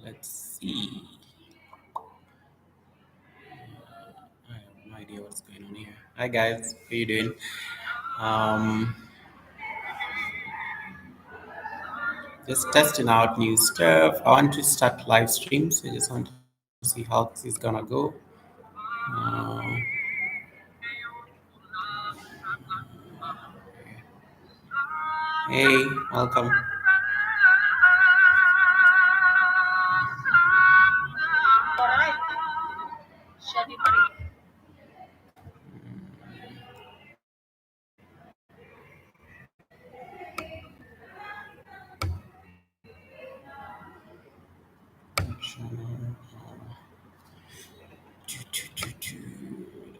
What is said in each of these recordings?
Let's see. I have no idea what's going on here. Hi guys, how you doing? Um, just testing out new stuff. I want to start live streams. I just want to see how this is gonna go. Uh, hey, welcome.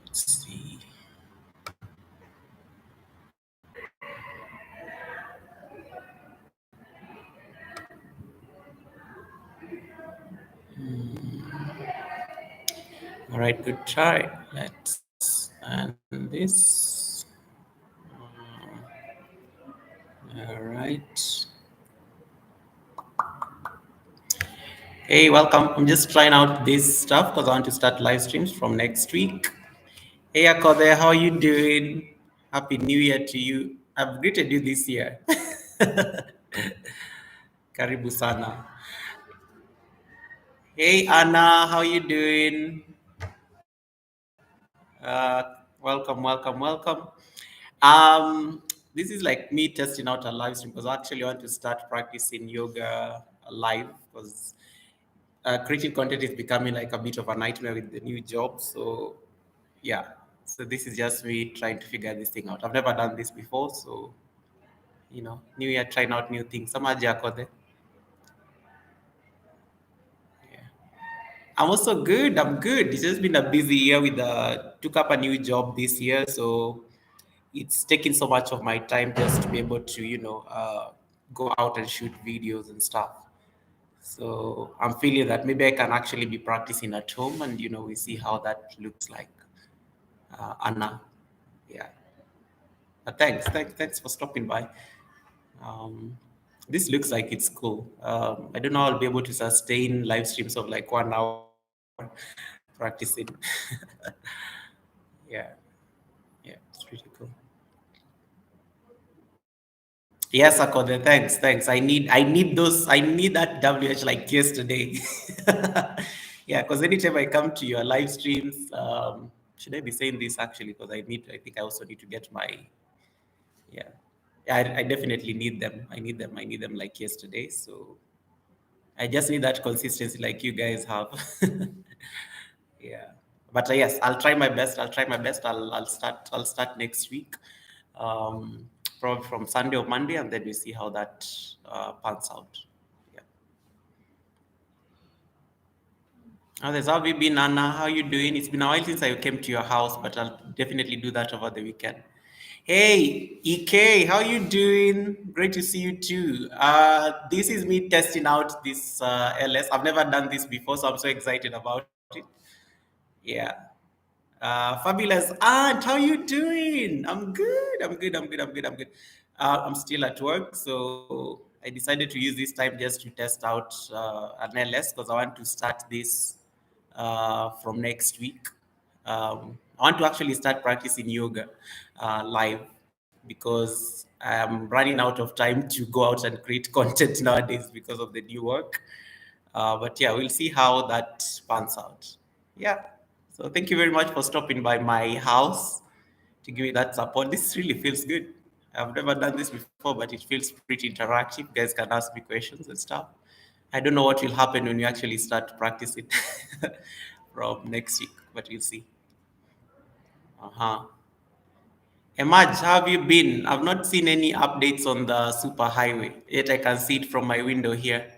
Let's see. All right, good try. Let's and this. All right. Hey, welcome. I'm just trying out this stuff because I want to start live streams from next week. Hey, Akode, how you doing? Happy New Year to you. I've greeted you this year. Karibu sana. Hey, Anna, how you doing? Welcome. This is like me testing out a live stream because I actually want to start practicing yoga live because creating content is becoming like a bit of a nightmare with the new job. So yeah, so this is just me trying to figure this thing out. I've never done this before, so new year, trying out new things. Yeah. I'm also good. I'm good. It's just been a busy year with took up a new job this year, so it's taking so much of my time just to be able to go out and shoot videos and stuff. So I'm feeling that maybe I can actually be practicing at home, and we see how that looks like. Anna, yeah. Thanks for stopping by. Um, this looks like it's cool. I don't know how I'll be able to sustain live streams of like 1 hour practicing. Yeah, yeah, it's pretty cool. Yes, Akode, thanks. I need those. I need that WH like yesterday. Yeah, because anytime I come to your live streams, should I be saying this actually? Because I think I also need to get my, yeah, yeah. I definitely need them. I need them like yesterday. So I just need that consistency like you guys have. Yeah. But yes, I'll try my best. I'll start next week. Um, probably from Sunday or Monday, and then we see how that pans out. Yeah. Others, how have you been, Anna? How you doing? It's been a while since I came to your house, but I'll definitely do that over the weekend. Hey, EK, how you doing? Great to see you too. This is me testing out this LS. I've never done this before, so I'm so excited about it. Yeah. Fabulous aunt, how you doing? I'm good. I'm still at work, so I decided to use this time just to test out an LS because I want to start this from next week. I want to actually start practicing yoga live because I'm running out of time to go out and create content nowadays because of the new work. But yeah, we'll see how that pans out. Yeah. So thank you very much for stopping by my house to give me that support. This really feels good. I've never done this before, but it feels pretty interactive. You guys can ask me questions and stuff. I don't know what will happen when you actually start practicing from next week, but we'll see. Uh-huh. Emaj, how have you been? I've not seen any updates on the super highway, yet I can see it from my window here.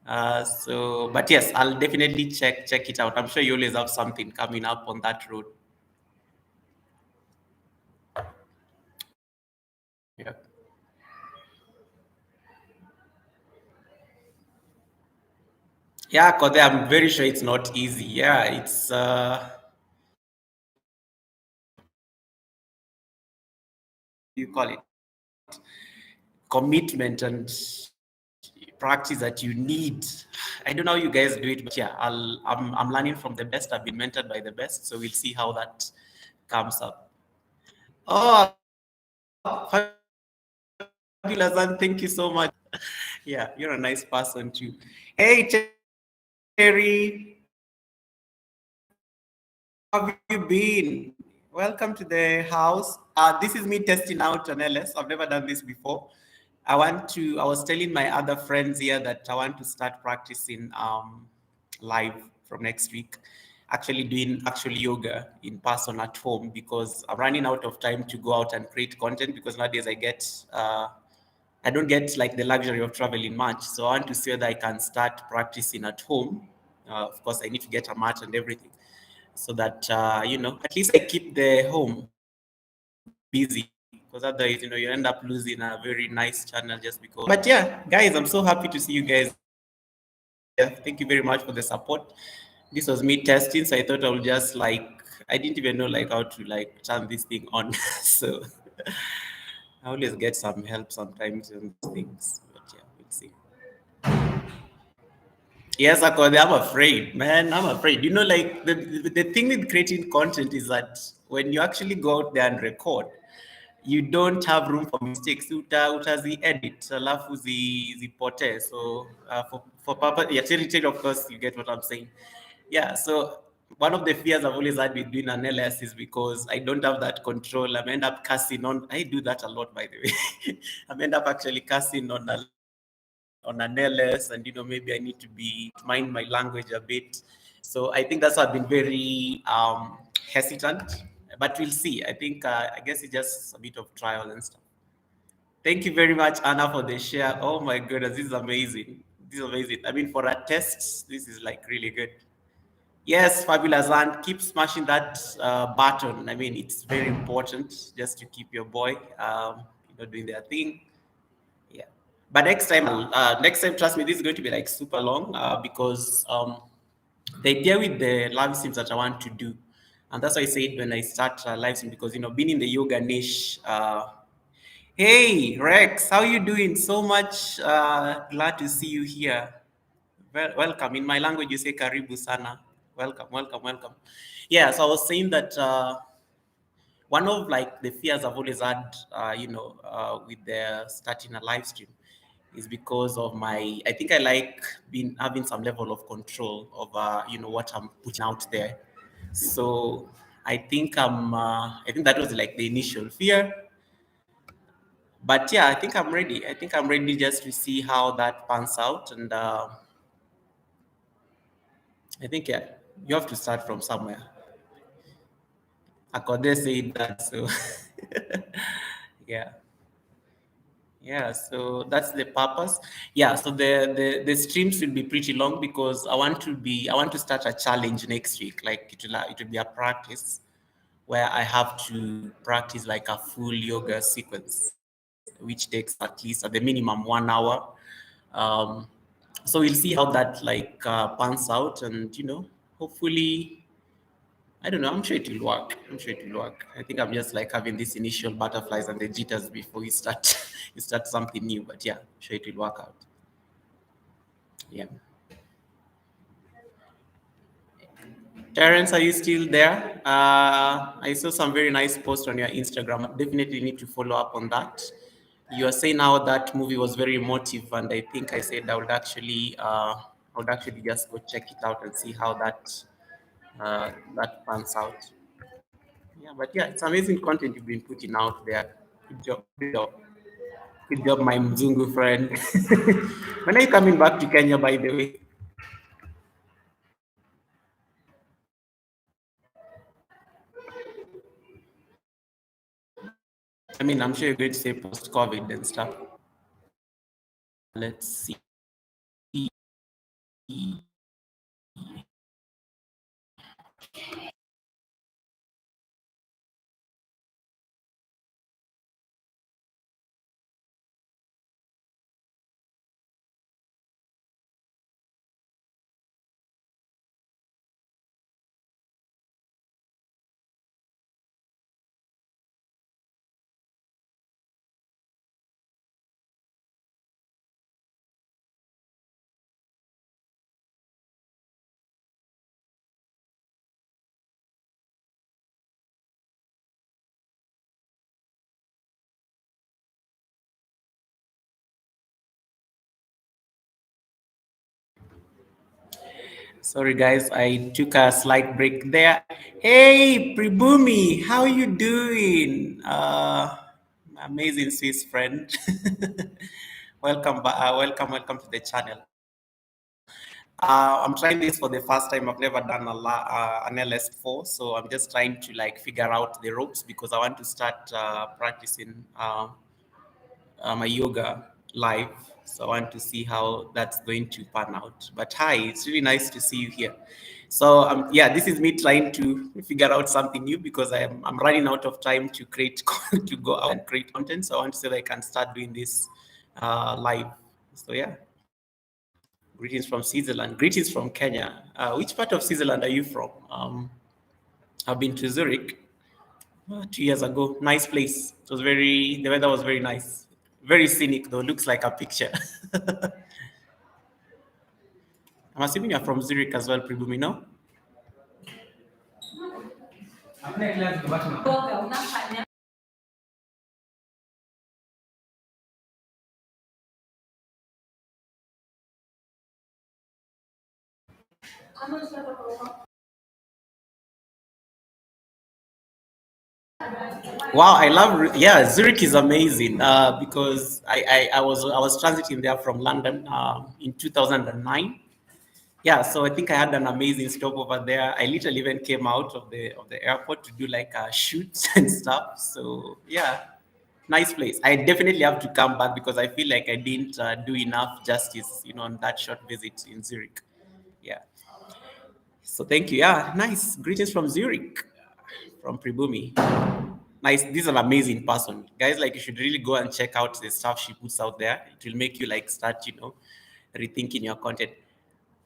But yes, I'll definitely check it out. I'm sure you always have something coming up on that road. Yeah. Yeah, because I'm very sure it's not easy. Yeah, it's you call it commitment and practice that you need. I don't know how you guys do it, but yeah, I'm learning from the best. I've been mentored by the best, so we'll see how that comes up. Oh, fabulous, and thank you so much. Yeah, you're a nice person too. Hey, Terry, how have you been? Welcome to the house. This is me testing out an LS. I've never done this before. I was telling my other friends here that I want to start practicing live from next week, actually doing actual yoga in person at home because I'm running out of time to go out and create content because nowadays I don't get like the luxury of traveling much. So I want to see whether I can start practicing at home. Of course, I need to get a mat and everything so that, at least I keep the home busy because otherwise, you end up losing a very nice channel just because. But yeah, guys, I'm so happy to see you guys. Yeah, thank you very much for the support. This was me testing, so I thought I would just I didn't even know like how to like turn this thing on. So I always get some help sometimes on these things. But yeah, we'll see. Yes, Akode, I'm afraid, man. I'm afraid. Like the thing with creating content is that when you actually go out there and record, you don't have room for mistakes. Utazi edit, alafu zipote. So for purpose, yeah, tell of course you get what I'm saying. Yeah. So one of the fears I've always had with doing an LS is because I don't have that control. I end up cussing on. I do that a lot, by the way. I end up actually cussing on an LS, and maybe I need to be mind my language a bit. So I think that's why I've been very hesitant, but we'll see. I guess it's just a bit of trial and stuff. Thank you very much, Anna, for the share. Oh my goodness, this is amazing. This is amazing. I mean, for a test, this is like really good. Yes, fabulous, and keep smashing that button. I mean, it's very important just to keep your boy, doing their thing. Yeah. But next time, trust me, this is going to be like super long because the idea with the live streams that I want to do, and that's why I said when I start live stream because being in the yoga niche. Hey Rex, how you doing? So much glad to see you here. Welcome. In my language, you say "karibu sana." Welcome, welcome, welcome. Yeah. So I was saying that. One of like the fears I've always had, with the starting a live stream, is because of I think I like being having some level of control over, what I'm putting out there. So I think that was like the initial fear, but yeah, I think I'm ready. I think I'm ready just to see how that pans out, and I think yeah, you have to start from somewhere. Akode said that, so yeah. Yeah, so that's the purpose. Yeah, so the streams will be pretty long because I want to start a challenge next week. Like it will be a practice where I have to practice like a full yoga sequence, which takes at least at the minimum 1 hour. Um, so we'll see how that pans out, and hopefully I don't know. I'm sure it will work. I'm sure it will work. I think I'm just like having these initial butterflies and the jitters before you start you start something new. But yeah, I'm sure it will work out. Yeah. Terence, are you still there? I saw some very nice posts on your Instagram. Definitely need to follow up on that. You are saying how that movie was very emotive, and I think I said I would actually just go check it out and see how that pans out. Yeah, but yeah, it's amazing content you've been putting out there. Good job. Good job. Good job, my Mzungu friend. When are you coming back to Kenya, by the way? I mean, I'm sure you're going to say post COVID and stuff. Let's see. Sorry, guys, I took a slight break there. Hey, Pribumi, how you doing? Amazing Swiss friend. Welcome to the channel. I'm trying this for the first time. I've never done an LS before, so I'm just trying to like figure out the ropes because I want to start practicing my yoga live. So I want to see how that's going to pan out. But hi, it's really nice to see you here. So yeah, this is me trying to figure out something new because I'm running out of time to create to go out and create content. So I want to see if I can start doing this live. So yeah, greetings from Switzerland. Greetings from Kenya. Which part of Switzerland are you from? I've been to Zurich 2 years ago. Nice place. The weather was very nice. Very scenic though. Looks like a picture. I'm assuming you're from Zurich as well, Pribumi, no? Wow, yeah, Zurich is amazing because I was transiting there from London in 2009. Yeah, so I think I had an amazing stop over there. I literally even came out of the airport to do like shoots and stuff. So yeah, nice place. I definitely have to come back because I feel like I didn't do enough justice, on that short visit in Zurich. Yeah. So thank you. Yeah, nice. Greetings from Zurich, from Pribumi. Nice. This is an amazing person, guys. Like you should really go and check out the stuff she puts out there. It will make you like start, rethinking your content.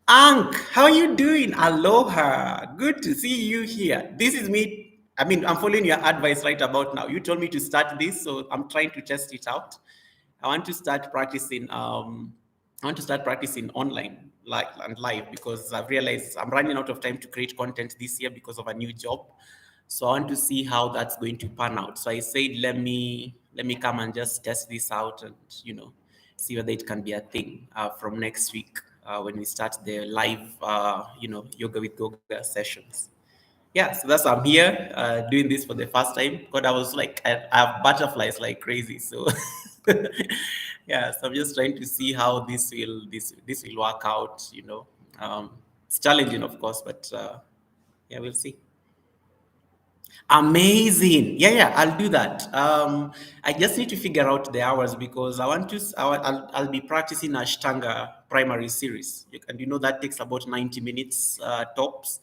Ank, how you doing? Aloha. Good to see you here. This is me. I mean, I'm following your advice right about now. You told me to start this, so I'm trying to test it out. I want to start practicing. I want to start practicing online, like and live, because I've realized I'm running out of time to create content this year because of a new job. So I want to see how that's going to pan out. So I said, let me come and just test this out and see whether it can be a thing from next week when we start the live yoga with Goga sessions. Yeah, so that's I'm here doing this for the first time. God, I was like I have butterflies like crazy. So yeah, so I'm just trying to see how this will work out. It's challenging, of course, but yeah, we'll see. Amazing. Yeah, yeah, I'll do that. I just need to figure out the hours because I want to, I'll be practicing Ashtanga primary series. And that takes about 90 minutes tops.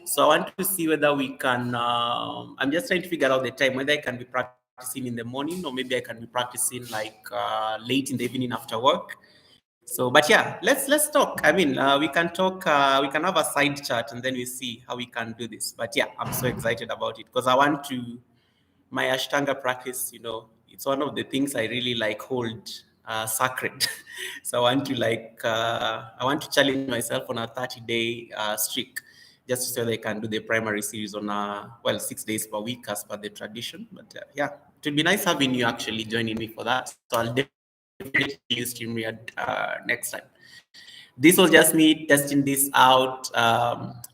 So I want to see whether we can, I'm just trying to figure out the time, whether I can be practicing in the morning or maybe I can be practicing like late in the evening after work. So, but yeah, let's talk. I mean, we can talk. We can have a side chat, and then we see how we can do this. But yeah, I'm so excited about it because I want to my Ashtanga practice. It's one of the things I really like hold sacred. So I want to challenge myself on a 30-day streak, just so they can do the primary series on 6 days per week as per the tradition. But yeah, it would be nice having you actually joining me for that. So I'll definitely use StreamYard next time. This was just me testing this out,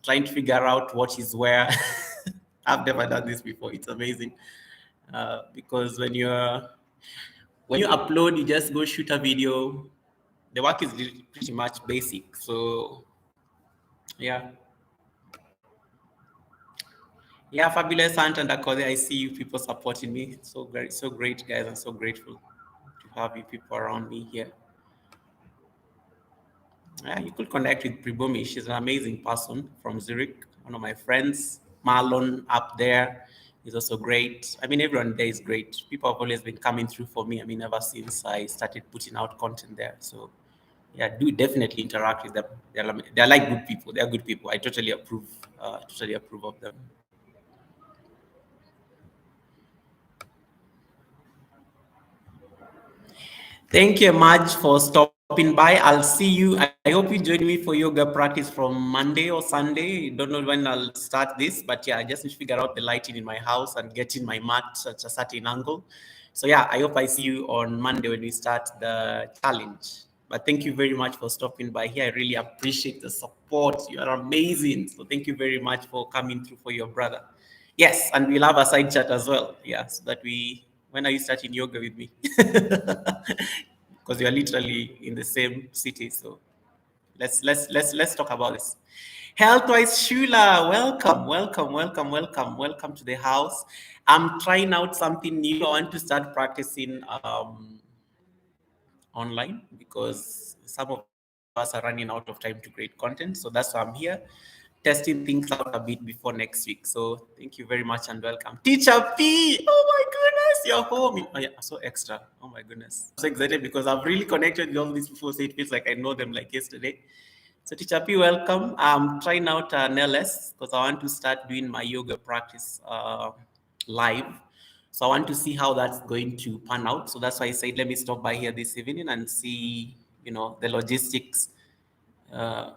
trying to figure out what is where. I've never done this before. It's amazing because when you upload, you just go shoot a video. The work is pretty much basic. So yeah, yeah, fabulous Aunt and Akode. I see you people supporting me. So great, guys. I'm so grateful to have you people around me here. Yeah, you could connect with Pribomi. She's an amazing person from Zurich. One of my friends, Marlon, up there is also great. I mean, everyone there is great. People have always been coming through for me. I mean, ever since I started putting out content there. So, yeah, do definitely interact with them. They're like good people. They're good people. I totally approve. Totally approve of them. Thank you much for stopping by. I'll see you. I hope you join me for yoga practice from Monday or Sunday. Don't know when I'll start this, but yeah, I just need to figure out the lighting in my house and getting my mat at a certain angle. So yeah, I hope I see you on Monday when we start the challenge. But thank you very much for stopping by here. I really appreciate the support. You are amazing. So thank you very much for coming through for your brother. Yes, and we'll have a side chat as well. Yeah, so that we, when are you starting yoga with me? Because we are literally in the same city. So let's talk about this. Healthwise Shula, welcome to the house. I'm trying out something new. I want to start practicing online because some of us are running out of time to create content. So that's why I'm here, testing things out a bit before next week. So thank you very much and welcome. Teacher P! Oh my goodness, you're home. Oh yeah, so extra. Oh my goodness. I'm so excited because I've really connected with all these people, so it feels like I know them like yesterday. So Teacher P, welcome. I'm trying out NLS because I want to start doing my yoga practice live. So I want to see how that's going to pan out. So that's why I said, let me stop by here this evening and see, the logistics. Uh,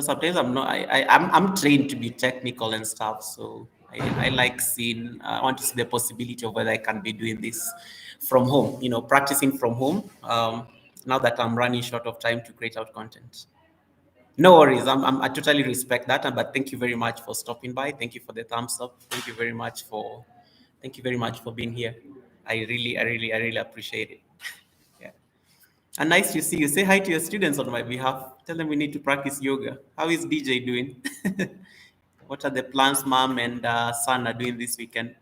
sometimes I'm not, I'm trained to be technical and stuff. So I like seeing, I want to see the possibility of whether I can be doing this from home, practicing from home. Now that I'm running short of time to create out content. No worries. I totally respect that. But thank you very much for stopping by. Thank you for the thumbs up. Thank you very much for being here. I really appreciate it. Yeah. And nice to see you. Say hi to your students on my behalf. Tell them we need to practice yoga. How is DJ doing? What are the plans mom and son are doing this weekend?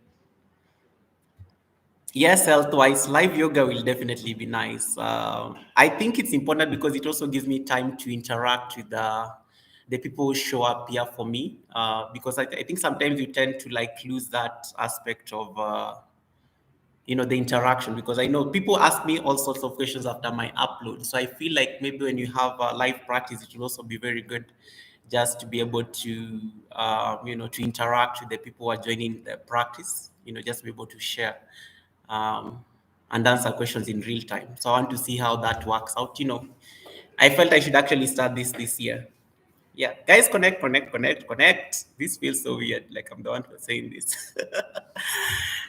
Yes, health-wise, live yoga will definitely be nice. I think it's important because it also gives me time to interact with the people who show up here for me. Because I think sometimes you tend to like lose that aspect of the interaction, because I know people ask me all sorts of questions after my upload. So I feel like maybe when you have a live practice, it will also be very good just to be able to to interact with the people who are joining the practice, just be able to share um, and answer questions in real time. So I want to see how that works out. I felt I should actually start this year. Yeah, guys, connect. This feels so weird. Like I'm the one who's saying this.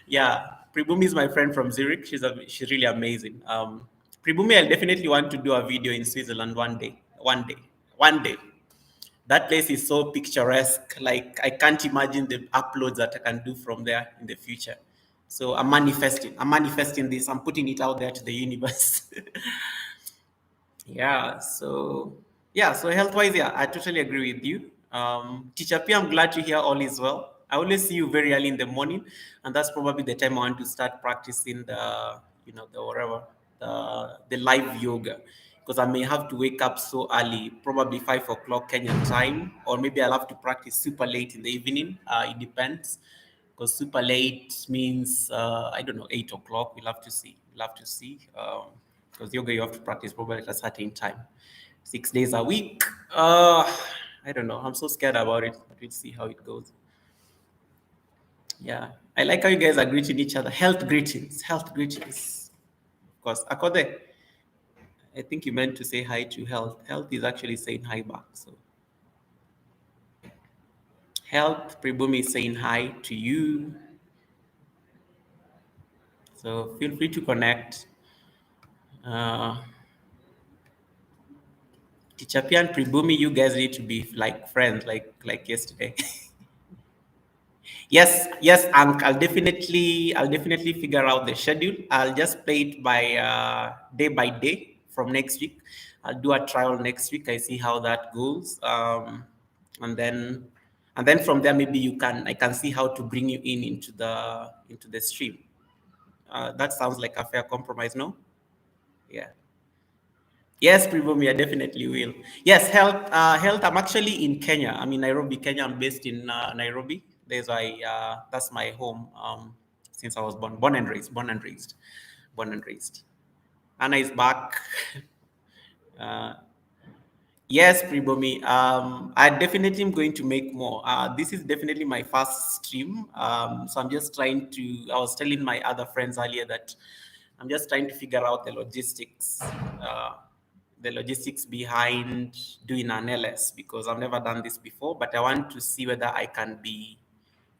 Yeah, Pribumi is my friend from Zurich. She's really amazing. Pribumi, I definitely want to do a video in Switzerland one day. One day. That place is so picturesque. Like I can't imagine the uploads that I can do from there in the future. So I'm manifesting. I'm manifesting this. I'm putting it out there to the universe. Yeah, so health wise, yeah, I totally agree with you. Teacher P, I'm glad to hear all is well. I always see you very early in the morning, and that's probably the time I want to start practicing the whatever, the live yoga, because I may have to wake up so early, probably 5 o'clock Kenyan time, or maybe I'll have to practice super late in the evening. It depends, because super late means I don't know, 8 o'clock. We'll have to see. We'll have to see. Because yoga you have to practice probably at a certain time, 6 days a week. I don't know. I'm so scared about it, but we'll see how it goes. Yeah, I like how you guys are greeting each other. Health greetings. Health greetings. Of course, Akode. I think you meant to say hi to health. Health is actually saying hi back. So health, Pribumi is saying hi to you. So feel free to connect. Uh, Teacher P and Pribumi, you guys need to be like friends, like yesterday. Yes, I'll definitely figure out the schedule. I'll just play it by day from next week. I'll do a trial next week. I see how that goes, and then from there maybe I can see how to bring you into the stream. That sounds like a fair compromise, no? Yeah. Yes, Pribumi, I definitely will. Yes, health. I'm actually in Kenya. I'm in Nairobi, Kenya. I'm based in Nairobi. That's my home since I was born and raised. Anna is back. Uh, yes, Pribumi. I definitely am going to make more. This is definitely my first stream. So I'm just trying to. I was telling my other friends earlier that I'm just trying to figure out the logistics behind doing an LS, because I've never done this before, but I want to see whether I can be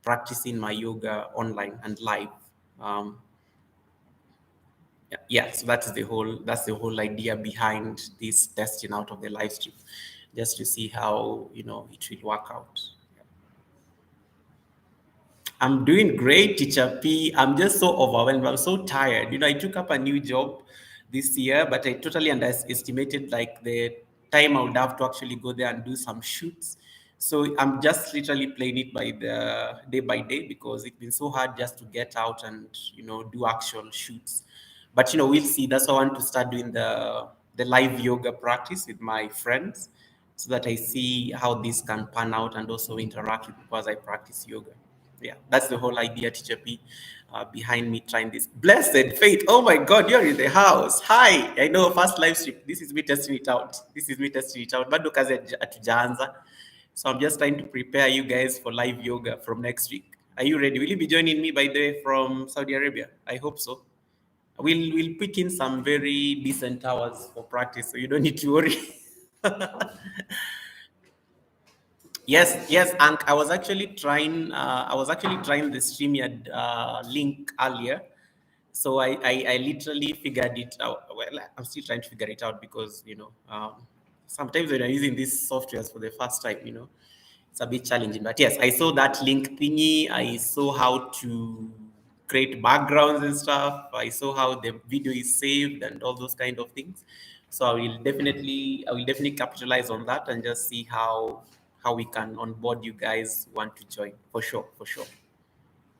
practicing my yoga online and live. Um, Yeah, so that's the whole idea behind this testing out of the live stream, just to see how it will work out. I'm doing great, Teacher P. I'm just so overwhelmed. I'm so tired. I took up a new job this year, but I totally underestimated like the time I would have to actually go there and do some shoots. So I'm just literally playing it by the day by day because it's been so hard just to get out and do actual shoots. But we'll see. That's why I want to start doing the live yoga practice with my friends so that I see how this can pan out and also interact with people as I practice yoga. Yeah, that's the whole idea, Teacher P, behind me trying this. Blessed Faith, oh my God, you're in the house. Hi, I know, first live stream. This is me testing it out. This is me testing it out. Bado kazi hatujaanza. So I'm just trying to prepare you guys for live yoga from next week. Are you ready? Will you be joining me, by the way, from Saudi Arabia? I hope so. We'll pick in some very decent hours for practice, so you don't need to worry. Yes, yes, and I was actually trying the StreamYard link earlier. So I literally figured it out. Well, I'm still trying to figure it out because sometimes when I'm using these softwares for the first time, it's a bit challenging. But yes, I saw that link thingy. I saw how to create backgrounds and stuff. I saw how the video is saved and all those kind of things. So I will definitely capitalize on that and just see how we can onboard you guys who want to join for sure, for sure.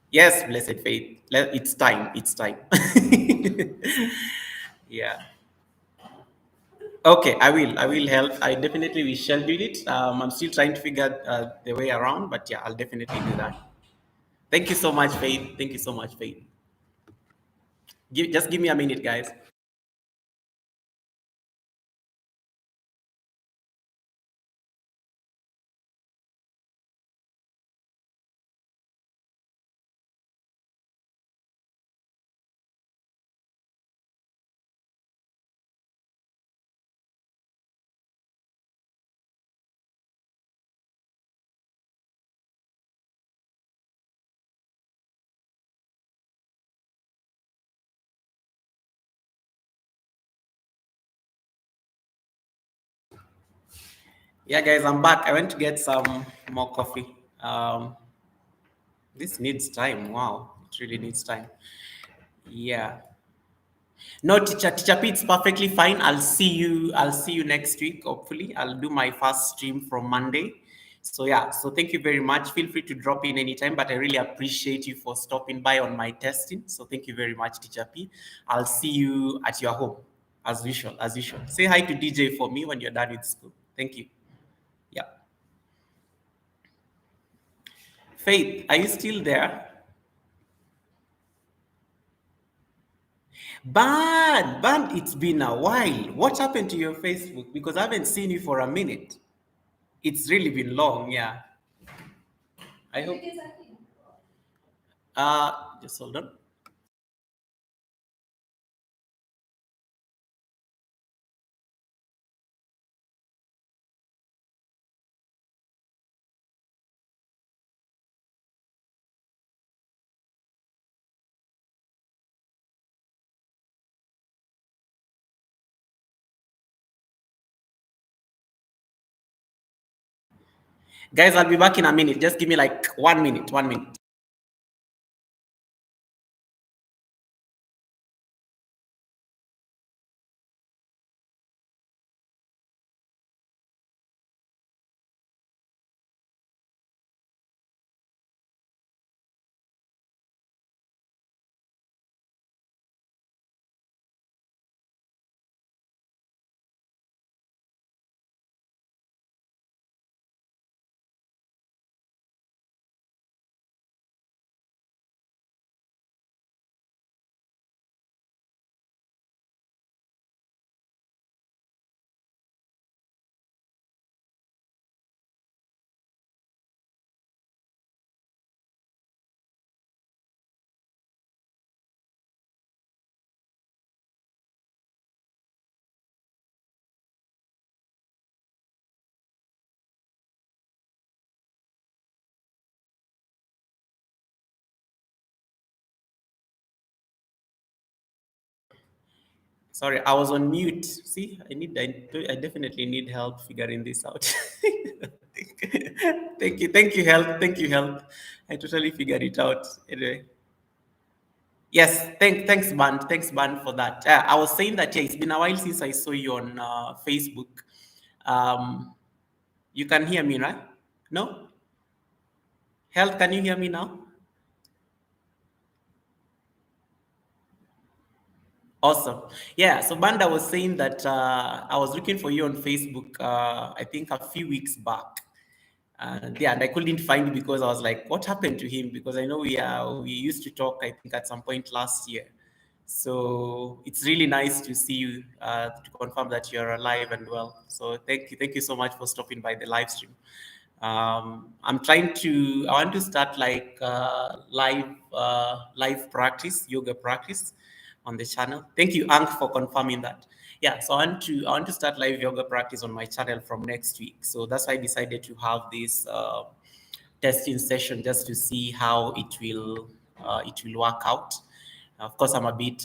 Yes, blessed faith. It's time. It's time. Yeah. Okay, I will. I will help. I definitely will schedule it. I'm still trying to figure the way around, but yeah, I'll definitely do that. Thank you so much, Faith. Thank you so much, Faith. Just give me a minute, guys. Yeah, guys, I'm back. I went to get some more coffee. Um, this needs time. Wow, it really needs time. Yeah. No, teacher P, it's perfectly fine. I'll see you next week, hopefully. I'll do my first stream from Monday. So yeah, so thank you very much. Feel free to drop in anytime, but I really appreciate you for stopping by on my testing. So thank you very much, Teacher P. I'll see you at your home, as usual, as usual. Say hi to DJ for me when you're done with school. Thank you. Yeah. Faith, are you still there? Bad, it's been a while. What happened to your Facebook? Because I haven't seen you for a minute. It's really been long, yeah. I hope. Just hold on. Guys, I'll be back in a minute. Just give me like 1 minute, 1 minute. Sorry, I was on mute. See, I definitely need help figuring this out. Thank you, health. I totally figured it out. Anyway, yes, thanks, Band, for that. I was saying that yeah, it's been a while since I saw you on Facebook. Um, you can hear me, right? No, health. Can you hear me now? Awesome. Yeah. So Banda was saying that I was looking for you on Facebook. I think a few weeks back. Yeah, and I couldn't find you because I was like, what happened to him? Because I know we used to talk, I think, at some point last year. So it's really nice to see you to confirm that you're alive and well. So thank you so much for stopping by the live stream. I want to start like live practice, yoga practice on the channel. Thank you, Ank, for confirming that. Yeah, so I want to start live yoga practice on my channel from next week. So that's why I decided to have this testing session just to see how it will work out. Of course, I'm a bit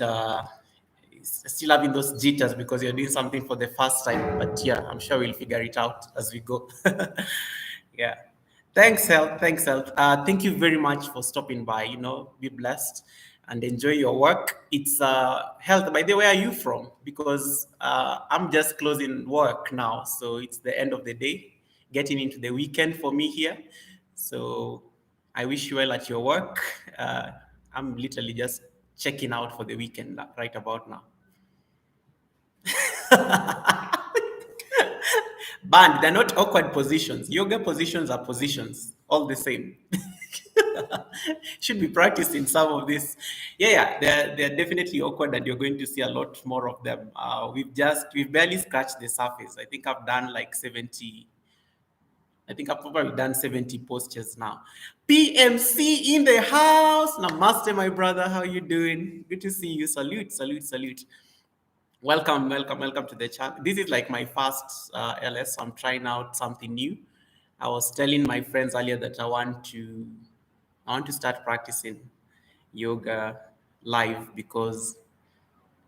still having those jitters because you're doing something for the first time. But yeah, I'm sure we'll figure it out as we go. Yeah. Thanks, Health. Thanks, Health. Thank you very much for stopping by. Be blessed and enjoy your work. It's Health. By the way, where are you from? Because I'm just closing work now, so it's the end of the day, getting into the weekend for me here. So I wish you well at your work. I'm literally just checking out for the weekend right about now. Band, they're not awkward positions. Yoga positions are positions, all the same. Should be practicing some of this. Yeah, they're definitely awkward, and you're going to see a lot more of them. We've barely scratched the surface. I think I've done like 70. I think I've probably done 70 postures now. PMC in the house. Namaste, my brother. How you doing? Good to see you. Salute, salute, salute. Welcome to the channel. This is like my first LS. So I'm trying out something new. I was telling my friends earlier that I want to start practicing yoga live because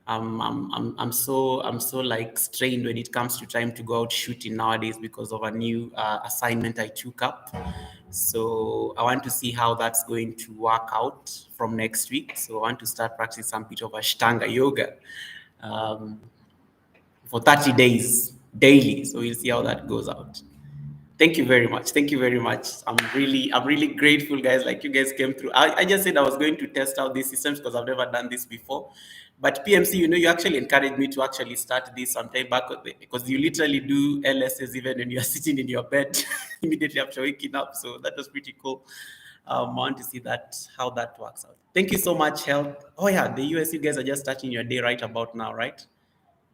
I'm so like strained when it comes to time to go out shooting nowadays because of a new assignment I took up. So I want to see how that's going to work out from next week. So I want to start practicing some bit of Ashtanga yoga um, for 30 days daily. So we'll see how that goes out. Thank you very much. Thank you very much. I'm really grateful, guys. Like you guys came through. I just said I was going to test out these systems because I've never done this before. But PMC, you actually encouraged me to actually start this sometime back because you literally do LSs even when you're sitting in your bed immediately after waking up. So that was pretty cool. I want to see how that works out. Thank you so much, Health. Oh yeah, the US, you guys are just starting your day right about now, right?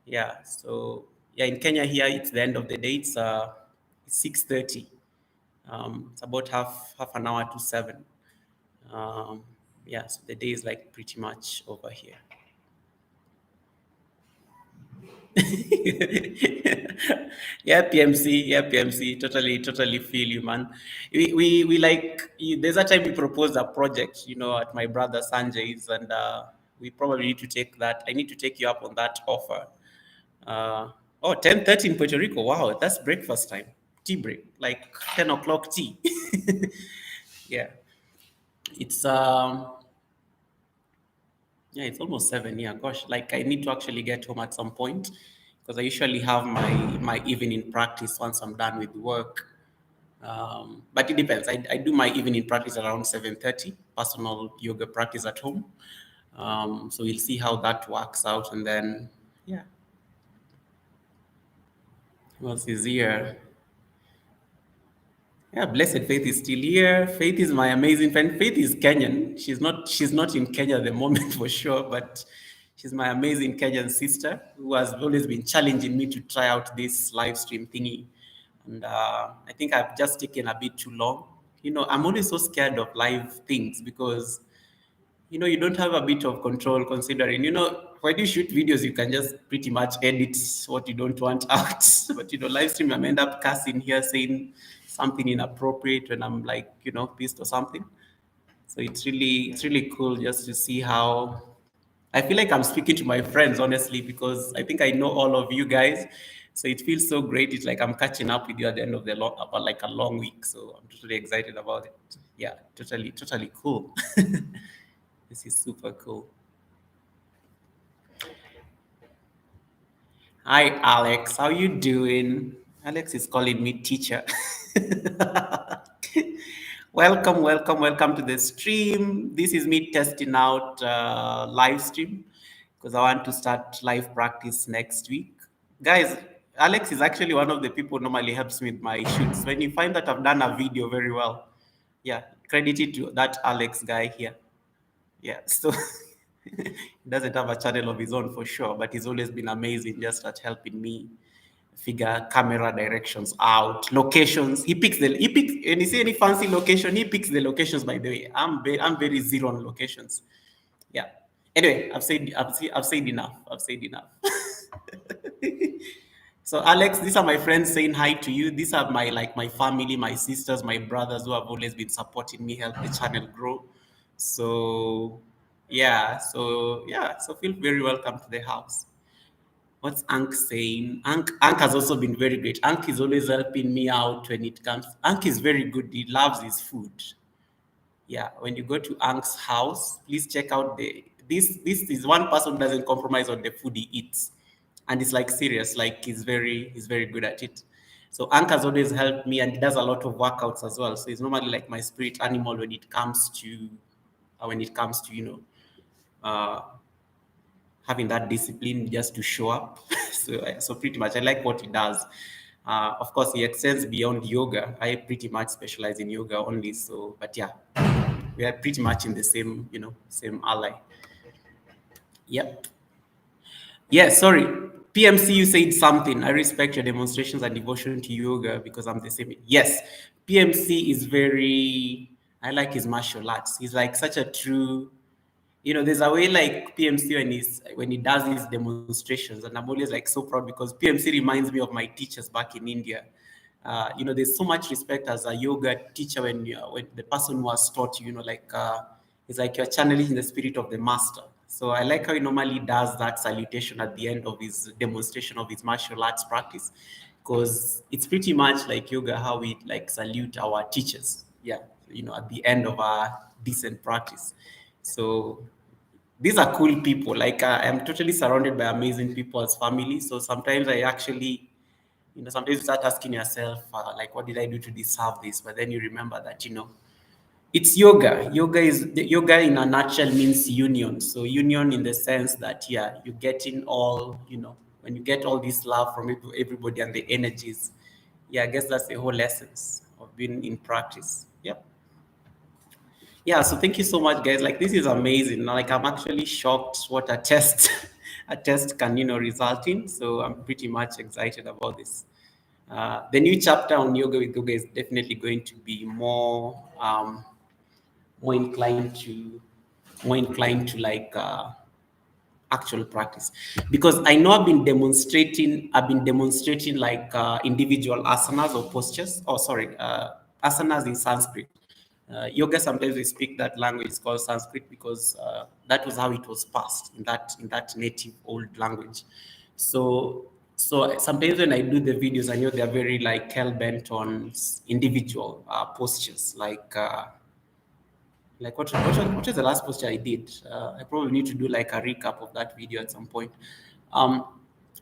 Yeah. So yeah, in Kenya here, it's the end of the day. It's 6:30. It's about half an hour to 7. Um, yeah, so the day is like pretty much over here. Yeah, PMC, yeah, PMC. Totally feel you, man. We like. There's a time we proposed a project, at my brother Sanjay's, and we probably need to take that. I need to take you up on that offer. Uh, 10:30 in Puerto Rico. Wow, that's breakfast time. Tea break, like 10 o'clock tea. Yeah, it's yeah, it's almost 7. Yeah, gosh, like I need to actually get home at some point because I usually have my evening practice once I'm done with work. But it depends. I do my evening practice around 7:30, personal yoga practice at home. So we'll see how that works out, and then yeah, who else is here? Yeah, blessed Faith is still here. Faith is my amazing friend. Faith is Kenyan. She's not in Kenya at the moment for sure, but she's my amazing Kenyan sister who has always been challenging me to try out this live stream thingy. And I think I've just taken a bit too long. I'm always so scared of live things because you don't have a bit of control considering, when you shoot videos, you can just pretty much edit what you don't want out. But, live stream, I end up cussing here saying something inappropriate when I'm like, pissed or something. So it's really cool just to see how I feel like I'm speaking to my friends, honestly, because I think I know all of you guys. So it feels so great. It's like I'm catching up with you at the end of the long, about like a long week. So I'm totally excited about it. Yeah, totally, totally cool. This is super cool. Hi, Alex. How you doing? Alex is calling me teacher. Welcome, welcome, welcome to the stream. This is me testing out live stream because I want to start live practice next week. Guys, Alex is actually one of the people who normally helps me with my shoots. When you find that I've done a video very well, yeah, credit it to that Alex guy here. Yeah, so he doesn't have a channel of his own for sure, but he's always been amazing just at helping me figure camera directions out, locations. He picks and you see any fancy location, he picks the locations. By the way, I'm very zero on locations. Yeah. Anyway, I've said enough. I've said enough. So Alex, these are my friends saying hi to you. These are my family, my sisters, my brothers who have always been supporting me, help the channel grow. So so feel very welcome to the house. What's Ank saying? Ank has also been very great. Ank is always helping me out when it comes. Ank is very good. He loves his food. Yeah, when you go to Ank's house, please check out the this is one person who doesn't compromise on the food he eats. And it's like serious, like he's very good at it. So Ank has always helped me and he does a lot of workouts as well. So he's normally like my spirit animal when it comes to, uh having that discipline just to show up. So pretty much, I like what he does. Of course, he extends beyond yoga. I pretty much specialize in yoga only. So, but yeah, we are pretty much in the same, same ally. Yep. Yeah. Sorry. PMC, you said something. I respect your demonstrations and devotion to yoga because I'm the same. Yes. PMC is very. I like his martial arts. He's like such a true, there's a way like PMC when he does his demonstrations, and I'm always like so proud because PMC reminds me of my teachers back in India. There's so much respect as a yoga teacher when the person who has taught you, it's like you're channeling the spirit of the master. So I like how he normally does that salutation at the end of his demonstration of his martial arts practice, because it's pretty much like yoga how we like salute our teachers. Yeah, at the end of our decent practice. So these are cool people. Like I'm totally surrounded by amazing people as family. So sometimes I actually, sometimes you start asking yourself, like, what did I do to deserve this? But then you remember that, it's yoga. Yoga in a nutshell means union. So union in the sense that, yeah, you're getting all, when you get all this love from everybody and the energies. Yeah, I guess that's the whole essence of being in practice. Yep. Yeah, so thank you so much, guys. Like this is amazing. Like I'm actually shocked what a test a test can result in. So I'm pretty much excited about this. The new chapter on yoga with Goga is definitely going to be more inclined to like actual practice, because I know I've been demonstrating like individual asanas or postures. Oh, sorry, asanas in Sanskrit. Yoga, sometimes we speak that language. It's called Sanskrit because that was how it was passed in that native old language. So sometimes when I do the videos, I know they're very like hell bent on individual postures, like what is the last post I did? I probably need to do like a recap of that video at some point. Um,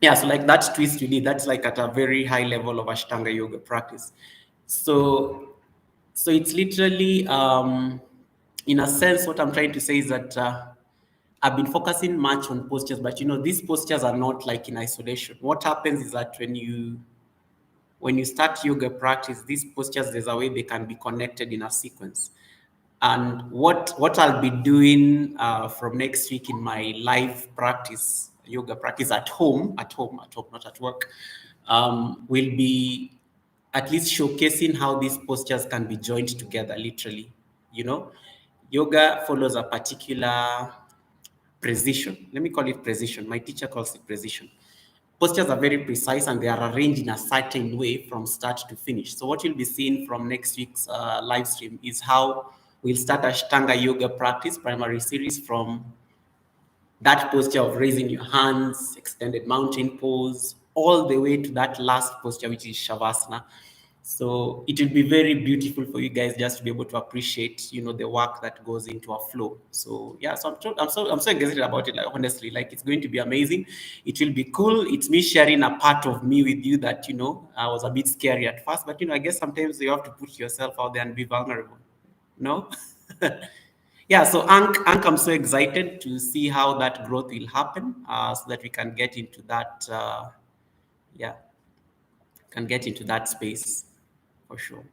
yeah, so like that twist you did, that's like at a very high level of Ashtanga yoga practice. So it's literally, in a sense, what I'm trying to say is that I've been focusing much on postures, but these postures are not like in isolation. What happens is that when you start yoga practice, these postures, there's a way they can be connected in a sequence. And what I'll be doing from next week in my live practice, yoga practice at home, not at work, will be at least showcasing how these postures can be joined together, literally. You know, yoga follows a particular precision. Let me call it precision. My teacher calls it precision. Postures are very precise and they are arranged in a certain way from start to finish. So what you'll be seeing from next week's live stream is how we'll start Ashtanga yoga practice primary series from that posture of raising your hands, extended mountain pose, all the way to that last posture, which is Shavasana. So it will be very beautiful for you guys just to be able to appreciate, the work that goes into a flow. So yeah, so I'm so excited about it. Like honestly, like it's going to be amazing. It will be cool. It's me sharing a part of me with you that I was a bit scary at first, but I guess sometimes you have to put yourself out there and be vulnerable. No. Yeah, so Ank, I'm so excited to see how that growth will happen, so that we can get into that, yeah, can get into that space for sure.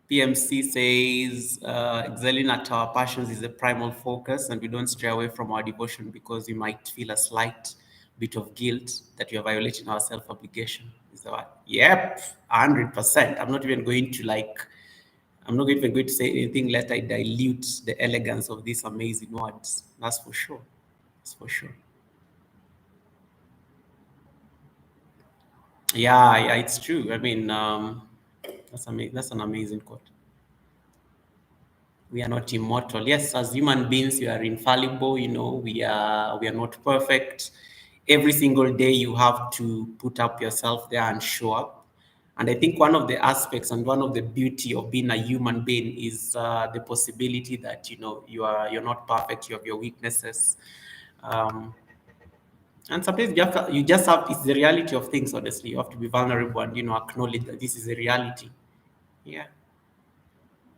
PMC says, excelling at our passions is a primal focus, and we don't stray away from our devotion because we might feel a slight bit of guilt that we are violating our self obligation. Is that what? Yep, 100%. I'm not even going to say anything lest I dilute the elegance of these amazing words. That's for sure. That's for sure. Yeah, yeah, it's true. I mean, that's an amazing quote. We are not immortal. Yes, as human beings, we are infallible. We are not perfect. Every single day, you have to put up yourself there and show up. And I think one of the aspects and one of the beauty of being a human being is the possibility that you're not perfect. You have your weaknesses, um, and sometimes you just have. It's the reality of things. Honestly, you have to be vulnerable and acknowledge that this is a reality. Yeah.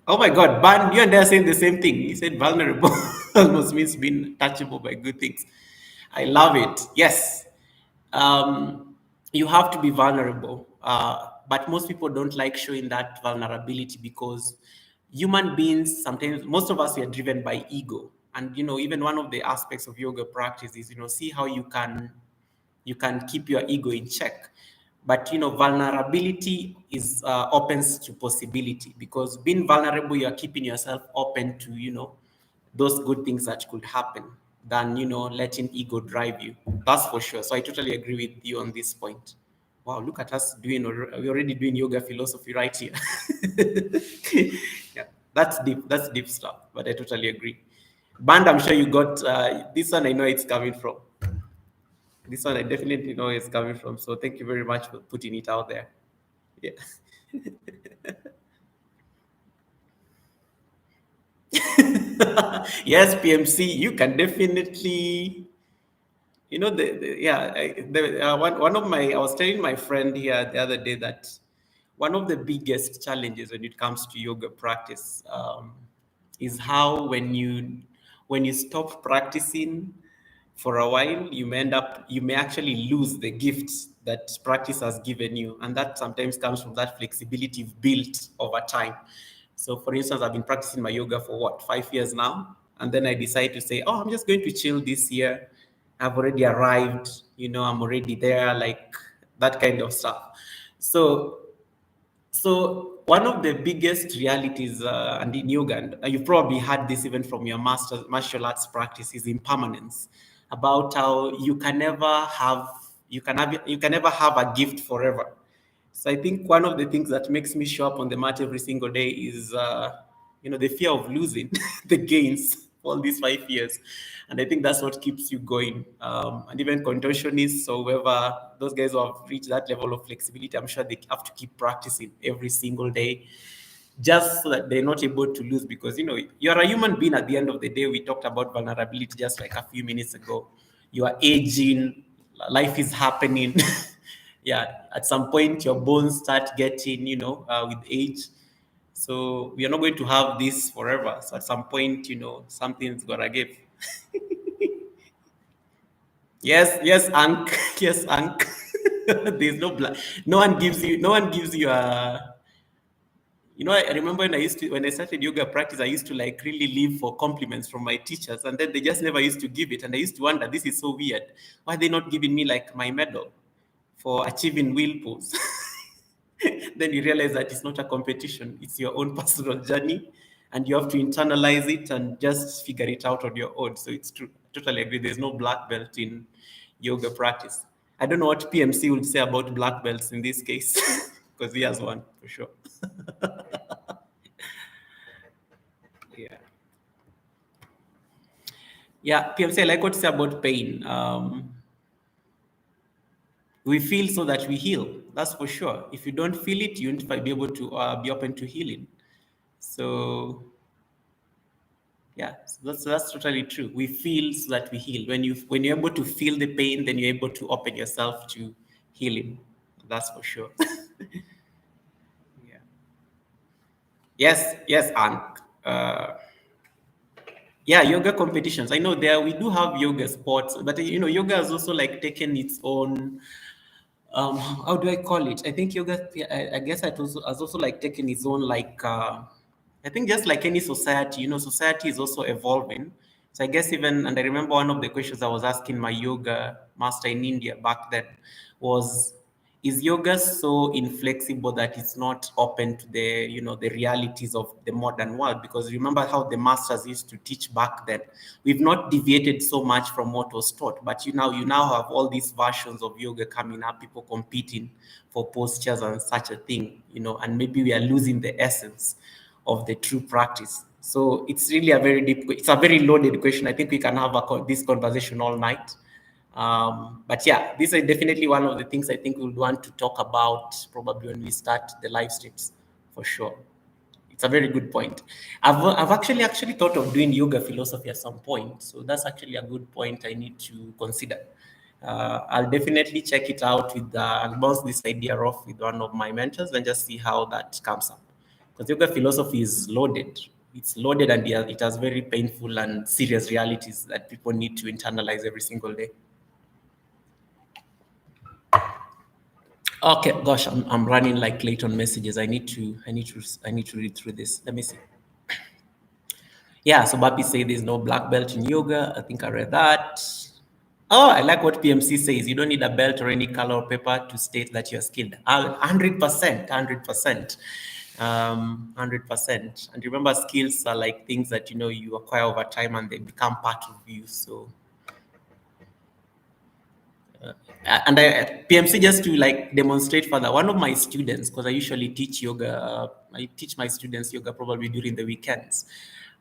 Oh my God, Ban, you and I are saying the same thing. He said vulnerable almost means being touchable by good things. I love it. Yes. You have to be vulnerable. But most people don't like showing that vulnerability because human beings, sometimes, most of us, we are driven by ego. And, even one of the aspects of yoga practice is, see how you can keep your ego in check. But vulnerability is opens to possibility, because being vulnerable, you are keeping yourself open to those good things that could happen, than letting ego drive you. That's for sure. So I totally agree with you on this point. Wow, look at us we're already doing yoga philosophy right here. Yeah, that's deep stuff, but I totally agree. Band, I'm sure you got this one. I know it's coming from. This one I definitely know it's coming from. So thank you very much for putting it out there. Yeah. Yes, PMC, you can definitely, one of my, I was telling my friend here the other day that one of the biggest challenges when it comes to yoga practice, is how when you stop practicing for a while, you may actually lose the gifts that practice has given you, and that sometimes comes from that flexibility you've built over time. So, for instance, I've been practicing my yoga for what, 5 years now, and then I decide to say, oh, I'm just going to chill this year. I've already arrived, I'm already there, like that kind of stuff. So one of the biggest realities, and in yoga, and you've probably had this even from your master martial arts practice, is impermanence. About how you can never have a gift forever. So I think one of the things that makes me show up on the mat every single day is, the fear of losing the gains all these 5 years. And I think that's what keeps you going. And even contortionists or whoever, those guys who have reached that level of flexibility, I'm sure they have to keep practicing every single day just so that they're not able to lose, because you're a human being at the end of the day. We talked about vulnerability just like a few minutes ago. You are aging, life is happening. Yeah, at some point your bones start getting, with age. So we are not going to have this forever. So at some point, something's gonna give. Yes, yes, Ank. Yes, Ank. There's no one gives you a. I remember when I started yoga practice, I used to like really live for compliments from my teachers, and then they just never used to give it. And I used to wonder, this is so weird. Why are they not giving me like my medal for achieving wheel pose? Then you realize that it's not a competition, it's your own personal journey, and you have to internalize it and just figure it out on your own. So it's true. Totally agree. There's no black belt in yoga practice. I don't know what PMC would say about black belts in this case, because he has one for sure. Yeah. Yeah, PMC, I like what you say about pain. We feel so that we heal. That's for sure. If you don't feel it, you won't be able to be open to healing. So yeah, so that's totally true. We feel so that we heal. When you're able to feel the pain, then you're able to open yourself to healing. That's for sure. Yeah. Yes, yes, and yeah, yoga competitions. I know there we do have yoga sports, but yoga has also like taken its own how do I call it? I think yoga, I guess it also has also like taken its own like I think just like any society, society is also evolving. So I guess even, and I remember one of the questions I was asking my yoga master in India back then was, is yoga so inflexible that it's not open to the realities of the modern world? Because remember how the masters used to teach back then. We've not deviated so much from what was taught, but you now have all these versions of yoga coming up, people competing for postures and such a thing, and maybe we are losing the essence of the true practice. So it's really it's a very loaded question. I think we can have this conversation all night. But yeah, this is definitely one of the things I think we'll want to talk about probably when we start the live streams, for sure. It's a very good point. I've actually thought of doing yoga philosophy at some point, so that's actually a good point I need to consider. I'll definitely check it out I'll bounce this idea off with one of my mentors and just see how that comes up. Because yoga philosophy is loaded. It's loaded, and yeah, it has very painful and serious realities that people need to internalize every single day. Okay, gosh, I'm running like late on messages. I need to read through this. Let me see. Yeah, so Bapi say there's no black belt in yoga. I think I read that. Oh, I like what PMC says. You don't need a belt or any color or paper to state that you're skilled. 100%, 100%. 100%. And remember, skills are like things that you acquire over time and they become part of you. So and PMC, just to like demonstrate further, one of my students, because I usually teach yoga, I teach my students yoga probably during the weekends.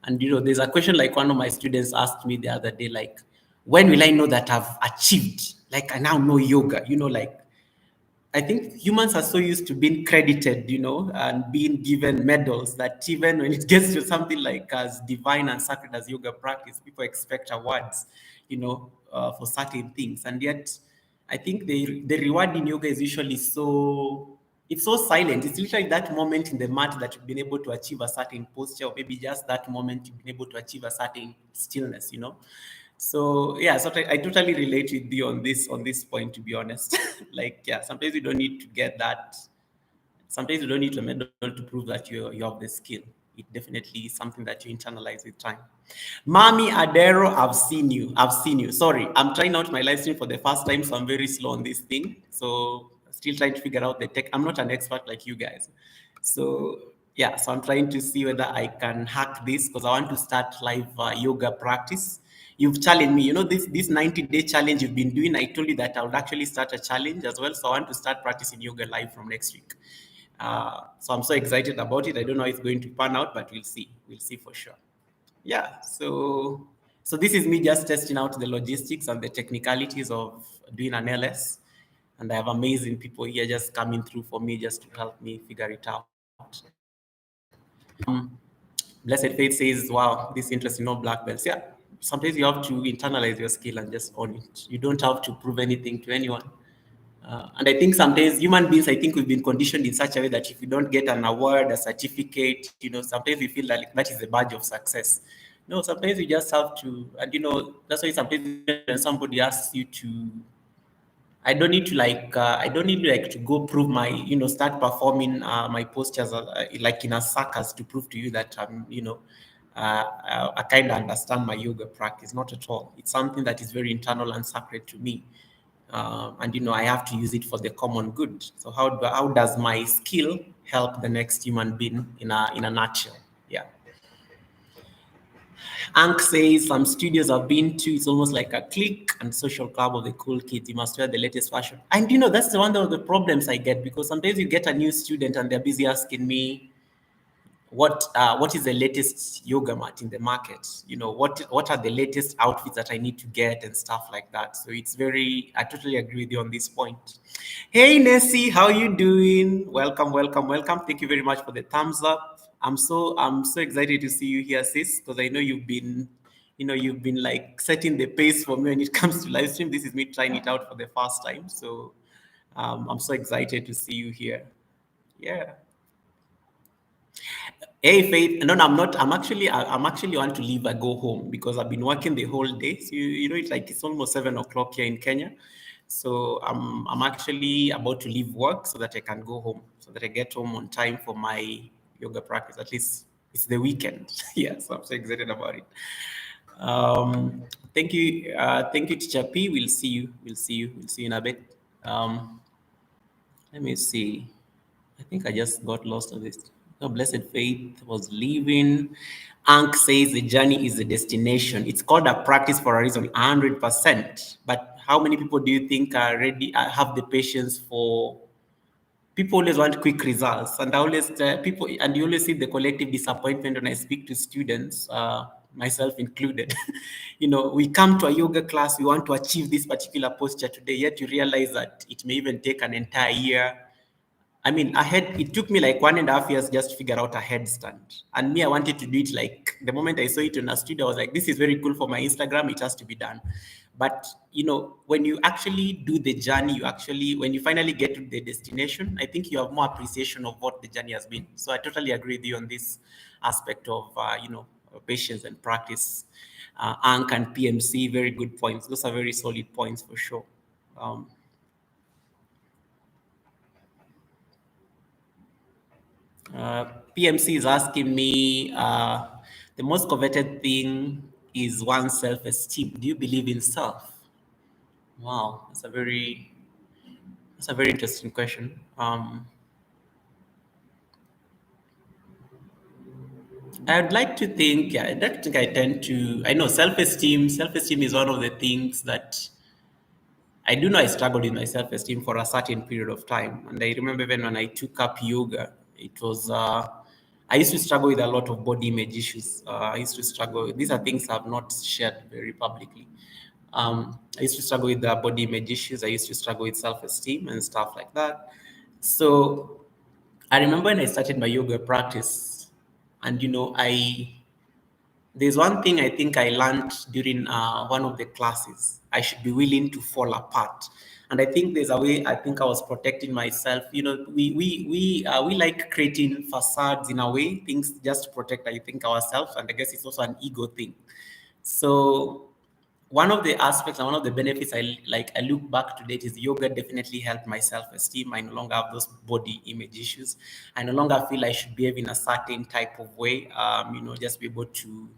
And there's a question like one of my students asked me the other day, like, when will I know that I've achieved? Like I now know yoga, like I think humans are so used to being credited, and being given medals that even when it gets to something like as divine and sacred as yoga practice, people expect awards, for certain things. And yet, I think the reward in yoga is usually it's so silent. It's literally that moment in the mat that you've been able to achieve a certain posture, or maybe just that moment you've been able to achieve a certain stillness. So yeah, so I totally relate with you on this point, to be honest. Like yeah, sometimes you don't need to get that. Sometimes you don't need a medal to prove that you have the skill. It definitely is something that you internalize with time. Mami Adero, I've seen you. I've seen you. Sorry, I'm trying out my live stream for the first time, so I'm very slow on this thing. So still trying to figure out the tech. I'm not an expert like you guys. So yeah, so I'm trying to see whether I can hack this because I want to start live yoga practice. You've challenged me, this 90-day challenge you've been doing. I told you that I would actually start a challenge as well. So I want to start practicing yoga live from next week. So I'm so excited about it. I don't know how it's going to pan out, but we'll see. We'll see for sure. Yeah. So this is me just testing out the logistics and the technicalities of doing an LS. And I have amazing people here just coming through for me just to help me figure it out. Blessed Faith says, wow, this interesting, no black belts. Yeah. Sometimes you have to internalize your skill and just own it. You don't have to prove anything to anyone. And I think sometimes human beings, I think we've been conditioned in such a way that if you don't get an award, a certificate, sometimes we feel like that is a badge of success. No, sometimes you just have to, and that's why sometimes when somebody asks you to, I don't need to like to go prove start performing my postures like in a circus to prove to you that I kind of understand my yoga practice. Not at all. It's something that is very internal and sacred to me. And I have to use it for the common good. So how does my skill help the next human being in a nutshell? Yeah. Ank says some studios I've been to, it's almost like a clique and social club of the cool kids. You must wear the latest fashion. And that's one of the problems I get because sometimes you get a new student and they're busy asking me, what is the latest yoga mat in the market, what are the latest outfits that I need to get and stuff like that. So it's very, I totally agree with you on this point. Hey Nessie, how you doing? Welcome, welcome, welcome. Thank you very much for the thumbs up. I'm so excited to see you here, sis, because I know you've been like setting the pace for me when it comes to live stream. This is me trying it out for the first time, so I'm so excited to see you here. Yeah. Hey Faith, no, no, I'm not. I'm actually want to leave. I go home because I've been working the whole day. So it's almost 7 o'clock here in Kenya. So I'm actually about to leave work so that I can go home, so that I get home on time for my yoga practice. At least it's the weekend. Yeah, so I'm so excited about it. Thank you, Teacher P. We'll see you. We'll see you in a bit. Um, Let me see. I think I just got lost of this. Oh, blessed faith was leaving. Ankh says the journey is the destination. It's called a practice for a reason, 100%. But how many people do you think are ready, have the patience for? People always want quick results, and I always people, and you always see the collective disappointment when I speak to students, myself included. We come to a yoga class, we want to achieve this particular posture today, yet you realize that it may even take an entire year. I mean, it took me like 1.5 years just to figure out a headstand. And me, I wanted to do it like the moment I saw it in a studio, I was like, this is very cool for my Instagram. It has to be done. But, when you actually do the journey, when you finally get to the destination, I think you have more appreciation of what the journey has been. So I totally agree with you on this aspect of, patience and practice. Ank and PMC, very good points. Those are very solid points for sure. Um, PMC is asking me, the most coveted thing is one's self-esteem. Do you believe in self? Wow, that's a very interesting question. I'd like to think, yeah, I don't think I tend to. I know self-esteem. Self-esteem is one of the things that I do know. I struggled with my self-esteem for a certain period of time, and I remember even when I took up yoga, it was. I used to struggle with a lot of body image issues. I used to struggle. These are things I've not shared very publicly. I used to struggle with the body image issues. I used to struggle with self-esteem and stuff like that. So I remember when I started my yoga practice, and there's one thing I think I learned during one of the classes. I should be willing to fall apart, and I think there's a way. I think I was protecting myself. We like creating facades in a way, things just to protect, I think, ourselves, and I guess it's also an ego thing. So one of the aspects and one of the benefits I look back to date is yoga definitely helped my self-esteem. I no longer have those body image issues. I no longer feel I should behave in a certain type of way, just be able to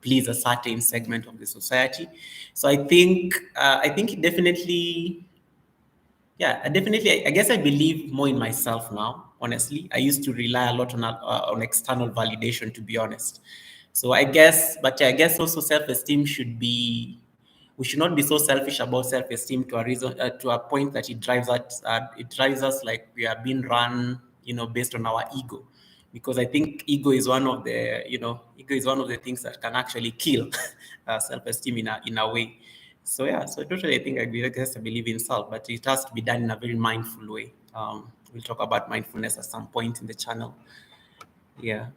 please a certain segment of the society. So I think it definitely, yeah, I guess I believe more in myself now. Honestly, I used to rely a lot on external validation, to be honest. So I guess also self-esteem should be. We should not be so selfish about self-esteem to a reason, to a point that it drives us like we are being run, based on our ego, because I think ego is one of the things that can actually kill self-esteem in a way. So yeah, so totally, I guess I believe in self, but it has to be done in a very mindful way. We'll talk about mindfulness at some point in the channel. Yeah.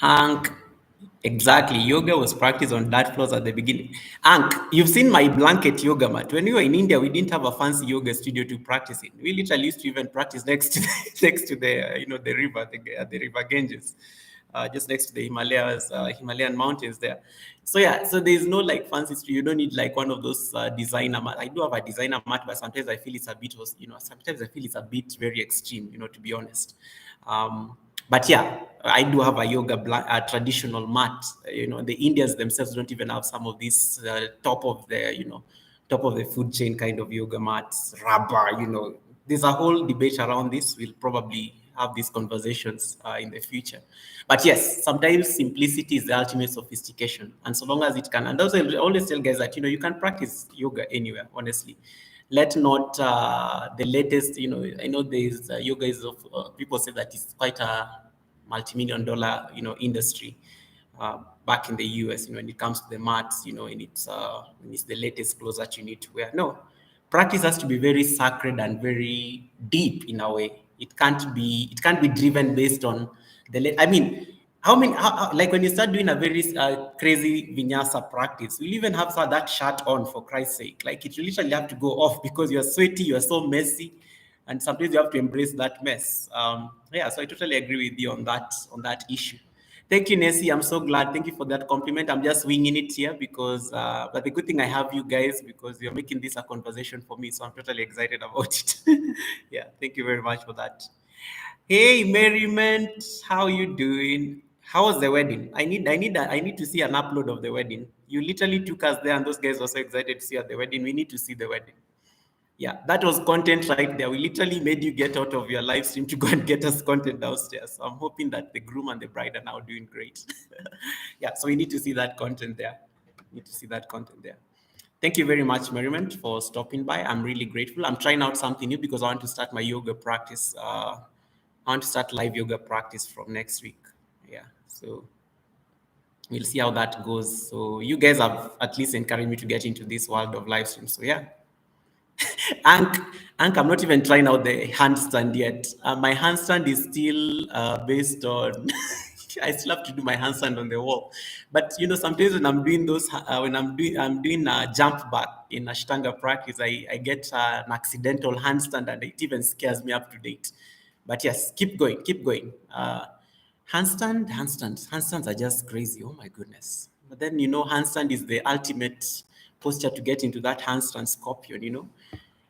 Ank, exactly. Yoga was practiced on dirt floors at the beginning. Ank, you've seen my blanket yoga mat. When we were in India, we didn't have a fancy yoga studio to practice in. We literally used to even practice next to the river, the river Ganges, just next to the Himalayan mountains there. So yeah, so there's no like fancy studio. You don't need like one of those designer mat. I do have a designer mat, but sometimes I feel it's a bit, sometimes I feel it's a bit very extreme, to be honest. But yeah, I do have a traditional mat. The Indians themselves don't even have some of these top of the food chain kind of yoga mats, rubber. There's a whole debate around this. We'll probably have these conversations in the future. But yes, sometimes simplicity is the ultimate sophistication, and so long as it can. And also, I always tell guys that you can practice yoga anywhere. Honestly, let not the latest, I know there's yoga is of people say that it's quite a multi-million dollar, industry back in the US, when it comes to the mats, and it's the latest clothes that you need to wear. No, practice has to be very sacred and very deep in a way. It can't be driven based on I mean, like when you start doing a very crazy vinyasa practice, you even have that shirt on, for Christ's sake. Like, it literally have to go off because you're sweaty, you're so messy, and sometimes you have to embrace that mess. Yeah, so I totally agree with you on that issue. Thank you, Nessie. I'm so glad. Thank you for that compliment. I'm just winging it here because, but the good thing I have you guys, because you're making this a conversation for me. So I'm totally excited about it. Yeah, thank you very much for that. Hey, Merriment, how you doing? How was the wedding? I need to see an upload of the wedding. You literally took us there, and those guys were so excited to see at the wedding. We need to see the wedding. Yeah, that was content right there. We literally made you get out of your live stream to go and get us content downstairs. So I'm hoping that the groom and the bride are now doing great. Yeah, so we need to see that content there. Need to see that content there. Thank you very much, Merriment, for stopping by. I'm really grateful. I'm trying out something new because I want to start my yoga practice. I want to start live yoga practice from next week. Yeah, so we'll see how that goes. So you guys have at least encouraged me to get into this world of live stream. So yeah, Ank, I'm not even trying out the handstand yet. My handstand is still based on. I still have to do my handstand on the wall, but sometimes when I'm doing those, I'm doing a jump back in Ashtanga practice, I get an accidental handstand, and it even scares me up to date. But yes, keep going, keep going. Handstands are just crazy. Oh my goodness! But then handstand is the ultimate posture to get into that handstand scorpion.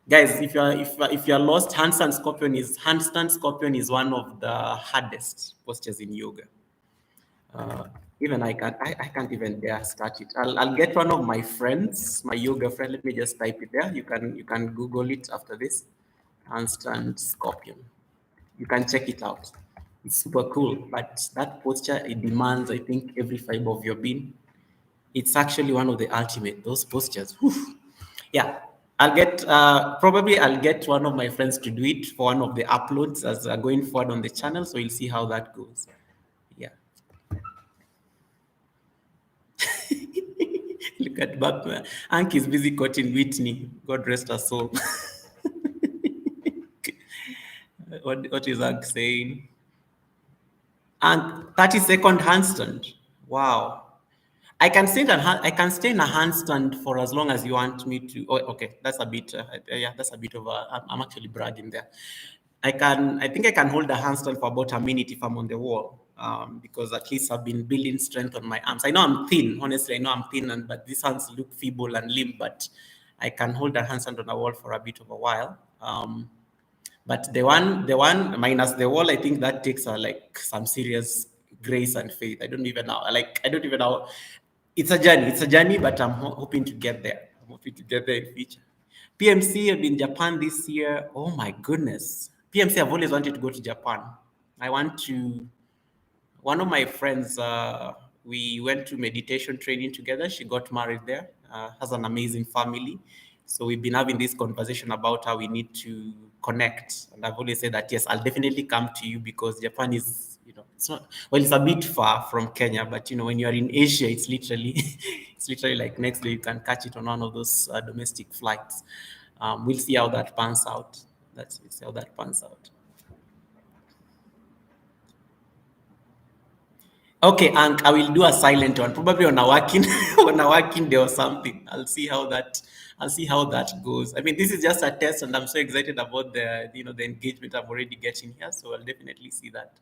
Guys, if you're lost, handstand scorpion is one of the hardest postures in yoga. Uh, Even I can't even dare start it. I'll get one of my friends, my yoga friend. Let me just type it there. You can Google it after this. Handstand scorpion. You can check it out. It's super cool. But that posture, it demands, I think, every fiber of your being. It's actually one of the ultimate, those postures. Whew. Yeah, I'll get one of my friends to do it for one of the uploads as going forward on the channel. So we'll see how that goes. Yeah. Look at Batman. Hank is busy quoting Whitney. God rest her soul. What is Hank saying? And 30-second handstand. Wow. I can stay in a handstand for as long as you want me to. Oh, okay. That's a bit. Yeah, that's a bit of a. I'm actually bragging there. I think I can hold a handstand for about a minute if I'm on the wall. Because at least I've been building strength on my arms. I know I'm thin. Honestly, I know I'm thin, but these hands look feeble and limp. But I can hold a handstand on a wall for a bit of a while. But the one minus the wall, I think that takes like some serious grace and faith. I don't even know. I don't even know. It's a journey. It's a journey, but I'm hoping to get there. I'm hoping to get there in future. PMC have been in Japan this year. Oh my goodness. PMC, I've always wanted to go to Japan. I want to. One of my friends, we went to meditation training together. She got married there, has an amazing family. So we've been having this conversation about how we need to connect. And I've always said that, yes, I'll definitely come to you because Japan is, it's not, well, it's a bit far from Kenya, but when you're in Asia, it's literally, it's literally like next day you can catch it on one of those domestic flights. We'll see how that pans out. We'll see how that pans out. Okay, and I will do a silent one, probably on a working on a working day or something. I'll see how that goes. I mean, this is just a test, and I'm so excited about the engagement I'm already getting here. So I'll definitely see that.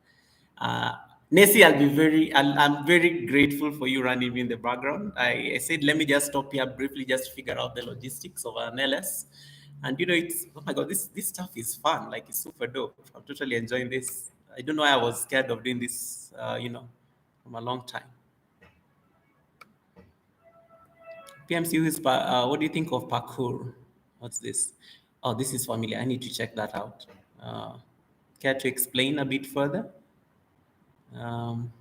Uh, Nessie, I'm very grateful for you running me in the background. I said, let me just stop here briefly, just to figure out the logistics of an LS. And it's, oh my God, this stuff is fun. Like, it's super dope. I'm totally enjoying this. I don't know why I was scared of doing this, from a long time. PMC is, what do you think of parkour? What's this? Oh, this is familiar. I need to check that out. Uh, Care to explain a bit further? Um,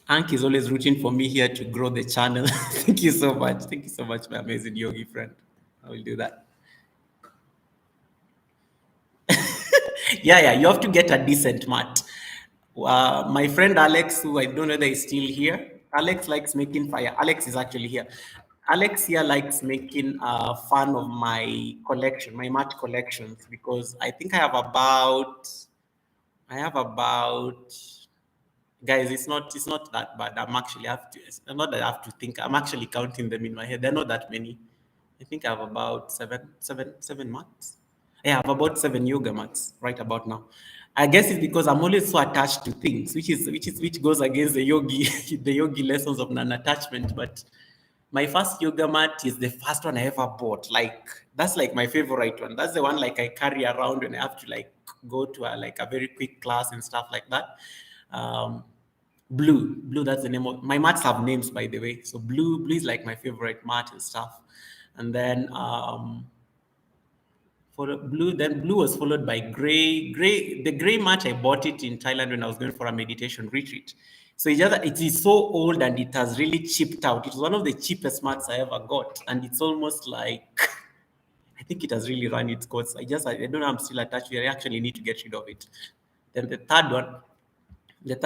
Ank is always rooting for me here to grow the channel. Thank you so much. Thank you so much, my amazing yogi friend. I will do that. Yeah, you have to get a decent mat. My friend Alex, who I don't know whether he's still here, Alex likes making fire. Alex is actually here. Alex here likes making fun of my collection, my mat collections, because I have about, guys, it's not that bad. I'm actually have to, it's not that I have to think. I'm actually counting them in my head. They're not that many. I think I have about seven mats. I have about 7 yoga mats right about now. I guess it's because I'm always so attached to things, which goes against the yogi the yogi lessons of non-attachment. But my first yoga mat is the first one I ever bought. Like that's like my favorite one. That's the one like I carry around when I have to like go to like a very quick class and stuff like that. Um, blue, that's the name of my mats have names, by the way. So blue is like my favorite mat and stuff. And then for the blue, then blue was followed by gray. The gray mat, I bought it in Thailand when I was going for a meditation retreat. So it is so old and it has really chipped out. It was one of the cheapest mats I ever got, and it's almost like I think it has really run its course. I don't know. I'm still attached to it. I actually need to get rid of it. Then the third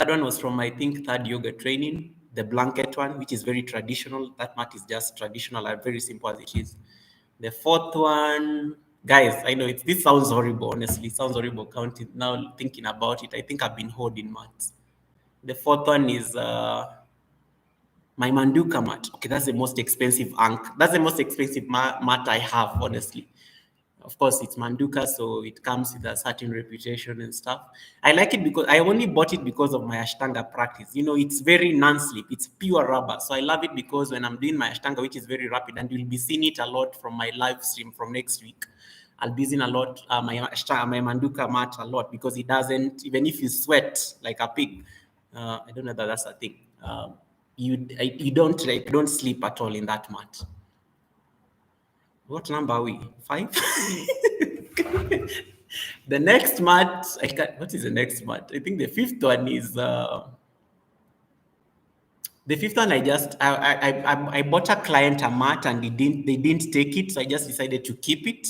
one was from, I think, third yoga training, the blanket one, which is very traditional. That mat is just traditional and very simple as it is. The fourth one, guys, I know this sounds horrible, honestly. It sounds horrible counting now thinking about it. I think I've been holding mats. The fourth one is my Manduka mat. Okay, that's the most expensive ank. That's the most expensive mat I have, honestly. Of course, it's Manduka, so it comes with a certain reputation and stuff. I like it because I only bought it because of my Ashtanga practice. It's very non-slip. It's pure rubber. So I love it because when I'm doing my Ashtanga, which is very rapid, and you'll be seeing it a lot from my live stream from next week, I'll be using a lot my Ashtanga, my Manduka mat a lot because it doesn't, even if you sweat like a pig, I don't know that that's a thing. You don't sleep at all in that mat. What number are we? 5? The next mat, what is the next mat? I think the fifth one is the fifth one. I bought a client a mat and they didn't take it, so I just decided to keep it.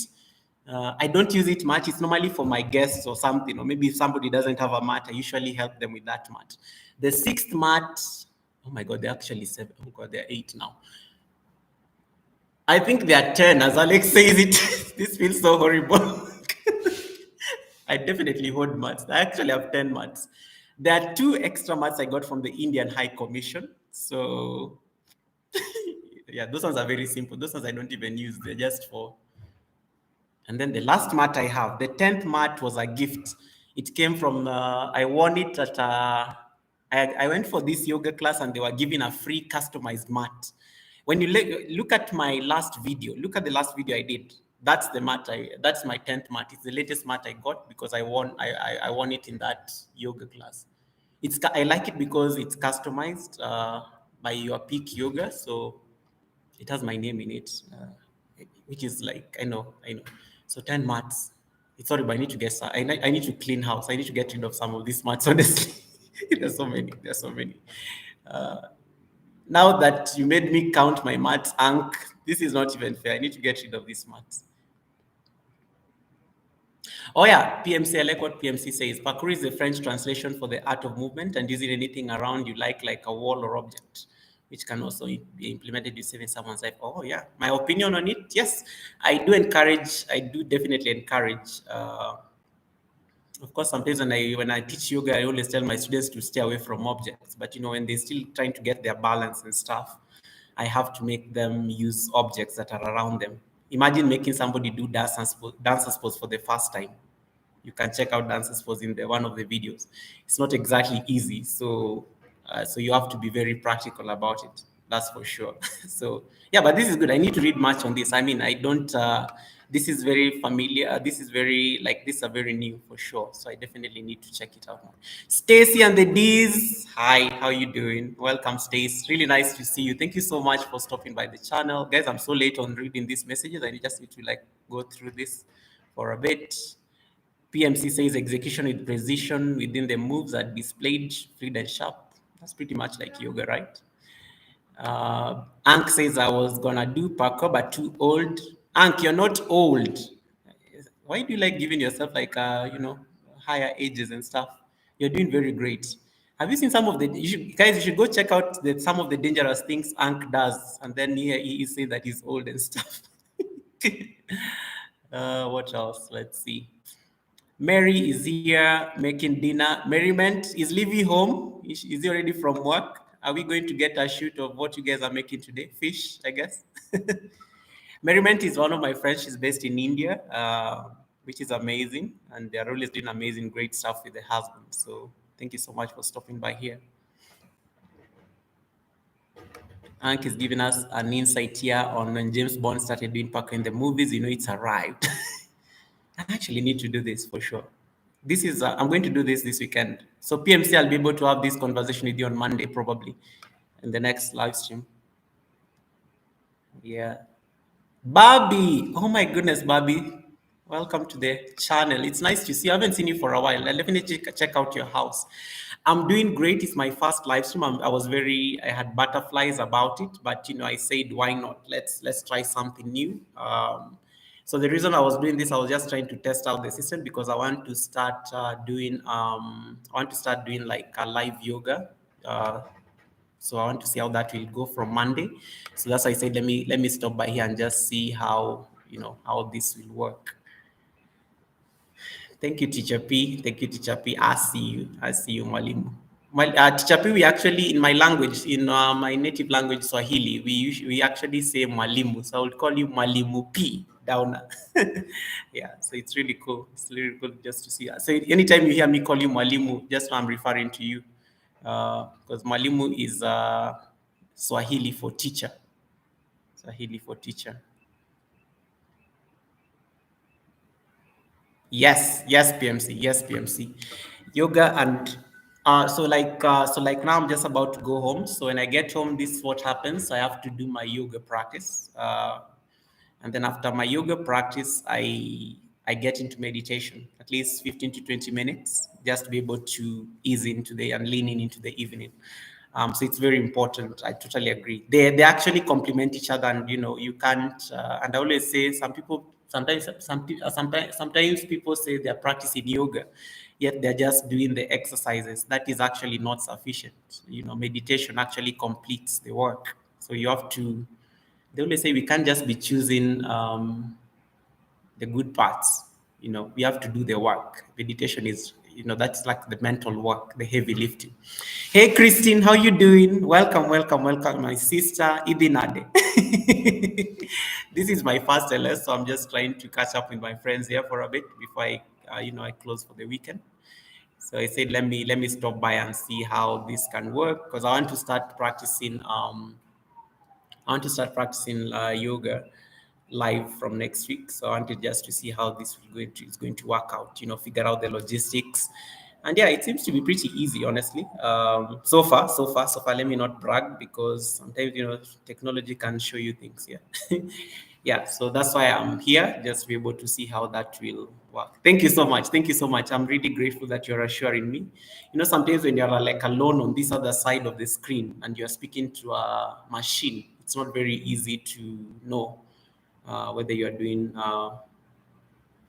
I don't use it much. It's normally for my guests or something, or maybe if somebody doesn't have a mat, I usually help them with that mat. The sixth mat, oh my god, they're actually 7. Oh god, they're 8 now. I think they are 10, as Alex says it. This feels so horrible. I definitely hold mats. I actually have 10 mats. There are 2 extra mats I got from the Indian High Commission. So, yeah, those ones are very simple. Those ones I don't even use. They're just for. And then the last mat I have, the 10th mat was a gift. It came from, I won it at, I went for this yoga class and they were giving a free customized mat. When you look at my last video, look at the last video I did. That's the mat that's my 10th mat. It's the latest mat I got because I won it in that yoga class. I like it because it's customized by your peak yoga. So it has my name in it, which is like I know. So 10 mats. It's sorry, but I need to get. I need to clean house. I need to get rid of some of these mats. Honestly, there's so many. There's so many. Uh, Now that you made me count my mats, Ank, this is not even fair. I need to get rid of these mats. Oh yeah, PMC. I like what PMC says. Parkour is the French translation for the art of movement and using anything around you, like a wall or object, which can also be implemented to saving someone's life. Oh yeah, my opinion on it. Yes, I do encourage. I do definitely encourage. Of course, sometimes when I teach yoga, I always tell my students to stay away from objects. But when they're still trying to get their balance and stuff, I have to make them use objects that are around them. Imagine making somebody do dancer's pose for the first time. You can check out dancer's pose in the one of the videos. It's not exactly easy, so you have to be very practical about it. That's for sure. So yeah, but this is good. I need to read much on this. I mean, I don't. This is very familiar. This is very like this are very new for sure. So I definitely need to check it out more. Stacy and the D's. Hi, how you doing? Welcome, Stacy. Really nice to see you. Thank you so much for stopping by the channel, guys. I'm so late on reading these messages. I just need to like go through this for a bit. PMC says execution with precision within the moves are displayed, fluid and sharp. That's pretty much like yoga, right? Ank says I was gonna do parkour but too old. Ank, you're not old. Why do you like giving yourself like higher ages and stuff? You're doing very great. Have you seen some of the guys? You should go check out some of the dangerous things Ank does, and then he say that he's old and stuff. What else? Let's see. Mary is here making dinner. Merriment is Livy home. Is he already from work? Are we going to get a shoot of what you guys are making today? Fish, I guess. Merriment is one of my friends. She's based in India, which is amazing. And they're always doing amazing, great stuff with the husband. So thank you so much for stopping by here. Ank is giving us an insight here on when James Bond started doing Parker in the movies. You know, it's arrived. I actually need to do this for sure. This is, I'm going to do this weekend. So PMC, I'll be able to have this conversation with you on Monday, probably, in the next live stream. Yeah. Barbie, oh my goodness, Barbie, welcome to the channel. It's nice to see you. I haven't seen you for a while. I'll definitely check out your house. I'm doing great. It's my first live stream. I had butterflies about it, but I said, why not? Let's try something new. So the reason I was doing this, I was just trying to test out the system because I want to start doing like a live yoga. So I want to see how that will go from Monday. So that's why I said let me stop by here and just see how this will work. Thank you, Teacher P. Thank you, Teacher P. I see you. I see you, Mwalimu. Teacher P, we actually, in my language, in my native language, Swahili, we actually say Mwalimu. So I would call you Mwalimu P down. Yeah, so it's really cool. It's really cool just to see. So anytime you hear me call you Mwalimu, just know I'm referring to you. Because Mwalimu is Swahili for teacher. Swahili for teacher. Yes, PMC. Yes, PMC. Yoga and so like now I'm just about to go home. So when I get home, this is what happens. I have to do my yoga practice. And then after my yoga practice, I get into meditation, at least 15 to 20 minutes, just to be able to ease into the and lean in into the evening. So it's very important. I totally agree. They actually complement each other, and you can't. And I always say sometimes people say they're practicing yoga, yet they're just doing the exercises. That is actually not sufficient. Meditation actually completes the work. So you have to. They always say we can't just be choosing the good parts. We have to do the work. Meditation is, that's like the mental work, the heavy lifting. Hey, Christine, how you doing? Welcome, my sister Idinade. This is my first LS, so I'm just trying to catch up with my friends here for a bit before I close for the weekend. So I said, let me stop by and see how this can work because I want to start practicing. Yoga live from next week. So I wanted just to see how this is going to work out, figure out the logistics. And yeah, it seems to be pretty easy, honestly. So far. Let me not brag because sometimes, technology can show you things. Yeah. Yeah. So that's why I'm here, just to be able to see how that will work. Thank you so much. Thank you so much. I'm really grateful that you're assuring me. Sometimes when you're like alone on this other side of the screen and you're speaking to a machine, it's not very easy to know whether you are doing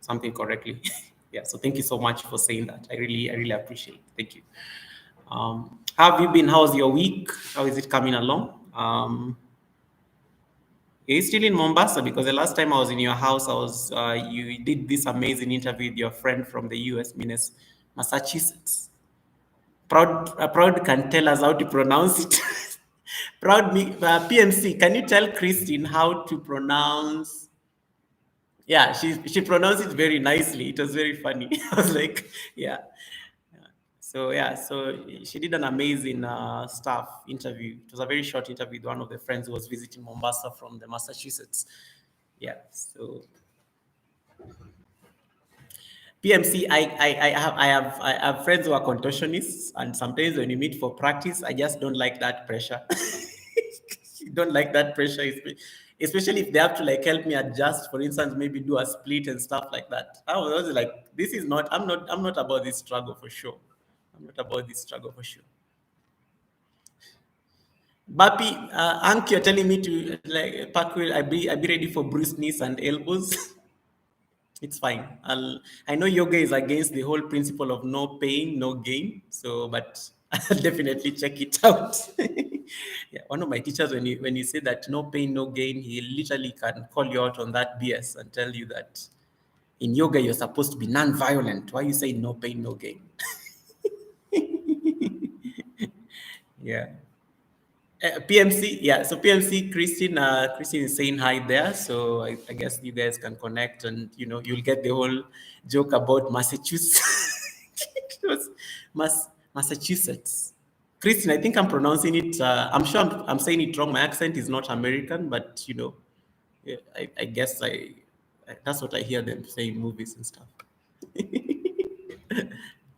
something correctly. Yeah, so thank you so much for saying that. I really appreciate it. Thank you. How have you been? How's your week? How is it coming along? Are you still in Mombasa? Because the last time I was in your house, you did this amazing interview with your friend from the US, Massachusetts. Proud can tell us how to pronounce it. PMC, can you tell Christine how to pronounce? Yeah, she pronounced it very nicely. It was very funny. I was like, yeah. So she did an amazing staff interview. It was a very short interview with one of the friends who was visiting Mombasa from the Massachusetts. Yeah. So PMC, I have friends who are contortionists, and sometimes when you meet for practice, I just don't like that pressure. Don't like that pressure, especially if they have to like help me adjust. For instance, maybe do a split and stuff like that. I was like, this is not. I'm not about this struggle for sure. I'm not about this struggle for sure. Bappy, Ank, you're telling me to like parkour. I be ready for bruised knees and elbows. It's fine. I know yoga is against the whole principle of no pain, no gain. So, but I'll definitely check it out. Yeah, one of my teachers, when you say that no pain, no gain, he literally can call you out on that BS and tell you that in yoga you're supposed to be non-violent. Why you say no pain, no gain? Yeah. PMC, yeah. So PMC, Christine is saying hi there. So I guess you guys can connect, and you'll get the whole joke about Massachusetts. It was Massachusetts. Christine, I think I'm pronouncing it. I'm sure I'm saying it wrong. My accent is not American, but yeah, I guess that's what I hear them say in movies and stuff.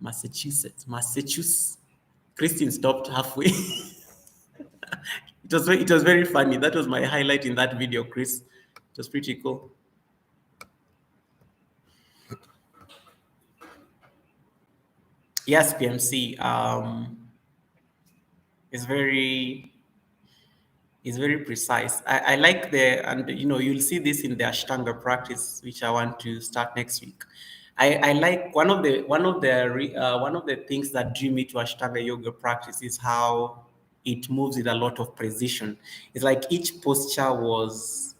Massachusetts. Christine stopped halfway. It was very funny. That was my highlight in that video, Chris. It was pretty cool. Yes, PMC. Is very is very precise. I like and you'll see this in the Ashtanga practice, which I want to start next week. I like one of the things that drew me to Ashtanga yoga practice is how it moves with a lot of precision. It's like each posture was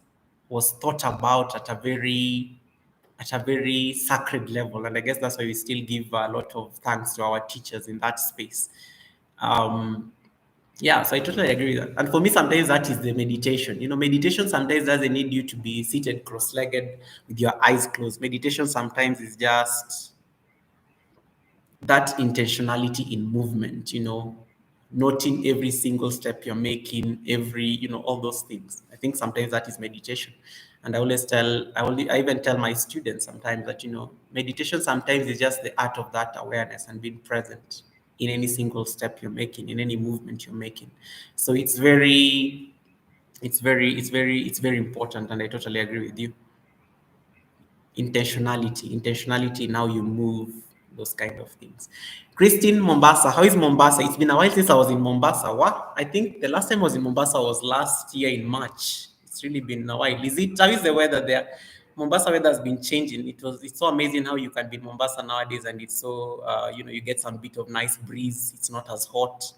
thought about at a very sacred level, and I guess that's why we still give a lot of thanks to our teachers in that space. Um, yeah, so I totally agree with that. And for me, sometimes that is the meditation. Meditation sometimes doesn't need you to be seated cross-legged with your eyes closed. Meditation sometimes is just that intentionality in movement, noting every single step you're making, all those things. I think sometimes that is meditation. And I even tell my students sometimes that, meditation sometimes is just the art of that awareness and being present in any single step you're making, in any movement you're making. So it's very important. And I totally agree with you. Intentionality in how you move, those kind of things. Christine, Mombasa, how is Mombasa? It's been a while since I was in Mombasa. What? I think the last time I was in Mombasa was last year in March. It's really been a while. How is the weather there? Mombasa weather has been changing. It's so amazing how you can be in Mombasa nowadays, and it's so you get some bit of nice breeze. It's not as hot.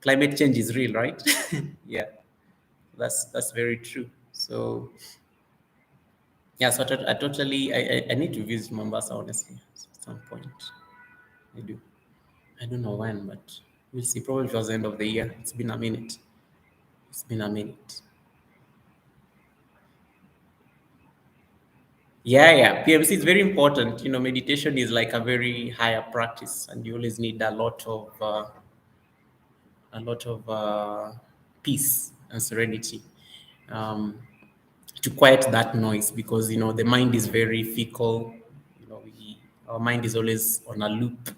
Climate change is real, right? Yeah, that's very true. So yeah, so I totally, I need to visit Mombasa, honestly, at some point. I do. I don't know when, but we'll see. Probably towards the end of the year. It's been a minute. It's been a minute. Yeah, yeah. PMC is very important. Meditation is like a very higher practice, and you always need a lot of peace and serenity. Um, to quiet that noise, because the mind is very fickle. Our mind is always on a loop,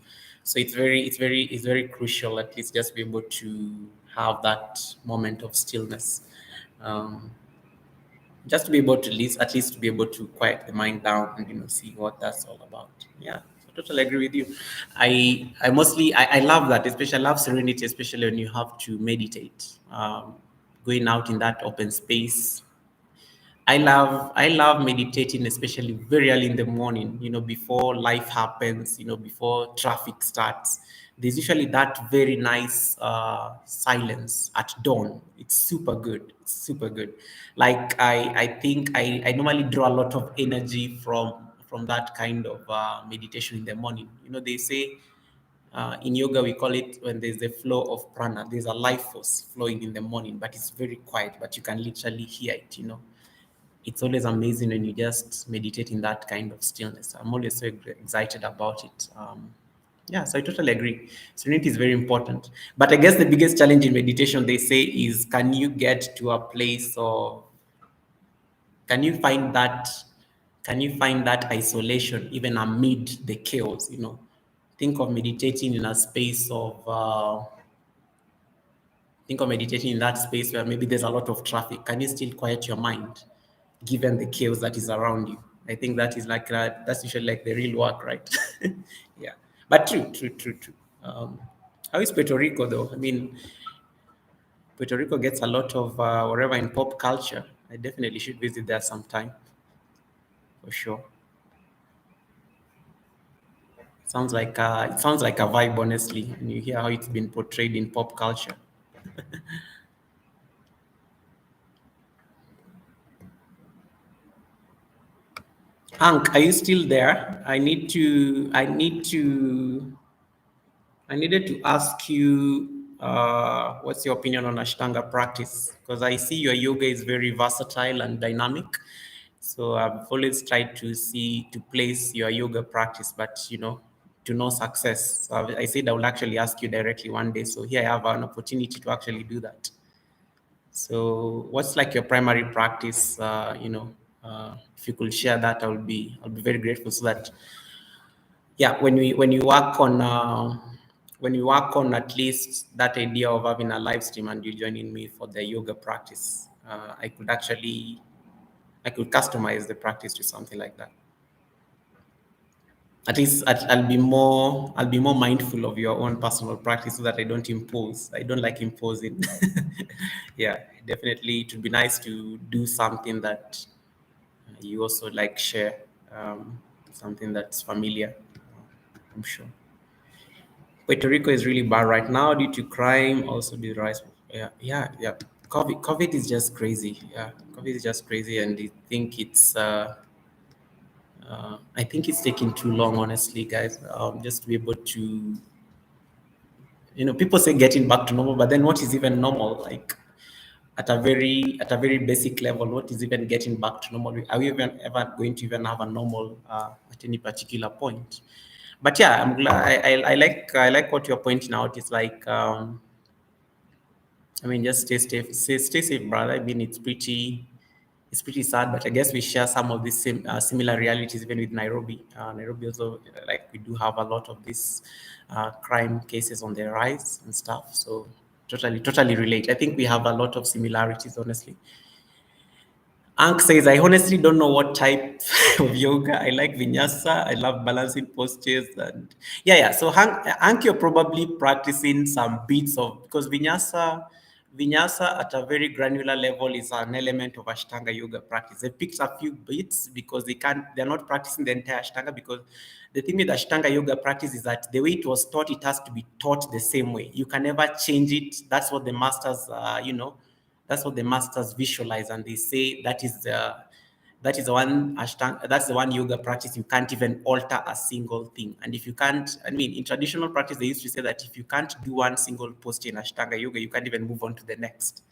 so it's very crucial at least just be able to have that moment of stillness, um, just to be able to at least to be able to quiet the mind down and see what that's all about. Yeah, I totally agree with you. I love that, especially I love serenity, especially when you have to meditate, going out in that open space. I love meditating, especially very early in the morning, before life happens, before traffic starts. There's usually that very nice silence at dawn. It's super good. It's super good. Like I think I normally draw a lot of energy from that kind of meditation in the morning. They say in yoga, we call it when there's a flow of prana. There's a life force flowing in the morning, but it's very quiet, but you can literally hear it. It's always amazing when you just meditate in that kind of stillness. I'm always so excited about it. Yeah, so I totally agree. Serenity is very important. But I guess the biggest challenge in meditation, they say, is can you get to a place of, can you find that, can you find that isolation even amid the chaos? Think of meditating in a space of, think of meditating in that space where maybe there's a lot of traffic. Can you still quiet your mind given the chaos that is around you? I think that is like that's usually like the real work, right? Yeah, but true. How is Puerto Rico though? I mean, Puerto Rico gets a lot of wherever in pop culture. I definitely should visit there sometime for sure. It sounds like a vibe, honestly, and you hear how it's been portrayed in pop culture. Hank, are you still there? I needed to ask you, what's your opinion on Ashtanga practice? Because I see your yoga is very versatile and dynamic. So I've always tried to place your yoga practice, but to no success. So I said I will actually ask you directly one day. So here I have an opportunity to actually do that. So what's like your primary practice? If you could share that, I'll be very grateful. So that yeah, when you work on at least that idea of having a live stream and you joining me for the yoga practice, I could customize the practice to something like that. At least I'll be more mindful of your own personal practice so that I don't impose. I don't like imposing. Yeah, definitely it would be nice to do something that you also like share, something that's familiar, I'm sure. Puerto Rico is really bad right now due to crime, also the rise. Yeah. COVID is just crazy. Yeah, COVID is just crazy, and I think it's taking too long, honestly, guys. Just to be able to, people say getting back to normal, but then what is even normal? Like at a very basic level, what is even getting back to normal? Are we even ever going to even have a normal at any particular point? But yeah, I'm glad. I like what you're pointing out. It's like, I mean, just stay safe, brother. I mean, it's pretty sad, but I guess we share some of these similar realities even with Nairobi. Nairobi also, like, we do have a lot of these crime cases on the rise and stuff. So totally relate. I think we have a lot of similarities, honestly. Ank says, I honestly don't know what type of yoga. I like vinyasa. I love balancing postures. And yeah. So Hank, you're probably practicing some bits of, because vinyasa at a very granular level is an element of Ashtanga yoga practice. They picked a few bits because they're not practicing the entire Ashtanga, because the thing with Ashtanga yoga practice is that the way it was taught, it has to be taught the same way. You can never change it. That's what the masters visualize, and they say that is the one Ashtanga, that's the one yoga practice you can't even alter a single thing. And if you can't, I mean, in traditional practice, they used to say that if you can't do one single posture in Ashtanga yoga, you can't even move on to the next.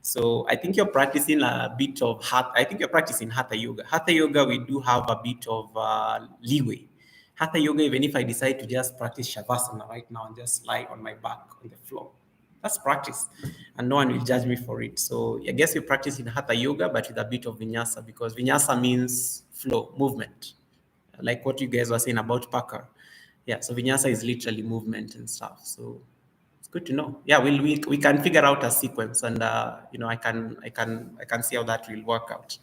So I think you're practicing a bit of I think you're practicing hatha yoga. Hatha yoga, we do have a bit of leeway. Hatha yoga, even if I decide to just practice shavasana right now and just lie on my back on the floor, that's practice, and no one will judge me for it. So I guess you practice in hatha yoga, but with a bit of vinyasa, because vinyasa means flow, movement, like what you guys were saying about paka. Yeah, so vinyasa is literally movement and stuff. So it's good to know. Yeah, we can figure out a sequence, and I can see how that will work out.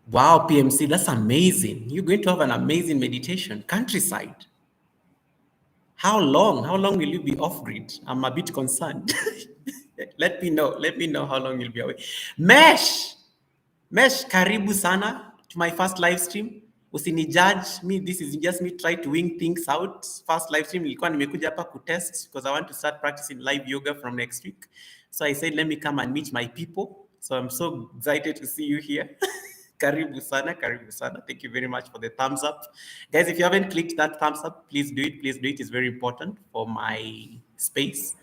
Wow, PMC, that's amazing. You're going to have an amazing meditation. Countryside. How long? How long will you be off grid? I'm a bit concerned. Let me know. Let me know how long you'll be away. Mesh, Mesh, karibu sana to my first live stream. Usini judge me. This is just me try to wing things out. First live stream nilikuwa nimekuja hapa kutest because I want to start practicing live yoga from next week. So I said, let me come and meet my people. So I'm so excited to see you here. Karibu sana, karibu sana. Thank you very much for the thumbs up. Guys, if you haven't clicked that thumbs up, please do it. Please do it. It's very important for my space.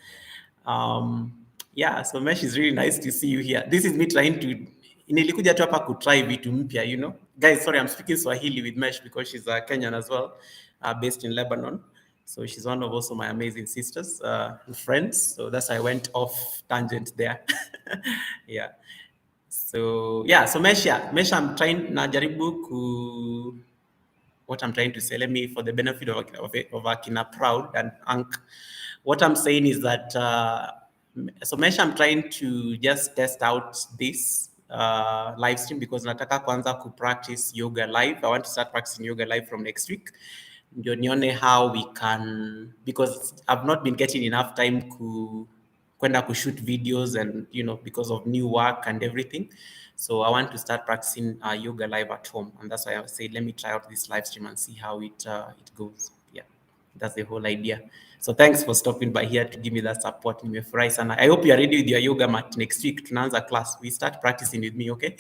Um, yeah, so Mesh, is really nice to see you here. This is me trying to nilikuja tu hapa kutry vitu mpya, Guys, sorry, I'm speaking Swahili with Mesh because she's a Kenyan as well, based in Lebanon. So she's one of also my amazing sisters and friends. So that's why I went off tangent there. Yeah. So yeah, so Mesh, I'm trying najaribu what I'm trying to say. Let me, for the benefit of Akina Proud and Ank, what I'm saying is that so Mesh, I'm trying to just test out this live stream because nataka kwanza ku practice yoga live. I want to start practicing yoga live from next week. ndio nione how we can, because I've not been getting enough time kwenda kushoot videos, and because of new work and everything. So I want to start practicing yoga live at home, and that's why I said let me try out this live stream and see how it goes. Yeah, that's the whole idea. So thanks for stopping by here to give me that support. Nimefurahi sana. I hope you are ready with your yoga mat. Next week tunaanza class. We start practicing with me, okay?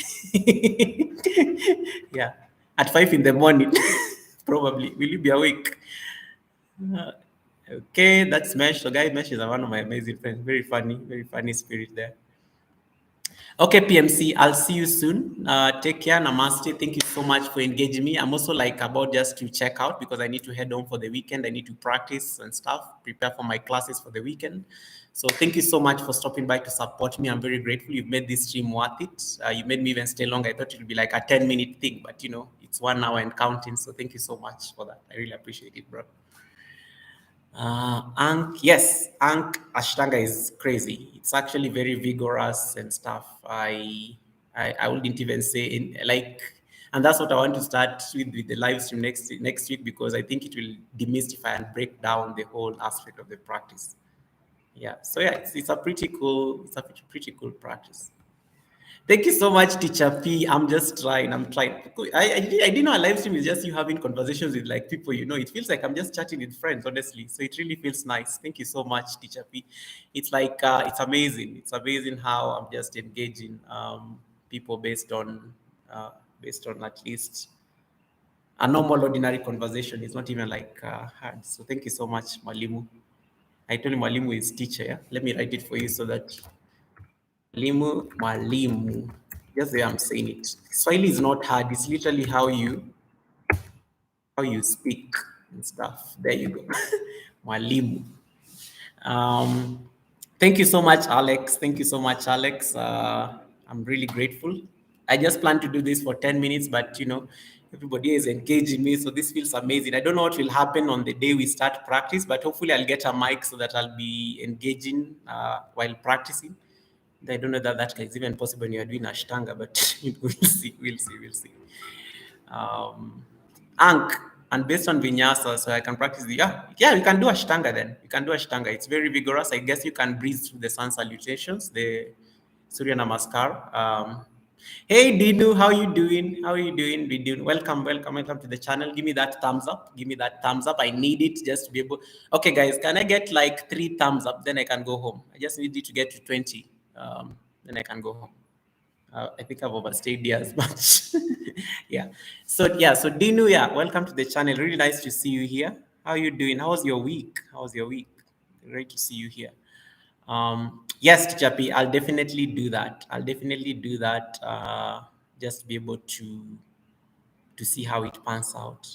Yeah, at 5 in the morning. Probably. Will you be awake? Uh, okay, that's Mesh. So, guys, Mesh is one of my amazing friends. Very funny spirit there. Okay, PMC, I'll see you soon. Take care. Namaste. Thank you so much for engaging me. I'm also like about just to check out because I need to head home for the weekend. I need to practice and stuff, prepare for my classes for the weekend. So thank you so much for stopping by to support me. I'm very grateful. You've made this stream worth it. You made me even stay long. I thought it would be like a 10-minute thing, but it's 1 hour and counting. So thank you so much for that. I really appreciate it, bro. Yes, Ashtanga is crazy. It's actually very vigorous and stuff. I wouldn't even say in like, and that's what I want to start with the live stream next week, because I think it will demystify and break down the whole aspect of the practice. Yeah. So yeah, it's a pretty cool practice. Thank you so much, Teacher P. I'm just trying. I'm trying. I didn't know a live stream is just you having conversations with like people. It feels like I'm just chatting with friends, honestly. So it really feels nice. Thank you so much, Teacher P. It's like it's amazing. It's amazing how I'm just engaging people based on at least a normal, ordinary conversation. It's not even like hard. So thank you so much, Malimu. I told you Malimu is teacher. Yeah? Let me write it for you so that mwalimu. Just the way I'm saying it. Swahili is not hard. It's literally how you speak and stuff. There you go. Mwalimu. Um, Thank you so much, Alex. Thank you so much, Alex. I'm really grateful. I just plan to do this for 10 minutes, but everybody is engaging me, so this feels amazing. I don't know what will happen on the day we start practice, but hopefully I'll get a mic so that I'll be engaging while practicing. I don't know that is even possible when you're doing Ashtanga, but we'll see, we'll see. Um, Ankh, and based on Vinyasa, so I can practice yeah, you can do Ashtanga then. You can do Ashtanga. It's very vigorous. I guess you can breathe through the sun salutations, the Surya Namaskar. Hey Dinu, how you doing? How are you doing? Welcome to the channel. Give me that thumbs up. Give me that thumbs up. I need it just to be able. Okay, guys, can I get like 3 thumbs up? Then I can go home. I just need it to get to 20. Then I can go home. I think I've overstayed here as much. Yeah. So Dinu, yeah, welcome to the channel. Really nice to see you here. How are you doing? How was your week? Great to see you here. Yes, Teacher P, I'll definitely do that. Just to be able to see how it pans out.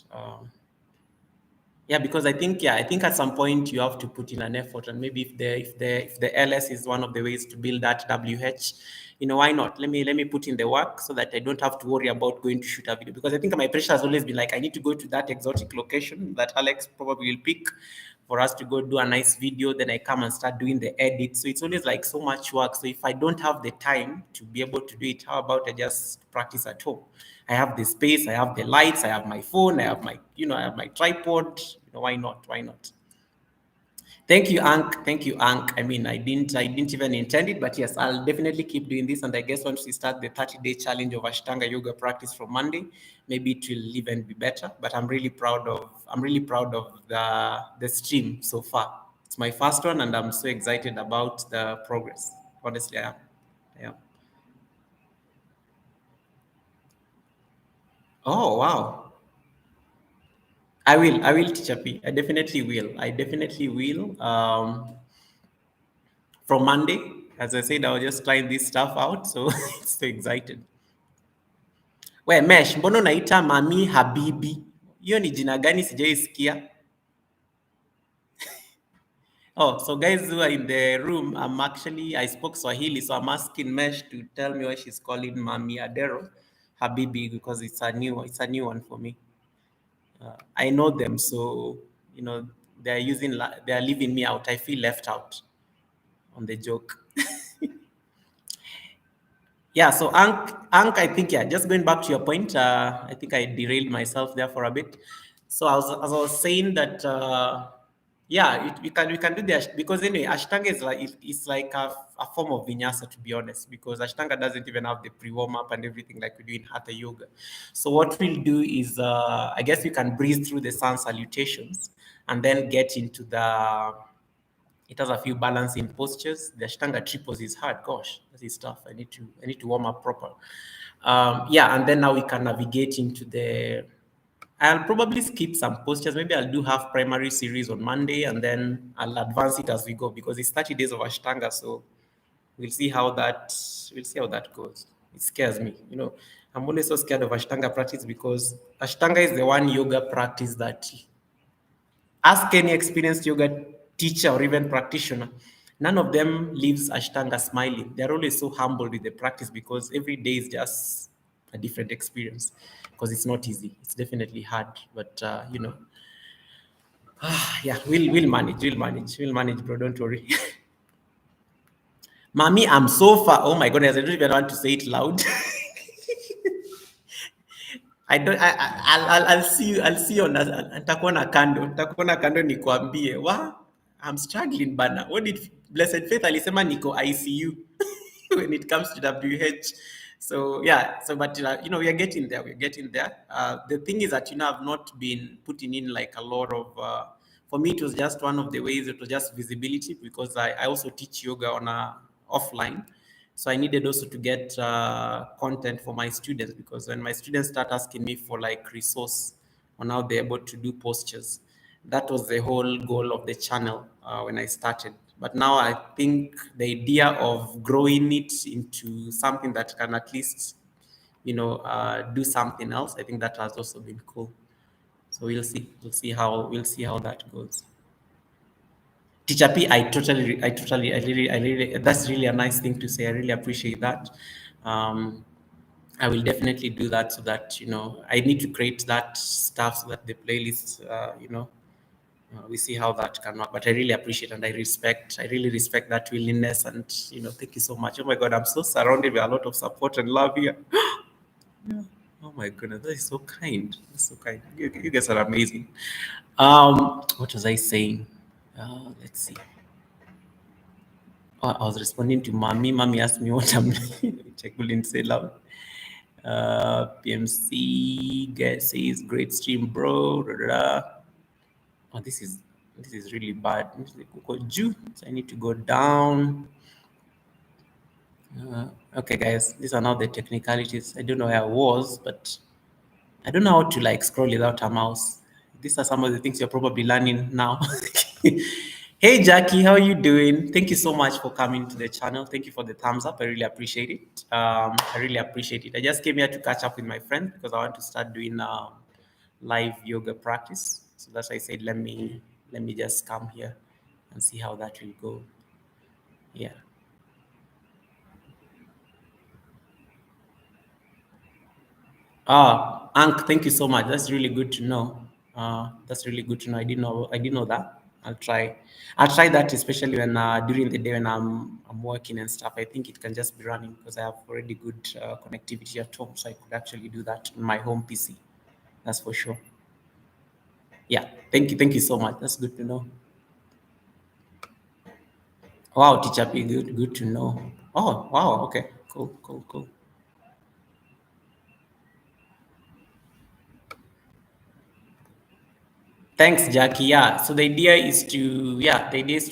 Yeah, because I think at some point you have to put in an effort, and maybe if the LS is one of the ways to build that WH, why not? Let me put in the work so that I don't have to worry about going to shoot a video, because I think my pressure has always been like I need to go to that exotic location that Alex probably will pick for us to go do a nice video. Then I come and start doing the edit. So it's always like so much work. So if I don't have the time to be able to do it, how about I just practice at home? I have the space, I have the lights, I have my phone, I have my tripod. Why not? Why not? Thank you, Ank. Thank you, Ank. I didn't even intend it, but yes, I'll definitely keep doing this. And I guess once we start the 30-day challenge of Ashtanga yoga practice from Monday, maybe it will even be better. But I'm really proud of the stream so far. It's my first one, and I'm so excited about the progress. Honestly, I am. Yeah. Oh wow. I will, Teacher P. I definitely will. From Monday, as I said, I was just trying this stuff out, so it's so excited. We Mesh, mbona unaita mami Habibi? Hiyo ni jina gani sijaisikia? Oh, so guys who are in the room, I spoke Swahili, so I'm asking Mesh to tell me why she's calling Mami Adero Habibi, because it's a new one for me. I know them, so they're leaving me out. I feel left out on the joke. Yeah, so Ank, I think, yeah, just going back to your point, I think I derailed myself there for a bit. So as I was saying that, yeah, we can do the because anyway, Ashtanga is like it's like a form of vinyasa, to be honest, because Ashtanga doesn't even have the pre warm up and everything like we do in Hatha Yoga. So what we'll do is, I guess you can breeze through the sun salutations and then get into the. It has a few balancing postures. The Ashtanga triples is hard. Gosh, that is tough. I need to warm up proper. Yeah, and then now we can navigate into the. I'll probably skip some postures. Maybe I'll do half primary series on Monday, and then I'll advance it as we go because it's 30 days of Ashtanga. So we'll see how that goes. It scares me. I'm always so scared of Ashtanga practice because Ashtanga is the one yoga practice that, ask any experienced yoga teacher or even practitioner, none of them leaves Ashtanga smiling. They're always so humble with the practice because every day is just a different experience. Because it's not easy. It's definitely hard, but yeah, we'll manage. We'll manage, bro. Don't worry. Mommy, I'm so far. Oh my goodness, I don't even want to say it loud. I don't. I'll see you. I'll see you on. Nitakuwa na kando. Nitakuwa na kando nikwambie. I'm struggling bana. What did Blessed Faith alisema niko ICU when it comes to WH. So yeah. So but we are getting there. We're getting there. The thing is that I've not been putting in like a lot of. For me, it was just one of the ways. It was just visibility because I also teach yoga on a offline. So I needed also to get content for my students because when my students start asking me for like resource on how they're able to do postures, that was the whole goal of the channel when I started. But now I think the idea of growing it into something that can at least, do something else, I think that has also been cool. So we'll see. We'll see how that goes. Teacher P, I really, that's really a nice thing to say. I really appreciate that. Um, I will definitely do that so that, I need to create that stuff so that the playlist, we see how that can work. But I really appreciate and I really respect that willingness. And, thank you so much. Oh my God, I'm so surrounded by a lot of support and love here. Oh my goodness, that is so kind. That's so kind. You guys are amazing. What was I saying? Let's see. Oh, I was responding to mommy. Mommy asked me what I'm doing, which I couldn't say loud. PMC guys says great stream, bro. Da, da, da. Oh, this is really bad. So I need to go down. Okay, guys, these are now the technicalities. I don't know where I was, but I don't know how to like scroll without a mouse. These are some of the things you're probably learning now. Hey Jackie, how are you doing? Thank you so much for coming to the channel. Thank you for the thumbs up. I really appreciate it. I really appreciate it. I just came here to catch up with my friends because I want to start doing live yoga practice. So that's why I said let me just come here and see how that will go. Yeah. Ank, thank you so much. That's really good to know. That's really good to know. I didn't know that. I'll try that, especially when during the day when I'm working and stuff. I think it can just be running because I have already good connectivity at home, so I could actually do that on my home PC. That's for sure. Yeah. Thank you so much. That's good to know. Wow, teacher P, good to know. Oh, wow. Okay. Cool. Thanks, Jackie. Yeah. So the idea is to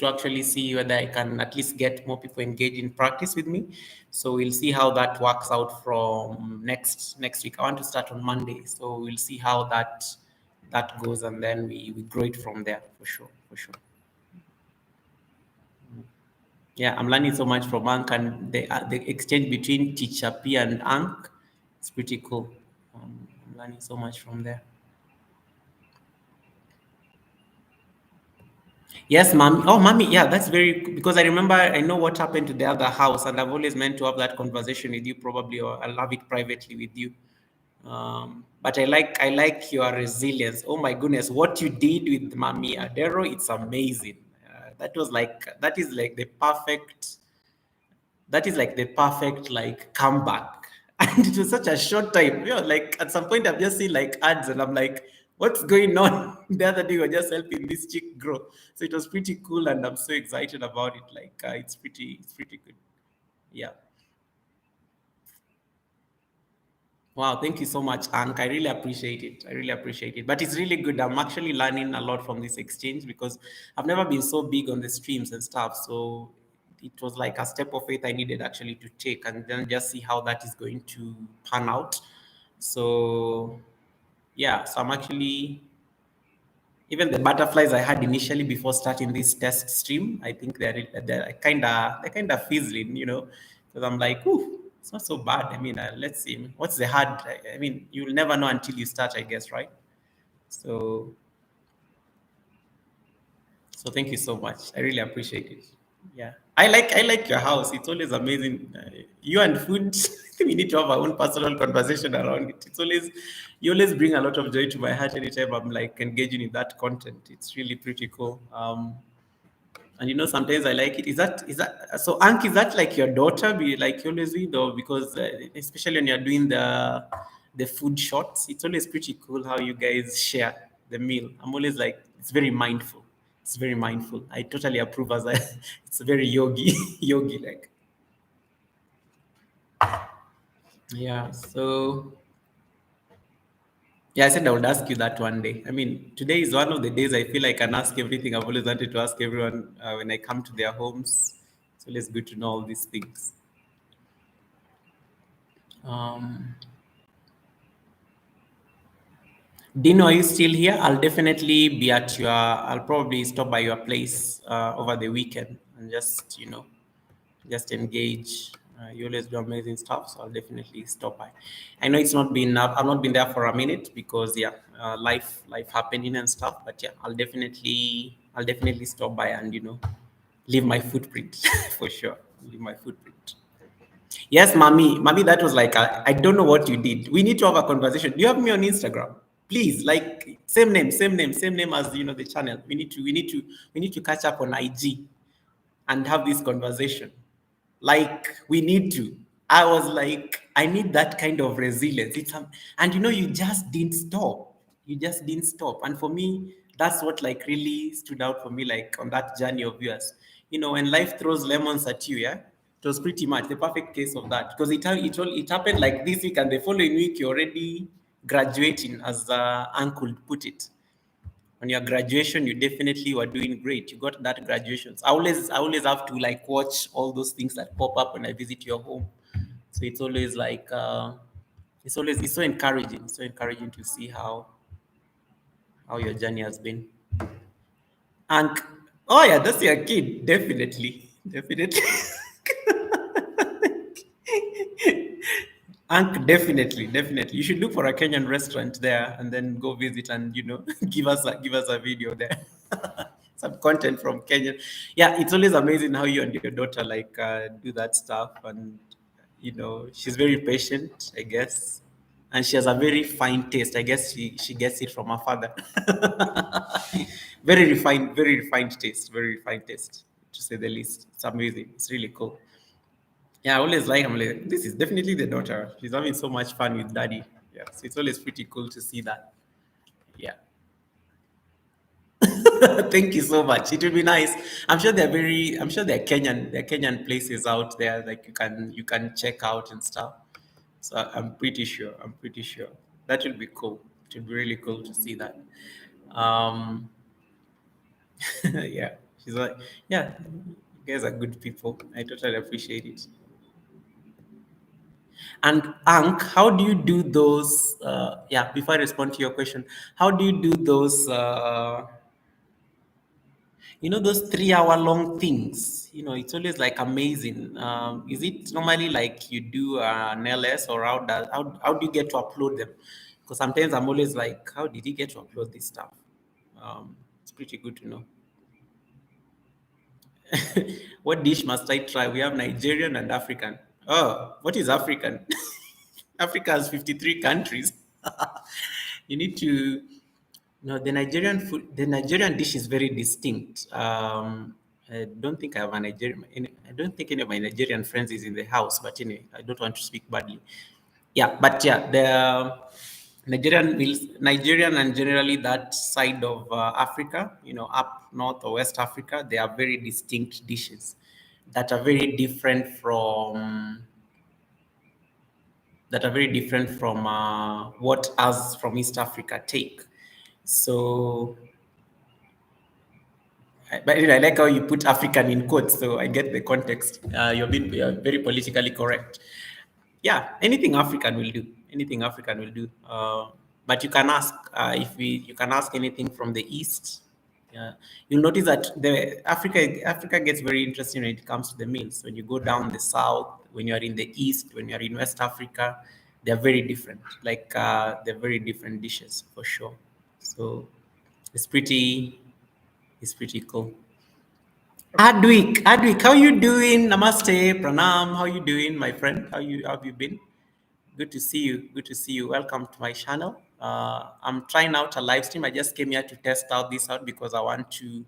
actually see whether I can at least get more people engaged in practice with me. So we'll see how that works out from next week. I want to start on Monday, so we'll see how that goes, and then we grow it from there for sure. For sure. Yeah, I'm learning so much from Ank, and the exchange between Teacher P and Ank, it's pretty cool. I'm learning so much from there. Yes, mommy. Oh, mommy. Yeah, that's very because I remember I know what happened to the other house, and I've always meant to have that conversation with you, probably, or I'll have it privately with you. But I like your resilience. Oh my goodness, what you did with Mami Adero, it's amazing. That is like the perfect like comeback, and it was such a short time. Like at some point I've just seen like ads, and I'm like, What's going on? The other day we were just helping this chick grow, so it was pretty cool, and I'm so excited about it. Like it's pretty good. Yeah. Wow, thank you so much, Ank. I really appreciate it. I really appreciate it. But it's really good. I'm actually learning a lot from this exchange because I've never been so big on the streams and stuff. So it was like a step of faith I needed actually to take and then just see how that is going to pan out. So yeah, so I'm actually even the butterflies I had initially before starting this test stream, I think they're kind of fizzling, because I'm like, ooh, it's not so bad. I mean, let's see, what's the hard? I mean, you'll never know until you start, I guess, right? So, so thank you so much. I really appreciate it. Yeah, I like your house. It's always amazing. You and food, we need to have our own personal conversation around it. It's always you always bring a lot of joy to my heart anytime I'm like engaging in that content. It's really pretty cool. And sometimes I like it. Is that so? Ank, is that like your daughter? Be like you always with, or because especially when you're doing the food shots, it's always pretty cool how you guys share the meal. I'm always like, it's very mindful. It's very mindful. I totally approve as I. It's very yogi, yogi like. Yeah. So yeah, I said I would ask you that one day. I mean, today is one of the days I feel I can ask everything I've always wanted to ask everyone when I come to their homes. It's always good to know all these things. Um, Dino, are you still here? I'll definitely be at your. I'll probably stop by your place over the weekend and just engage. You always do amazing stuff, so I'll definitely stop by. I know it's not been. I've not been there for a minute because yeah, life happening and stuff. But yeah, I'll definitely stop by and leave my footprint for sure. Leave my footprint. Yes, mommy. Mommy, that was like, I don't know what you did. We need to have a conversation. Do you have me on Instagram? Please, like same name as the channel. We need to catch up on IG and have this conversation. Like we need to. I was like, I need that kind of resilience. And you just didn't stop. You just didn't stop. And for me, that's what like really stood out for me, like on that journey of yours. When life throws lemons at you, yeah, it was pretty much the perfect case of that because it happened like this week, and the following week you're already graduating, as Uncle put it. On your graduation, you definitely were doing great. You got that graduation. So I always have to like watch all those things that pop up when I visit your home. So it's always like it's so encouraging to see how your journey has been. And oh yeah, that's your kid, definitely. Ank, definitely. You should look for a Kenyan restaurant there and then go visit and give us a video there. Some content from Kenya. Yeah, it's always amazing how you and your daughter like do that stuff, and she's very patient, I guess, and she has a very fine taste. I guess she gets it from her father. Very refined taste, to say the least. It's amazing. It's really cool. Yeah, I always like. I'm like, this is definitely the daughter. She's having so much fun with daddy. Yeah, so it's always pretty cool to see that. Yeah. Thank you so much. It will be nice. I'm sure there are Kenyan places out there like you can check out and stuff. So I'm pretty sure that will be cool. It will be really cool to see that. Um, yeah, she's like, yeah, you guys are good people. I totally appreciate it. And Ank, how do you do those? Yeah, before I respond to your question, how do you do those? Those 3 hour long things. It's always like amazing. Is it normally like you do an LS, or how do you get to upload them? Because sometimes I'm always like, how did he get to upload this stuff? It's pretty good to know. What dish must I try? We have Nigerian and African. Oh, what is African? Africa has 53 countries. You need to. No, the Nigerian dish is very distinct. I don't think I have a Nigerian. I don't think any of my Nigerian friends is in the house, but anyway, I don't want to speak badly. Yeah, but yeah, Nigerian and generally that side of Africa, up north or West Africa, they are very distinct dishes that are very different from what us from East Africa take. So, but I like how you put African in quotes, so I get the context. You're very politically correct. Yeah, anything African will do. Anything African will do. But you can ask you can ask anything from the East. Yeah, you'll notice that the Africa gets very interesting when it comes to the meals. When you go down the south, when you are in the east, when you are in West Africa, they're very different. Like they're very different dishes for sure. So it's pretty cool. Adwik, how you doing? Namaste, pranam. How you doing, my friend? How have you been? Good to see you. Good to see you. Welcome to my channel. I'm trying out a live stream. I just came here to test out this out because I want to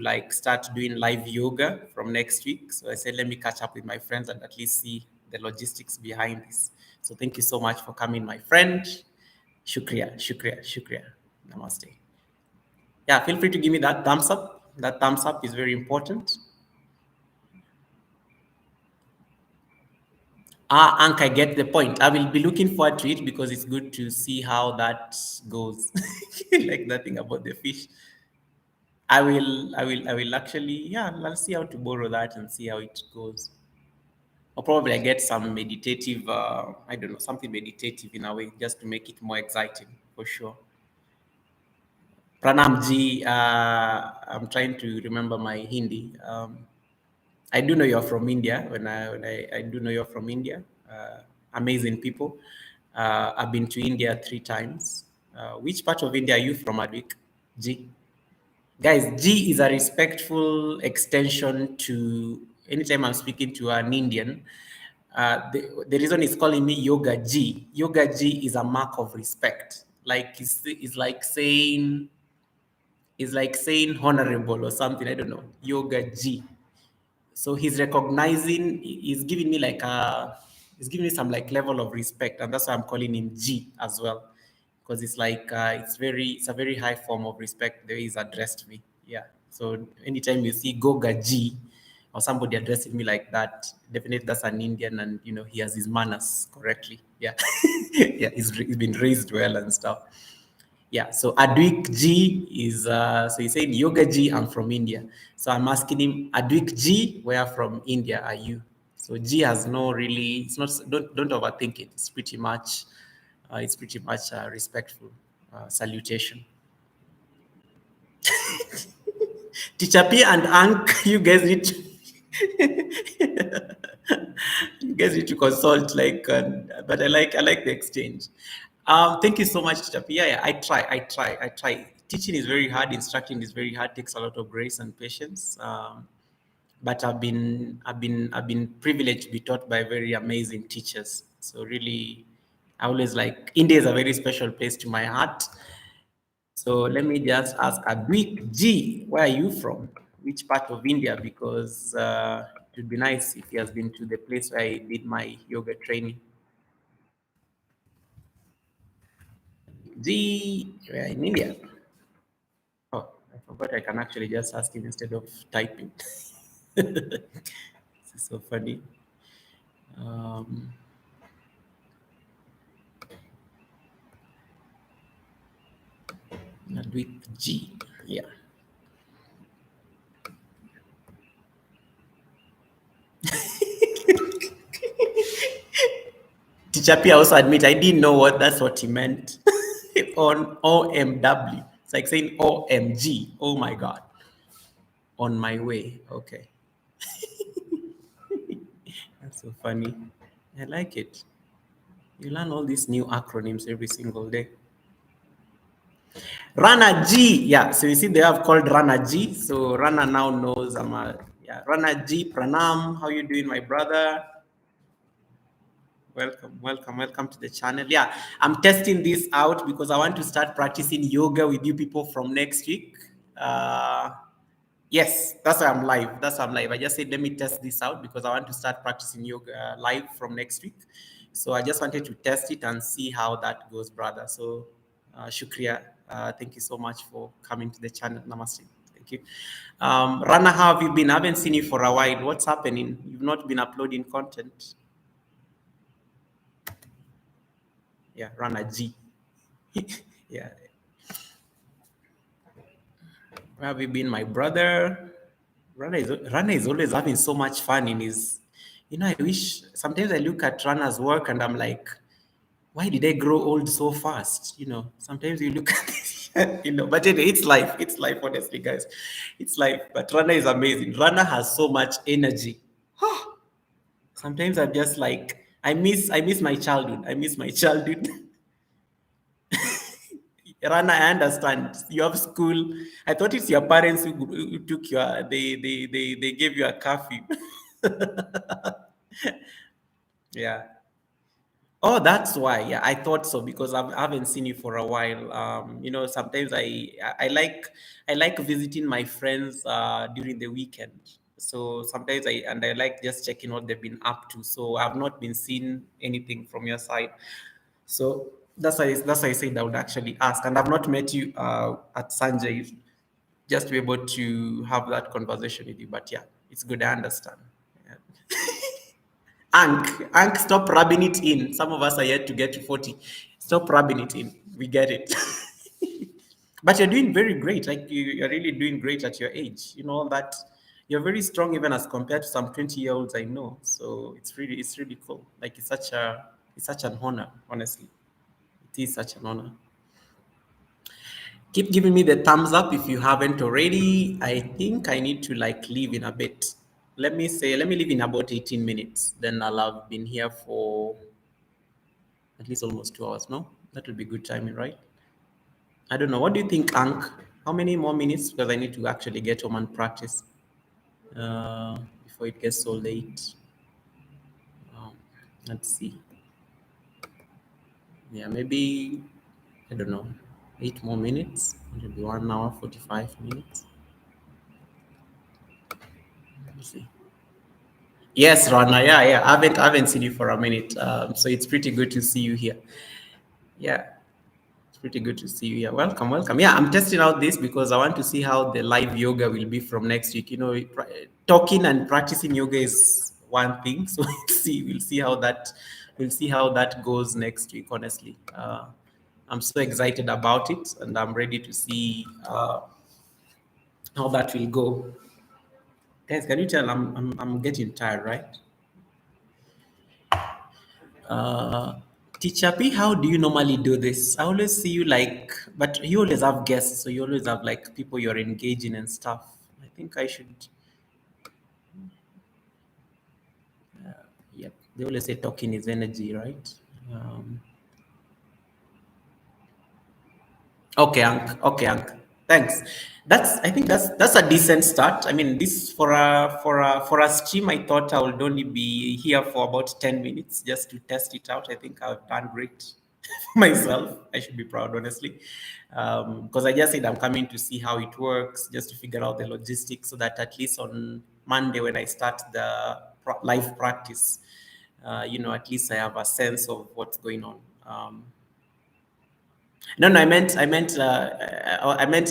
like start doing live yoga from next week. So I said, let me catch up with my friends and at least see the logistics behind this. So thank you so much for coming, my friend. Shukriya, shukriya, shukriya. Namaste. Yeah, feel free to give me that thumbs up. That thumbs up is very important. Ank, I get the point. I will be looking forward to it because it's good to see how that goes. Like that thing about the fish. I will actually, yeah, I'll see how to borrow that and see how it goes. Or probably I get some meditative, I don't know, something meditative in a way, just to make it more exciting for sure. Pranamji, I'm trying to remember my Hindi. I do know you're from India. I do know you're from India. Amazing people. I've been to India 3 times. Which part of India are you from, Advik? G. Guys, G is a respectful extension to anytime I'm speaking to an Indian. The reason it's calling me Yoga G. Yoga G is a mark of respect. Like it's like saying honorable or something. I don't know. Yoga G. So he's giving me he's giving me some like level of respect, and that's why I'm calling him G as well, because it's like it's a very high form of respect the way he's addressed me. Yeah. So anytime you see Goga G or somebody addressing me like that, definitely that's an Indian, and he has his manners correctly. Yeah. Yeah, he's been raised well and stuff. Yeah, so Adwik G is so he's saying Yoga G, I'm from India. So I'm asking him, Adwik G, where from India are you? So G has no really, it's not, don't overthink it. It's pretty much a respectful salutation. Teacher P and Ank, you guys need to you guys need to consult, but I like the exchange. Thank you so much, Teacher P. Yeah, I try. Teaching is very hard, instructing is very hard, takes a lot of grace and patience. But I've been privileged to be taught by very amazing teachers. So really, I always like India is a very special place to my heart. So let me just ask Adwik G, where are you from? Which part of India? Because it would be nice if he has been to the place where I did my yoga training. G, where in India? Oh, I forgot I can actually just ask him instead of typing. This is so funny. Um, Adwik G, yeah. Teacher P also admit I didn't know that's what he meant on OMW. It's like saying OMG. Oh my God. On my way. Okay. That's so funny. I like it. You learn all these new acronyms every single day. Rana G. Yeah. So you see they have called Rana G. So Rana now knows I'm a yeah. Rana G. Pranam. How you doing, my brother? Welcome to the channel. Yeah, I'm testing this out because I want to start practicing yoga with you people from next week. Yes, that's why I'm live. I just said let me test this out because I want to start practicing yoga live from next week. So I just wanted to test it and see how that goes, brother. So shukriya. Thank you so much for coming to the channel. Namaste. Thank you. Rana, how have you been? I haven't seen you for a while. What's happening? You've not been uploading content. Yeah, Rana G. Yeah. Where have you been, my brother? Rana is always having so much fun in his. I wish sometimes I look at Rana's work and I'm like, why did I grow old so fast? Sometimes you look at this, but it's life. It's life, honestly, guys. It's life. But Rana is amazing. Rana has so much energy. Sometimes I'm just like, I miss my childhood. I miss my childhood. Rana, I understand. You have school. I thought it's your parents who took they gave you a curfew. Yeah. Oh, that's why. Yeah, I thought so because I haven't seen you for a while. Sometimes I like visiting my friends during the weekend. So sometimes I like just checking what they've been up to. So I've not been seeing anything from your side. So that's why I said I would actually ask. And I've not met you at Sanjay just to be able to have that conversation with you. But yeah, it's good. I understand. Yeah. Ank, stop rubbing it in. Some of us are yet to get to 40. Stop rubbing it in. We get it. But you're doing very great. Like you're really doing great at your age. All that. You're very strong even as compared to some 20-year-olds I know. So it's really cool. Like it's such an honor, honestly. It is such an honor. Keep giving me the thumbs up if you haven't already. I think I need to like leave in a bit. Let me leave in about 18 minutes. Then I'll have been here for at least almost 2 hours. No, that would be good timing, right? I don't know. What do you think, Ank? How many more minutes? Because I need to actually get home and practice before it gets so late. Um, let's see. Yeah, maybe, I don't know, 8 more minutes. Maybe 1 hour, 45 minutes. Let's see. Yes, Rana. Yeah, yeah. I haven't seen you for a minute. So it's pretty good to see you here. Yeah. It's pretty good to see you here. Welcome, welcome. Yeah, I'm testing out this because I want to see how the live yoga will be from next week. Talking and practicing yoga is one thing, so we'll see how that goes next week. Honestly, I'm so excited about it, and I'm ready to see how that will go. Guys, can you tell I'm getting tired, right? Uh, Teacher P, how do you normally do this? I always see you like, but you always have guests, so you always have like people you're engaging and stuff. I think I should. Yep. They always say talking is energy, right? Um, okay, Unc. Okay, Unc. Thanks. I think that's a decent start. I mean, this for a stream, I thought I would only be here for about 10 minutes just to test it out. I think I've done great myself. I should be proud, honestly, because I just said I'm coming to see how it works, just to figure out the logistics, so that at least on Monday when I start the live practice, at least I have a sense of what's going on. No, no, I meant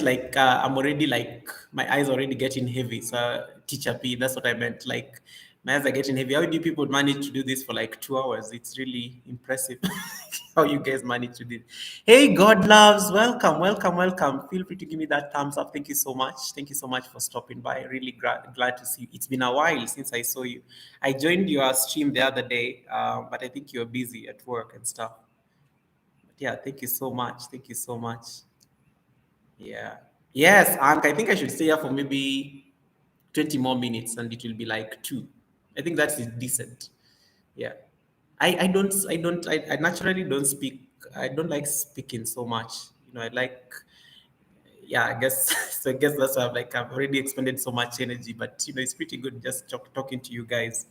like I'm already like my eyes already getting heavy. So teacher P, that's what I meant. Like my eyes are getting heavy. How do people manage to do this for like 2 hours? It's really impressive how you guys manage to do it. Hey, God loves, welcome, welcome, welcome. Feel free to give me that thumbs up. Thank you so much. Thank you so much for stopping by. Really glad to see you. It's been a while since I saw you. I joined your stream the other day, but I think you're busy at work and stuff. Yeah, thank you so much. Thank you so much. Yeah. Yes, and I think I should stay here for maybe 20 more minutes and it will be like two. I think that's decent. Yeah. I naturally don't speak. I don't like speaking so much. I like, yeah, I guess, so I guess that's why I've already expended so much energy, but it's pretty good just talking to you guys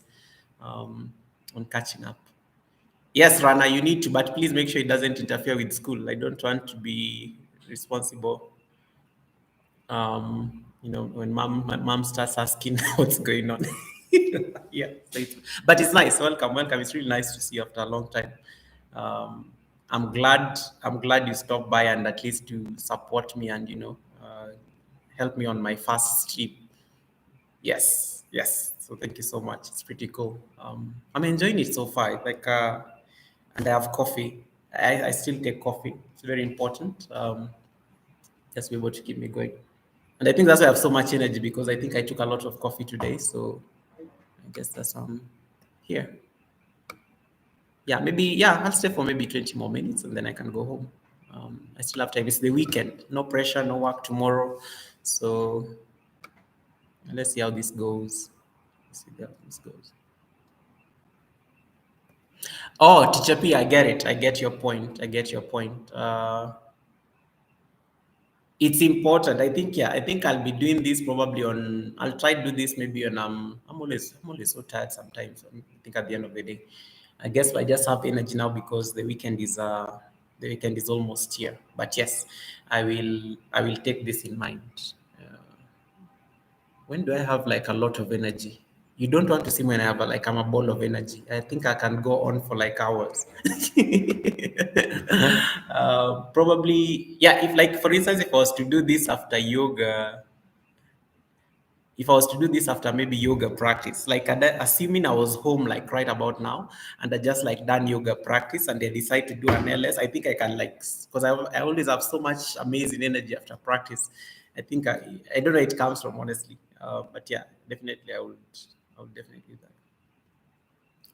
um, on catching up. Yes, Rana, you need to, but please make sure it doesn't interfere with school. I don't want to be responsible. When my mom starts asking what's going on. Yeah, so but it's nice. Welcome, welcome. It's really nice to see you after a long time. Um, I'm glad you stopped by and at least to support me and help me on my first trip. Yes, yes. So thank you so much. It's pretty cool. I'm enjoying it so far. And I have coffee. I still take coffee. It's very important. Just be able to keep me going. And I think that's why I have so much energy because I think I took a lot of coffee today. So I guess that's here. Yeah, maybe I'll stay for maybe 20 more minutes and then I can go home. I still have time. It's the weekend. No pressure, no work tomorrow. So let's see how this goes. Let's see how this goes. Oh, teacher P, I get it. I get your point. I get your point. It's important. I think, yeah, I think I'll be doing this probably on, I'll try to do this maybe on, I'm always so tired sometimes. I think at the end of the day, I guess I just have energy now because the weekend is almost here. But yes, I will take this in mind. Uh, when do I have like a lot of energy? You don't want to see when I have like I'm a ball of energy. I think I can go on for like hours. Probably, yeah. If like for instance, if I was to do this after yoga, if I was to do this after maybe yoga practice, like assuming I was home like right about now, and I just like done yoga practice, and they decide to do an LS, I think I can like because I always have so much amazing energy after practice. I think I don't know where it comes from honestly, but yeah, definitely I would definitely do that.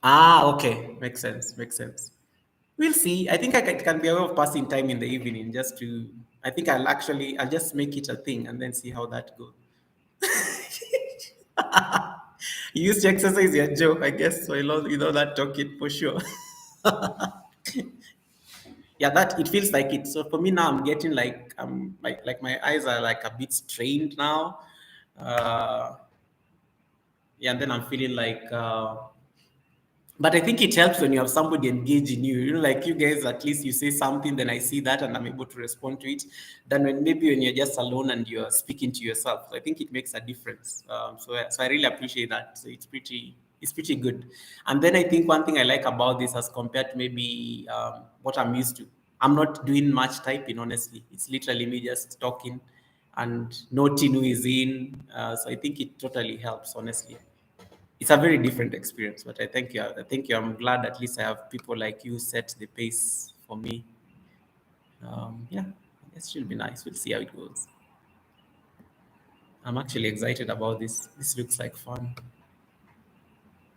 Ah, okay, makes sense, makes sense. We'll see. I think it can be a way of passing time in the evening just to. I think I'll just make it a thing and then see how that goes. You used to exercise your jaw, I guess. So you know that talking for sure. Yeah, that it feels like it. So for me now, I'm getting like my eyes are like a bit strained now. Yeah, and then I'm feeling like. But I think it helps when you have somebody engage in you. You know, like you guys, at least you say something, then I see that and I'm able to respond to it. Then when you're just alone and you're speaking to yourself, so I think it makes a difference. So I really appreciate that. So it's pretty good. And then I think one thing I like about this, as compared to maybe what I'm used to, I'm not doing much typing. Honestly, it's literally me just talking and noting who is in. So I think it totally helps. Honestly, it's a very different experience. But I thank you. I thank you. I'm glad at least I have people like you set the pace for me. Yeah, it should be nice. We'll see how it goes. I'm actually excited about this. This looks like fun.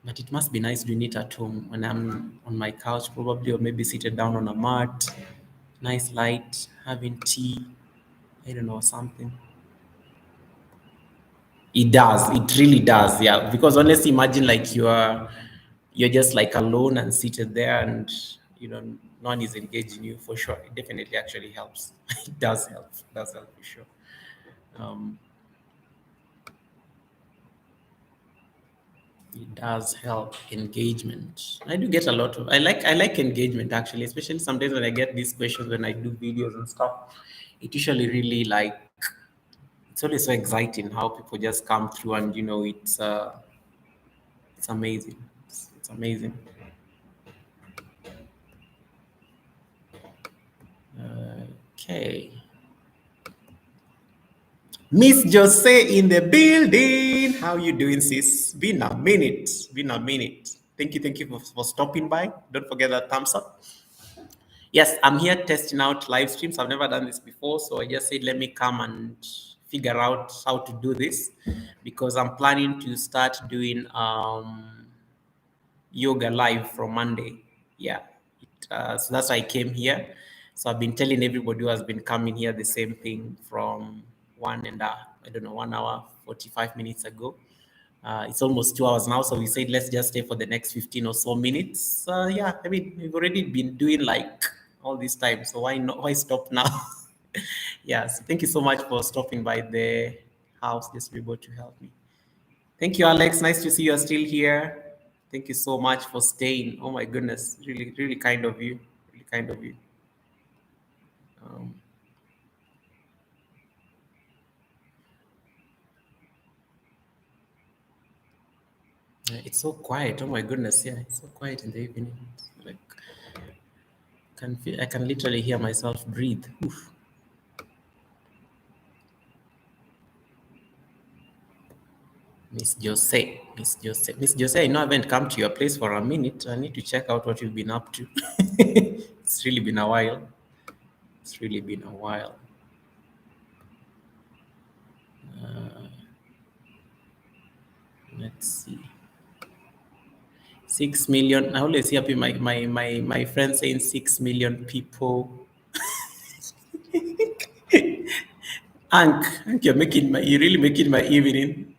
But it must be nice doing it at home when I'm on my couch, probably, or maybe seated down on a mat, nice light, having tea. I don't know, something. It does. It really does. Yeah. Because honestly, imagine like you're just like alone and seated there, and no one is engaging you for sure. It definitely actually helps. It does help. It does help for sure. Um, it does help engagement. I do get a lot of. I like engagement actually, especially sometimes when I get these questions when I do videos and stuff. It usually really like it's always so exciting how people just come through and it's amazing. It's amazing. Okay. Miss Jose in the building. How you doing, sis? Been a minute. Been a minute. Thank you for stopping by. Don't forget that thumbs up. Yes, I'm here testing out live streams. I've never done this before, so I just said let me come and figure out how to do this because I'm planning to start doing yoga live from Monday. Yeah, so that's why I came here. So I've been telling everybody who has been coming here the same thing from I don't know, 1 hour 45 minutes ago. It's almost 2 hours now, so we said let's just stay for the next 15 or so minutes. Yeah, I mean we've already been doing like all this time, so why not? Why stop now? Yes, thank you so much for stopping by the house just to be able to help me. Thank you, Alex. Nice to see you are still here. Thank you so much for staying. Oh my goodness, really, really kind of you. Really kind of you. Um, It's so quiet. Oh my goodness, yeah, it's so quiet in the evening. Like I can literally hear myself breathe. Oof. Miss Jose. I know I haven't come to your place for a minute. I need to check out what you've been up to. It's really been a while. It's really been a while. Let's see. 6 million. I always hear people, my friends saying 6 million people. Ank, you're really making my evening.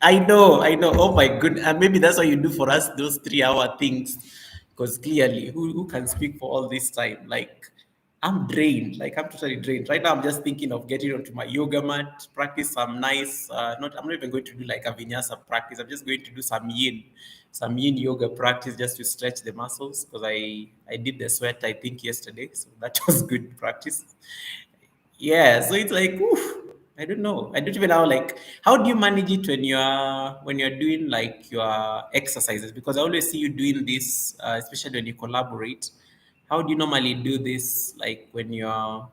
I know. Oh my goodness. And maybe that's what you do for us, those 3 hour things. Because clearly, who can speak for all this time? Like, I'm drained. Like, I'm totally drained. Right now, I'm just thinking of getting onto my yoga mat, practice some nice, I'm not even going to do like a vinyasa practice. I'm just going to do some yin yoga practice just to stretch the muscles. Because I did the sweat, I think, yesterday. So that was good practice. Yeah, so it's like, oof, I don't know. I don't even know like how do you manage it when you're doing like your exercises? Because I always see you doing this, especially when you collaborate. How do you normally do this, like when you're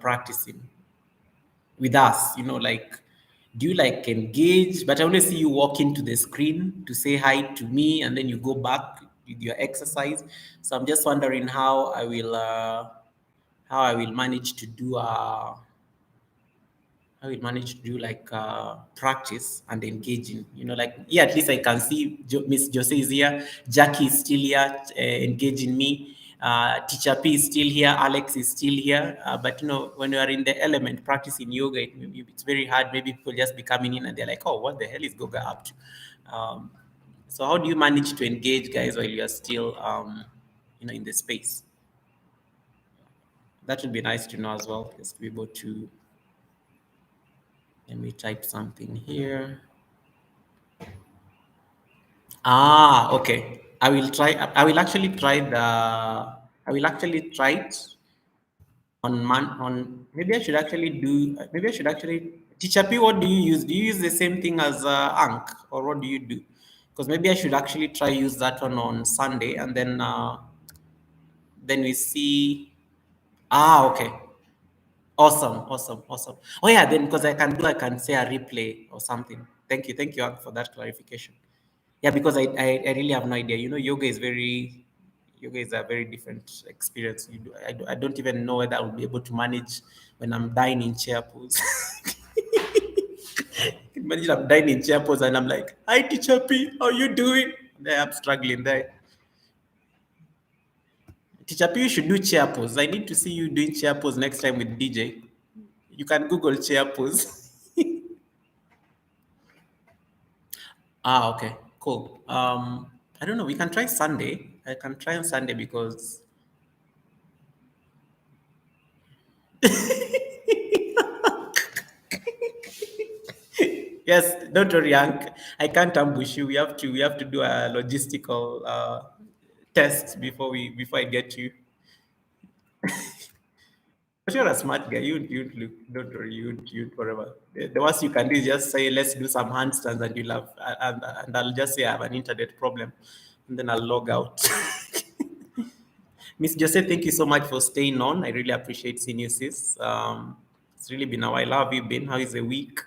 practicing with us? Like do you like engage? But I only see you walk into the screen to say hi to me, and then you go back with your exercise. So I'm just wondering how I will manage to do how we manage to do like practice and engaging. Like yeah, at least I can see Miss Jose is here, Jackie is still here, engaging me. Teacher P is still here, Alex is still here. But when you are in the element practicing yoga, it's very hard. Maybe people just be coming in and they're like, oh, what the hell is Goga up to? Um, so how do you manage to engage guys while you are still in the space? That would be nice to know as well, just to be able to. Let me type something here. Okay. I will try. I will actually try the. I will actually try it on man. On maybe I should actually do. Maybe I should actually. Teacher P, what do you use? Do you use the same thing as Ankh, or what do you do? Because maybe I should actually try use that one on Sunday, and then we see. Okay. Awesome, awesome, awesome. Oh yeah, then because I can say a replay or something. Thank you, Ankh, for that clarification. Yeah, because I really have no idea. Yoga is a very different experience. I don't even know whether I will be able to manage when I'm dying in chair pose. Imagine I'm dying in chair pose and I'm like, hi teacher P, how you doing? There I'm struggling there. Teacher P, you should do chair pose. I need to see you doing chair pose next time with DJ. You can Google chair pose. Okay, cool. I don't know. We can try Sunday. I can try on Sunday because yes, don't worry, Hank. I can't ambush you. We have to do a logistical test before I get you. But you're a smart guy. You look. Don't worry. You whatever. The worst you can do is just say, let's do some handstands, and you'll have and I'll just say I have an internet problem, and then I'll log out. Miss Jose, thank you so much for staying on. I really appreciate seeing you, sis. It's really been a while. How have you been? How is the week?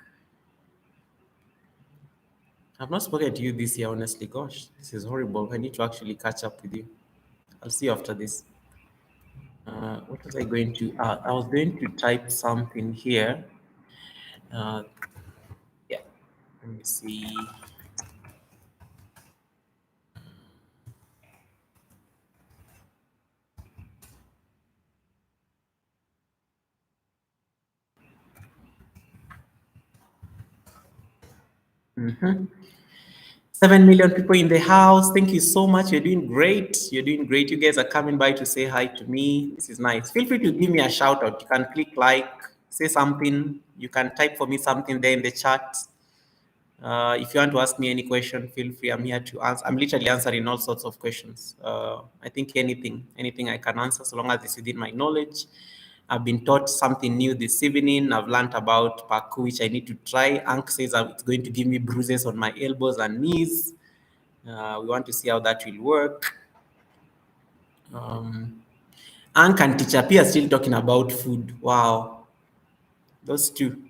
I've not spoken to you this year, honestly. Gosh, this is horrible. I need to actually catch up with you. I'll see you after this. What was I going to? I was going to type something here. Uh, yeah, let me see. Mhm. 7 million people in the house. Thank you so much. You're doing great. You're doing great. You guys are coming by to say hi to me. This is nice. Feel free to give me a shout out. You can click like, say something. You can type for me something there in the chat. If you want to ask me any question, feel free. I'm here to answer. I'm literally answering all sorts of questions. I think anything I can answer, so long as it's within my knowledge. I've been taught something new this evening. I've learned about parkour, which I need to try. Ank says it's going to give me bruises on my elbows and knees. We want to see how that will work. Um, Ank and Teacher P are still talking about food. Wow, those two.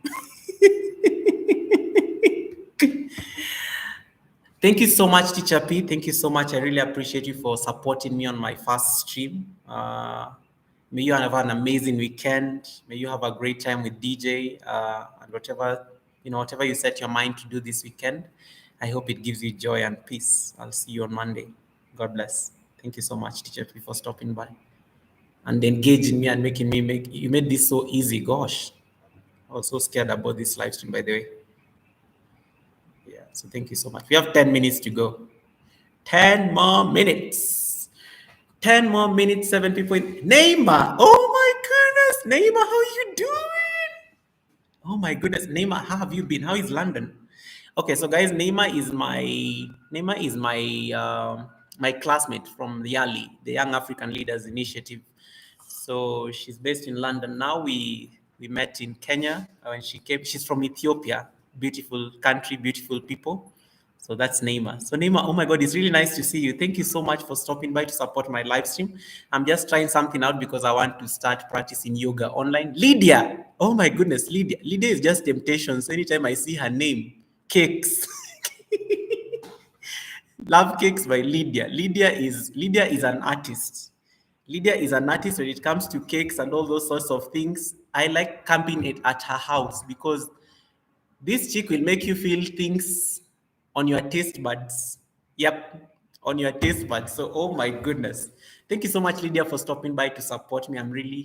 Thank you so much, Teacher P. Thank you so much. I really appreciate you for supporting me on my first stream. May you have an amazing weekend. May you have a great time with DJ and whatever you set your mind to do this weekend. I hope it gives you joy and peace. I'll see you on Monday. God bless. Thank you so much, Teacher P, for stopping by and engaging me and making me make. You made this so easy. Gosh, I was so scared about this live stream, by the way. Yeah. So thank you so much. We have 10 minutes to go. 10 more minutes. 10 more minutes, 7 people. Neymar. Oh my goodness. Neymar, how you doing? Oh my goodness. Neymar, how have you been? How is London? Okay, so guys, Neymar is my classmate from the YALI, the Young African Leaders Initiative. So she's based in London now. We met in Kenya when she came. She's from Ethiopia. Beautiful country, beautiful people. So that's Neymar. So Neymar, oh my God, it's really nice to see you. Thank you so much for stopping by to support my live stream. I'm just trying something out because I want to start practicing yoga online. Lydia, oh my goodness, Lydia. Lydia is just temptations. Anytime I see her name, cakes. Love Cakes by Lydia. Lydia is an artist. Lydia is an artist when it comes to cakes and all those sorts of things. I like camping it at her house because this chick will make you feel things on your taste buds. Yep, on your taste buds. So, oh my goodness. Thank you so much, Lydia, for stopping by to support me. I'm really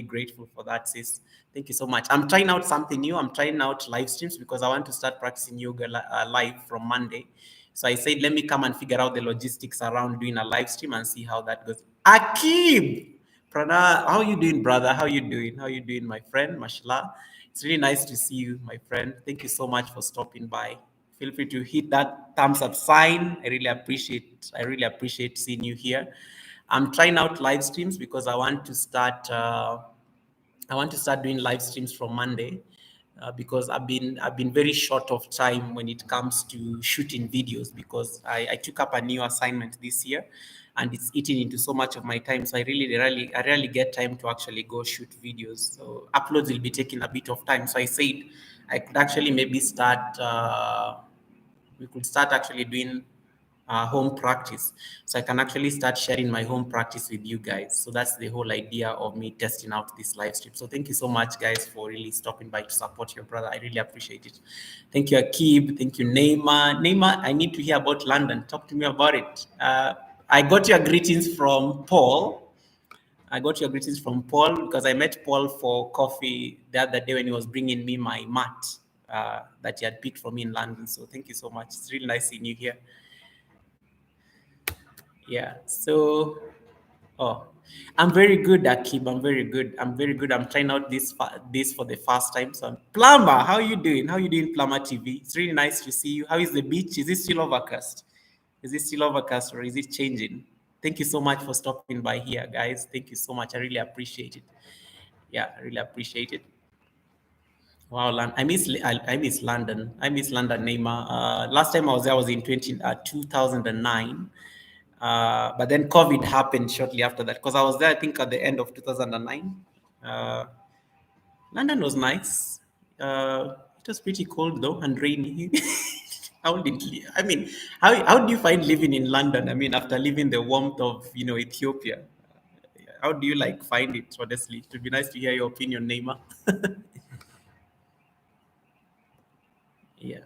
grateful for that, sis. Thank you so much. I'm trying out something new. I'm trying out live streams because I want to start practicing yoga live from Monday. So I said, let me come and figure out the logistics around doing a live stream and see how that goes. Akib, Prana, how you doing, brother? How you doing? How you doing, my friend? Mashallah. It's really nice to see you, my friend. Thank you so much for stopping by. Feel free to hit that thumbs up sign. I really appreciate seeing you here. I'm trying out live streams because I want to start doing live streams from Monday because I've been very short of time when it comes to shooting videos because I took up a new assignment this year and it's eating into so much of my time. So I rarely get time to actually go shoot videos. So uploads will be taking a bit of time. So I said I could actually maybe start. We could start actually doing home practice. So I can actually start sharing my home practice with you guys. So that's the whole idea of me testing out this live stream. So thank you so much, guys, for really stopping by to support your brother. I really appreciate it. Thank you, Akib. Thank you, Neymar. Neymar, I need to hear about London. Talk to me about it. I got your greetings from Paul. I got your greetings from Paul because I met Paul for coffee the other day when he was bringing me my mat that he had picked for me in London. So thank you so much. It's really nice seeing you here. Yeah. So, oh, I'm very good, Akib. I'm very good. I'm very good. I'm trying out this for the first time. So, Plumber, how you doing? How you doing, Plumber TV? It's really nice to see you. How is the beach? Is it still overcast? Is it still overcast or is it changing? Thank you so much for stopping by here, guys. Thank you so much. I really appreciate it. Yeah, I really appreciate it. Wow, I miss London. I miss London, Neymar. Last time I was there was in 2009. But then COVID happened shortly after that because I was there, I think, at the end of 2009. Uh, London was nice. It was pretty cold though and rainy. I mean, how do you find living in London? I mean, after leaving the warmth of Ethiopia, how do you find it? Honestly, it would be nice to hear your opinion, Neymar. Yeah.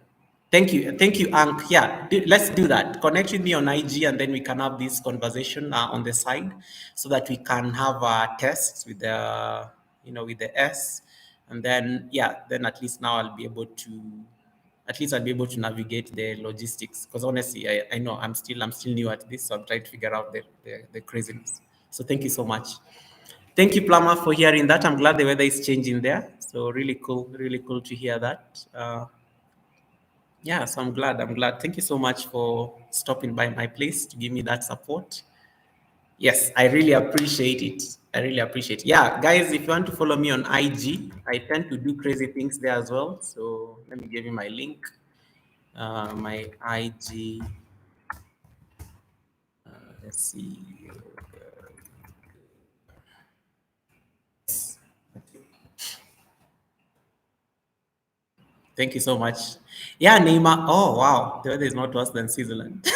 Thank you, Ank. Yeah, let's do that. Connect with me on IG, and then we can have this conversation on the side, so that we can have tests with the S, and then then at least I'll be able to navigate the logistics. Because honestly, I know I'm still new at this, so I'm trying to figure out the craziness. So thank you so much. Thank you, Plumber, for hearing that. I'm glad the weather is changing there. So really cool to hear that. Yeah, so I'm glad. I'm glad. Thank you so much for stopping by my place to give me that support. Yes, I really appreciate it. I really appreciate it. Yeah, guys, if you want to follow me on IG, I tend to do crazy things there as well. So let me give you my link. My IG. Let's see. Thank you so much. Yeah, Neymar. Oh wow, the weather is not worse than Switzerland.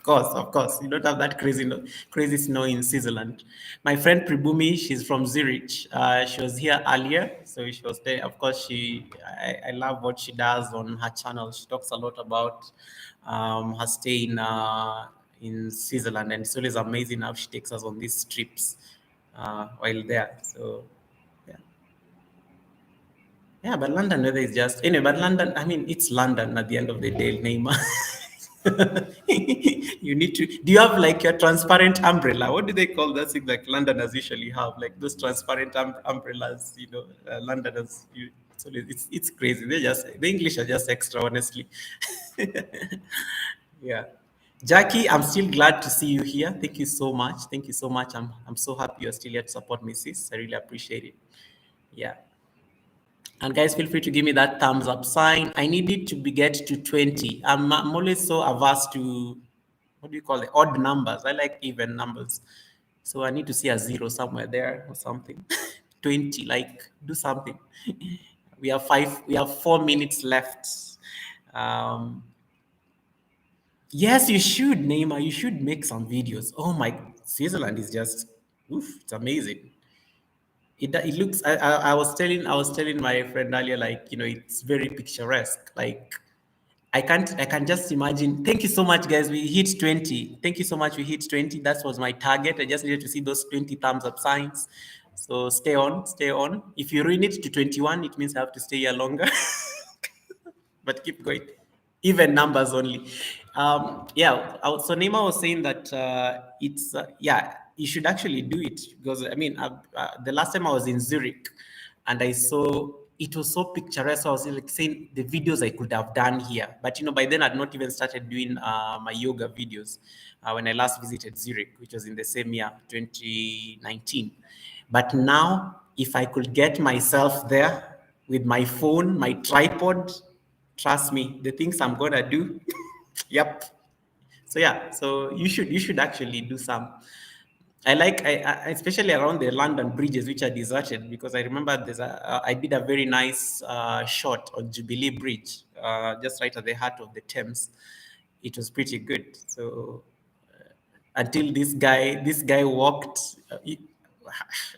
Of course, you don't have that crazy snow in Switzerland. My friend Pribumi, she's from Zurich. She was here earlier, so she was there. Of course, I love what she does on her channel. She talks a lot about her stay in Switzerland, and it's always amazing how she takes us on these trips while there. So yeah. Yeah, but London weather is just anyway. But London, I mean, it's London at the end of the day, Neymar. You need to. Do you have like your transparent umbrella? What do they call that thing like Londoners usually have? Like those transparent umbrellas, Londoners. It's crazy. The English are just extra, honestly. Yeah. Jackie, I'm still glad to see you here. Thank you so much. Thank you so much. I'm so happy you're still here to support me, sis. I really appreciate it. Yeah. And guys, feel free to give me that thumbs up sign. I need it to get to 20. I'm always so averse to, what do you call it, odd numbers. I like even numbers. So I need to see a zero somewhere there or something. 20, like do something. We have 4 minutes left. Um, yes, you should, Neymar. You should make some videos. Oh my, Switzerland is just, oof, it's amazing. It looks I was telling my friend earlier, like, it's very picturesque. Like I can just imagine. Thank you so much, guys. We hit 20. Thank you so much. We hit 20. That was my target. I just needed to see those 20 thumbs up signs. So stay on, stay on. If you ruin it to 21, it means I have to stay here longer. But keep going. Even numbers only. Yeah. So Neymar was saying that yeah, you should actually do it because I mean, the last time I was in Zurich, and I saw it was so picturesque. I was like saying the videos I could have done here, but by then I'd not even started doing my yoga videos when I last visited Zurich, which was in the same year, 2019. But now, if I could get myself there with my phone, my tripod, trust me, the things I'm gonna do. Yep. So yeah, so you should actually do some. Especially around the London bridges, which are deserted, because I remember I did a very nice shot on Jubilee Bridge, just right at the heart of the Thames. It was pretty good. So until this guy walked,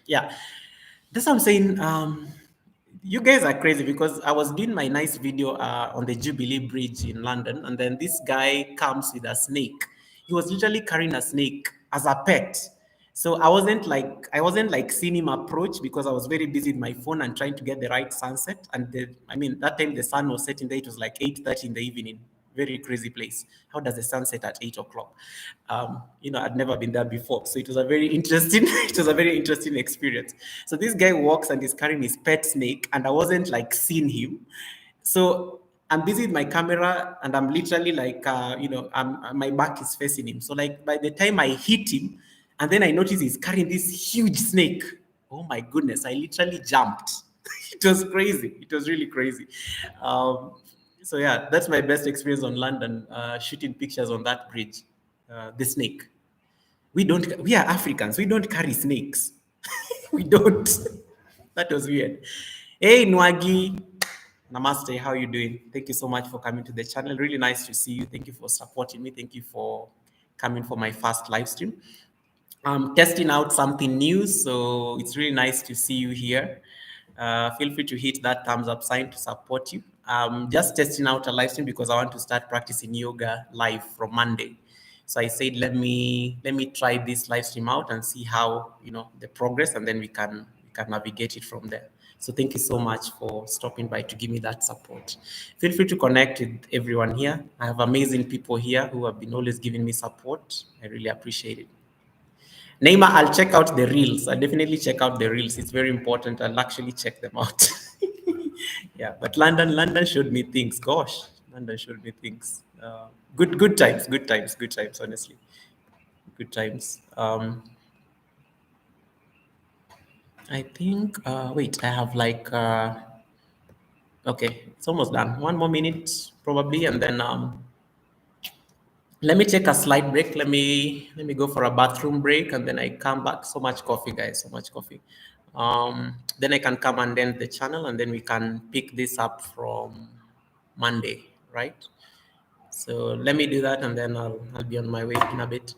yeah, that's what I'm saying. You guys are crazy because I was doing my nice video on the Jubilee Bridge in London, and then this guy comes with a snake. He was literally carrying a snake as a pet. So I wasn't like seeing him approach because I was very busy with my phone and trying to get the right sunset. And I mean, that time the sun was setting there. It was like 8:30 in the evening. Very crazy place. How does the sun set at 8 o'clock? I'd never been there before, so it was a very interesting. It was a very interesting experience. So this guy walks and is carrying his pet snake, and I wasn't like seeing him. So I'm busy with my camera, and I'm literally like, my back is facing him. So like by the time I hit him, and then I notice he's carrying this huge snake. Oh my goodness! I literally jumped. It was crazy. It was really crazy. Um, so yeah, that's my best experience on London, shooting pictures on that bridge. The snake. We are Africans. We don't carry snakes. We don't. That was weird. Hey, Nwagi. Namaste. How are you doing? Thank you so much for coming to the channel. Really nice to see you. Thank you for supporting me. Thank you for coming for my first live stream. I'm testing out something new, so it's really nice to see you here. Feel free to hit that thumbs up sign to support you. Just testing out a live stream because I want to start practicing yoga live from Monday. So I said, let me try this live stream out and see how the progress, and then we can navigate it from there. So thank you so much for stopping by to give me that support. Feel free to connect with everyone here. I have amazing people here who have been always giving me support. I really appreciate it. Neymar, I'll check out the reels. I'll definitely check out the reels. It's very important. I'll actually check them out. Yeah, but London showed me things. Gosh, London showed me things. Good times, good times, good times. Honestly, good times. I think, wait, I have like, okay, it's almost done. One more minute probably, and then let me take a slight break. Let me go for a bathroom break, and then I come back. So much coffee, guys. So much coffee. Then I can come and end the channel, and then we can pick this up from Monday, right? So let me do that, and then I'll be on my way in a bit.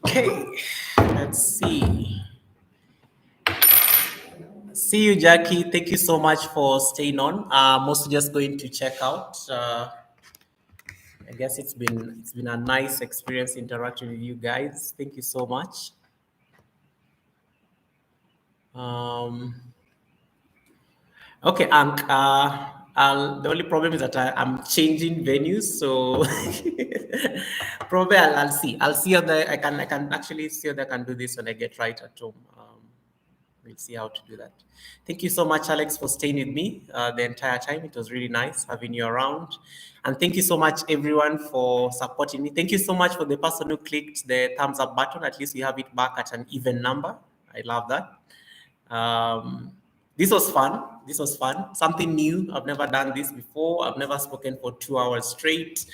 Okay, let's see. See you, Jackie. Thank you so much for staying on. I'm also just going to check out. I guess it's been a nice experience interacting with you guys. Thank you so much. Um, okay, the only problem is that I'm changing venues, so probably I'll see. I'll see how I can actually see how I can do this when I get right at home. We'll see how to do that. Thank you so much, Alex, for staying with me the entire time. It was really nice having you around. And thank you so much, everyone, for supporting me. Thank you so much for the person who clicked the thumbs up button. At least we have it back at an even number. I love that. Um, this was fun. This was fun. Something new. I've never done this before. I've never spoken for 2 hours straight.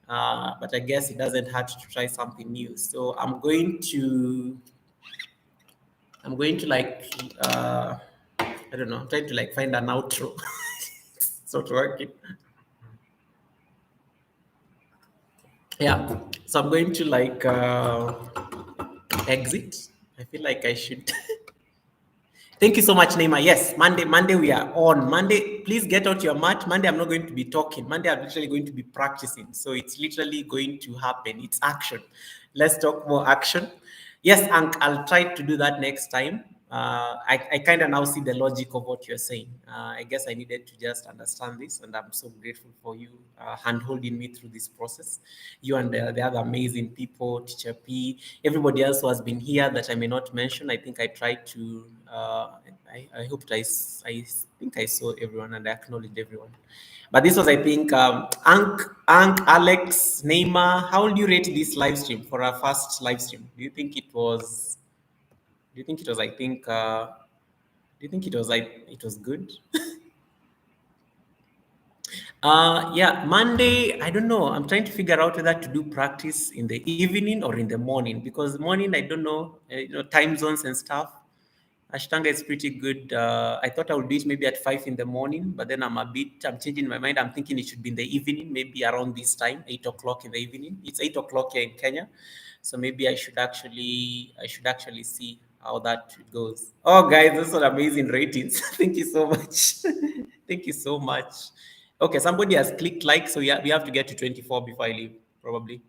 But I guess it doesn't hurt to try something new. So I'm going to like I don't know. I'm trying to like find an outro. So to work it. Yeah. So I'm going to like exit. I feel like I should. Thank you so much, Neymar. Yes, Monday we are on. Monday, please get out your mat. Monday, I'm not going to be talking. Monday, I'm literally going to be practicing. So it's literally going to happen. It's action. Let's talk more action. Yes, and I'll try to do that next time. I kind of now see the logic of what you're saying. I guess I needed to just understand this, and I'm so grateful for you hand holding me through this process. You and the other amazing people, Teacher P, everybody else who has been here that I may not mention. I think I tried to. I hoped I think I saw everyone and I acknowledged everyone. But this was, I think, Ank, Alex, Neymar. How would you rate this live stream for our first live stream? Do you think it was? Do you think it was? I think. Do you think it was like it was good? Yeah, Monday, I don't know. I'm trying to figure out whether to do practice in the evening or in the morning because morning, I don't know, time zones and stuff. Ashtanga is pretty good. I thought I would do it maybe at 5 in the morning, but then I'm changing my mind. I'm thinking it should be in the evening, maybe around this time, 8 o'clock in the evening. It's 8 o'clock here in Kenya. So maybe I should actually see. how that goes. Oh, guys, those are amazing ratings. Thank you so much. Thank you so much. Okay, somebody has clicked like, so yeah, we have to get to 24 before I leave, probably.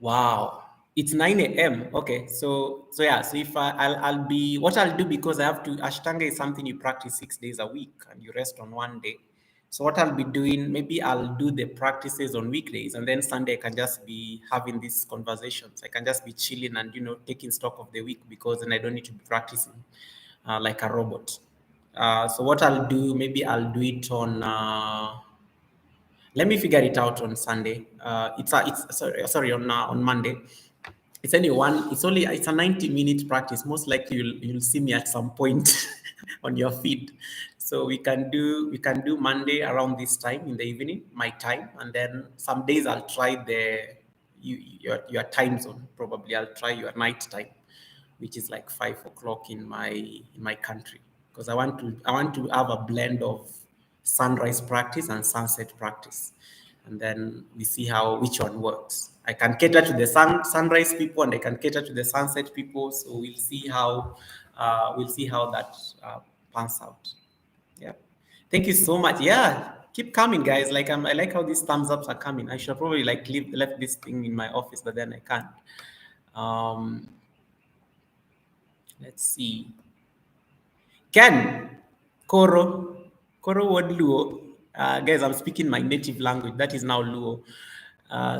Wow, it's 9 a.m. Okay, so yeah, so if I'll be what I'll do, because I have to, Ashtanga is something you practice 6 days a week and you rest on one day. So what I'll be doing, maybe I'll do the practices on weekdays, and then Sunday I can just be having these conversations. I can just be chilling and taking stock of the week, because then I don't need to be practicing like a robot. So what I'll do, maybe I'll do it on. Let me figure it out on Sunday. It's sorry on Monday. It's a 90-minute practice. Most likely you'll see me at some point on your feed. So we can do Monday around this time in the evening, my time, and then some days I'll try your time zone. Probably I'll try your night time, which is like 5 o'clock in my country, because I want to have a blend of sunrise practice and sunset practice, and then we see how which one works. I can cater to the sunrise people, and I can cater to the sunset people. So we'll see how that pans out. Yeah. Thank you so much. Yeah. Keep coming, guys. I like how these thumbs ups are coming. I should probably left this thing in my office, but then I can't. Um, let's see. Ken, Koro, Koro word Luo. Guys, I'm speaking my native language. That is now Luo.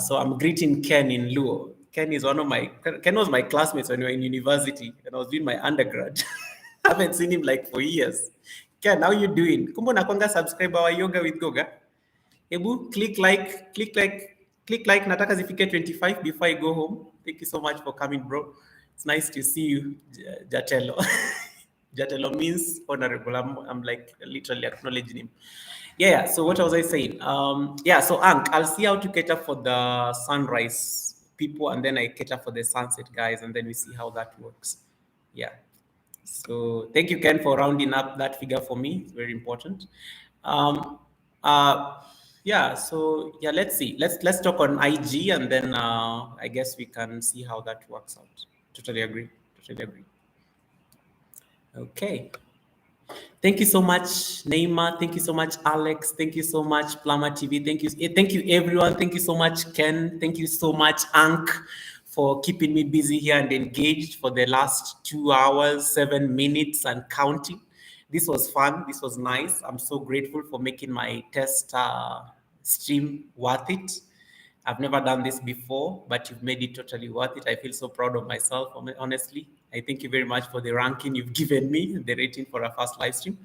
So I'm greeting Ken in Luo. Ken was my classmate when we were in university, and I was doing my undergrad. I haven't seen him like for years. Ken, how you doing? Kumbo nakwanga subscribe our yoga with Goga. Ebu, click like, nataka zifike 25 before I go home. Thank you so much for coming, bro. It's nice to see you, Jatelo. Jatelo means honorable. I'm like literally acknowledging him. Yeah, so what was I saying? Yeah, so Ank, I'll see how to cater for the sunrise people, and then I cater for the sunset guys, and then we see how that works. Yeah. So thank you, Ken, for rounding up that figure for me. It's very important. Um, uh, yeah. So yeah, let's see. Let's talk on IG, and then I guess we can see how that works out. Totally agree. Totally agree. Okay. Thank you so much, Neymar. Thank you so much, Alex. Thank you so much, Plama TV. Thank you, everyone. Thank you so much, Ken. Thank you so much, Ank, for keeping me busy here and engaged for the last 2 hours, 7 minutes, and counting. This was fun. This was nice. I'm so grateful for making my test stream worth it. I've never done this before, but you've made it totally worth it. I feel so proud of myself, honestly. I thank you very much for the ranking you've given me, the rating for a first live stream.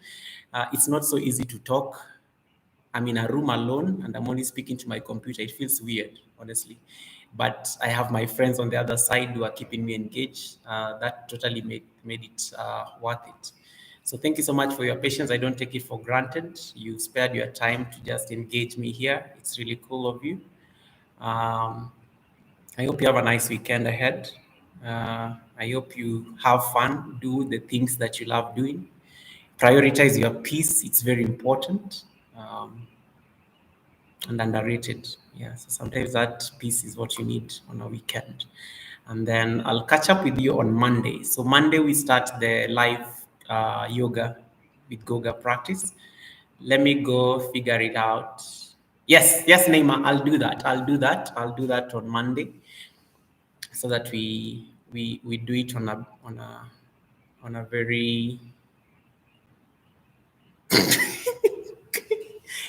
It's not so easy to talk. I'm in a room alone and I'm only speaking to my computer. It feels weird, honestly. But I have my friends on the other side who are keeping me engaged. That totally made it worth it. So thank you so much for your patience. I don't take it for granted. You spared your time to just engage me here. It's really cool of you. Um, I hope you have a nice weekend ahead. I hope you have fun, do the things that you love doing. Prioritize your peace, it's very important and underrated. Yeah, so sometimes that peace is what you need on a weekend. And then I'll catch up with you on Monday. So, Monday, we start the live yoga with Goga practice. Let me go figure it out. Yes, Neymar, I'll do that. I'll do that on Monday, so that we do it on a very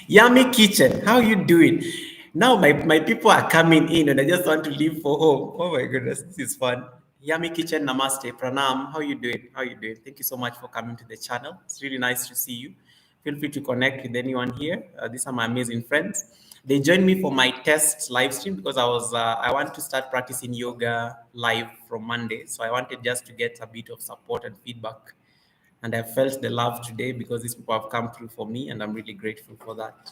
yummy kitchen. How you doing? Now my people are coming in and I just want to leave for home. Oh my goodness, this is fun. Yummy kitchen, namaste, pranam. How you doing? How you doing? Thank you so much for coming to the channel. It's really nice to see you. Feel free to connect with anyone here. These are my amazing friends. They joined me for my test live stream because I want to start practicing yoga live from Monday. So I wanted just to get a bit of support and feedback, and I felt the love today because these people have come through for me, and I'm really grateful for that.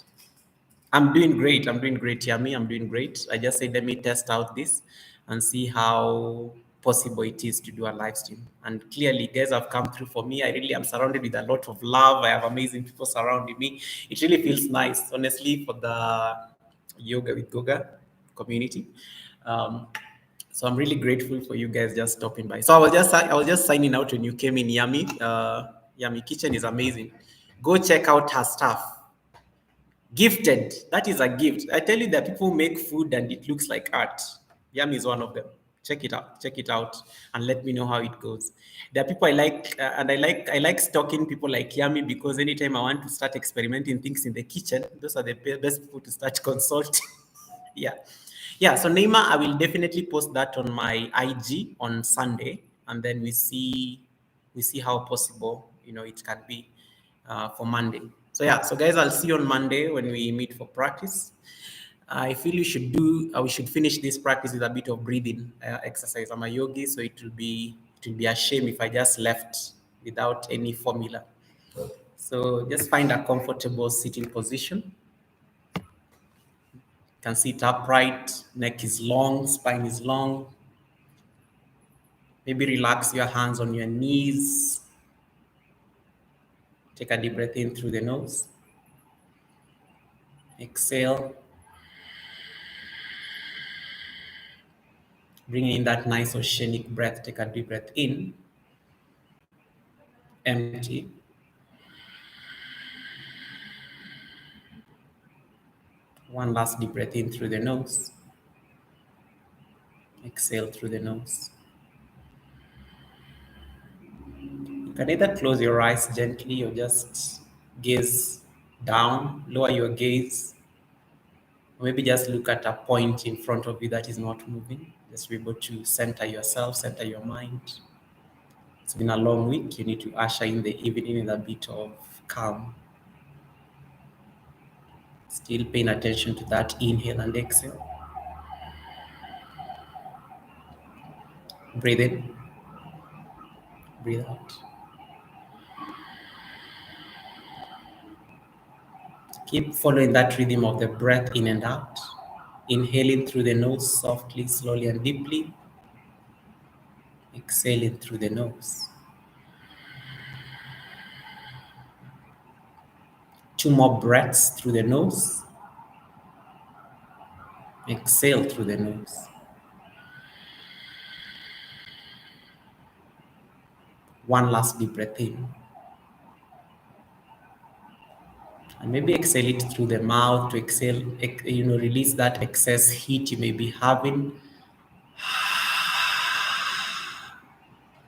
I'm doing great. I'm doing great, Yami. I'm doing great. I just said, let me test out this and see how possible it is to do a live stream. And clearly, guys have come through for me. I really am surrounded with a lot of love. I have amazing people surrounding me. It really feels nice, honestly, for the Yoga with Goga community. Um, So I'm really grateful for you guys just stopping by. So I was just signing out when you came in, Yami. Yami Kitchen is amazing. Go check out her stuff. Gifted. That is a gift. I tell you that people make food and it looks like art. Yam is one of them. Check it out. Check it out, and let me know how it goes. There are people I like, and I like stalking people like Yami because anytime I want to start experimenting things in the kitchen, those are the best people to start consulting. Yeah, yeah. So Neymar, I will definitely post that on my IG on Sunday, and then we see how possible it can be for Monday. So yeah, so guys, I'll see you on Monday when we meet for practice. I feel we should finish this practice with a bit of breathing exercise. I'm a yogi, so it will be a shame if I just left without any formula. So just find a comfortable sitting position. You can sit upright, neck is long, spine is long. Maybe relax your hands on your knees. Take a deep breath in through the nose. Exhale. Bring in that nice oceanic breath. Take a deep breath in. Empty. One last deep breath in through the nose. Exhale through the nose. You can either close your eyes gently or just gaze down, lower your gaze, or maybe just look at a point in front of you that is not moving. Just be able to center yourself, center your mind. It's been a long week. You need to usher in the evening with a bit of calm. Still paying attention to that inhale and exhale. Breathe in, breathe out. Keep following that rhythm of the breath in and out. Inhaling through the nose softly, slowly, and deeply. Exhaling through the nose. Two more breaths through the nose. Exhale through the nose. One last deep breath in. And maybe exhale it through the mouth to release that excess heat you may be having.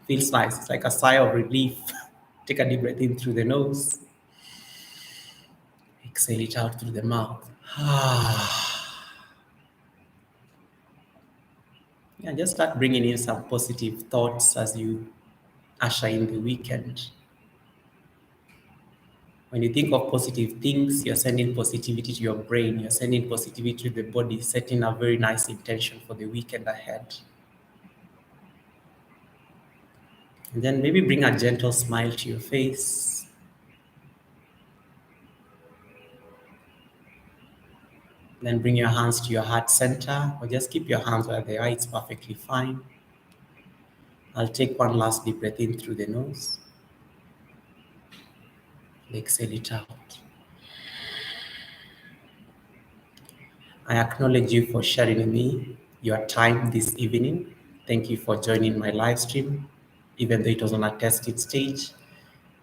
Feels nice. It's like a sigh of relief. Take a deep breath in through the nose. Exhale it out through the mouth. Yeah, just start bringing in some positive thoughts as you usher in the weekend. When you think of positive things, you're sending positivity to your brain, you're sending positivity to the body, setting a very nice intention for the weekend ahead. And then maybe bring a gentle smile to your face. Then bring your hands to your heart center, or just keep your hands where they are, it's perfectly fine. I'll take one last deep breath in through the nose. Exhale it out. I acknowledge you for sharing with me your time this evening. Thank you for joining my live stream, even though it was on a tested stage.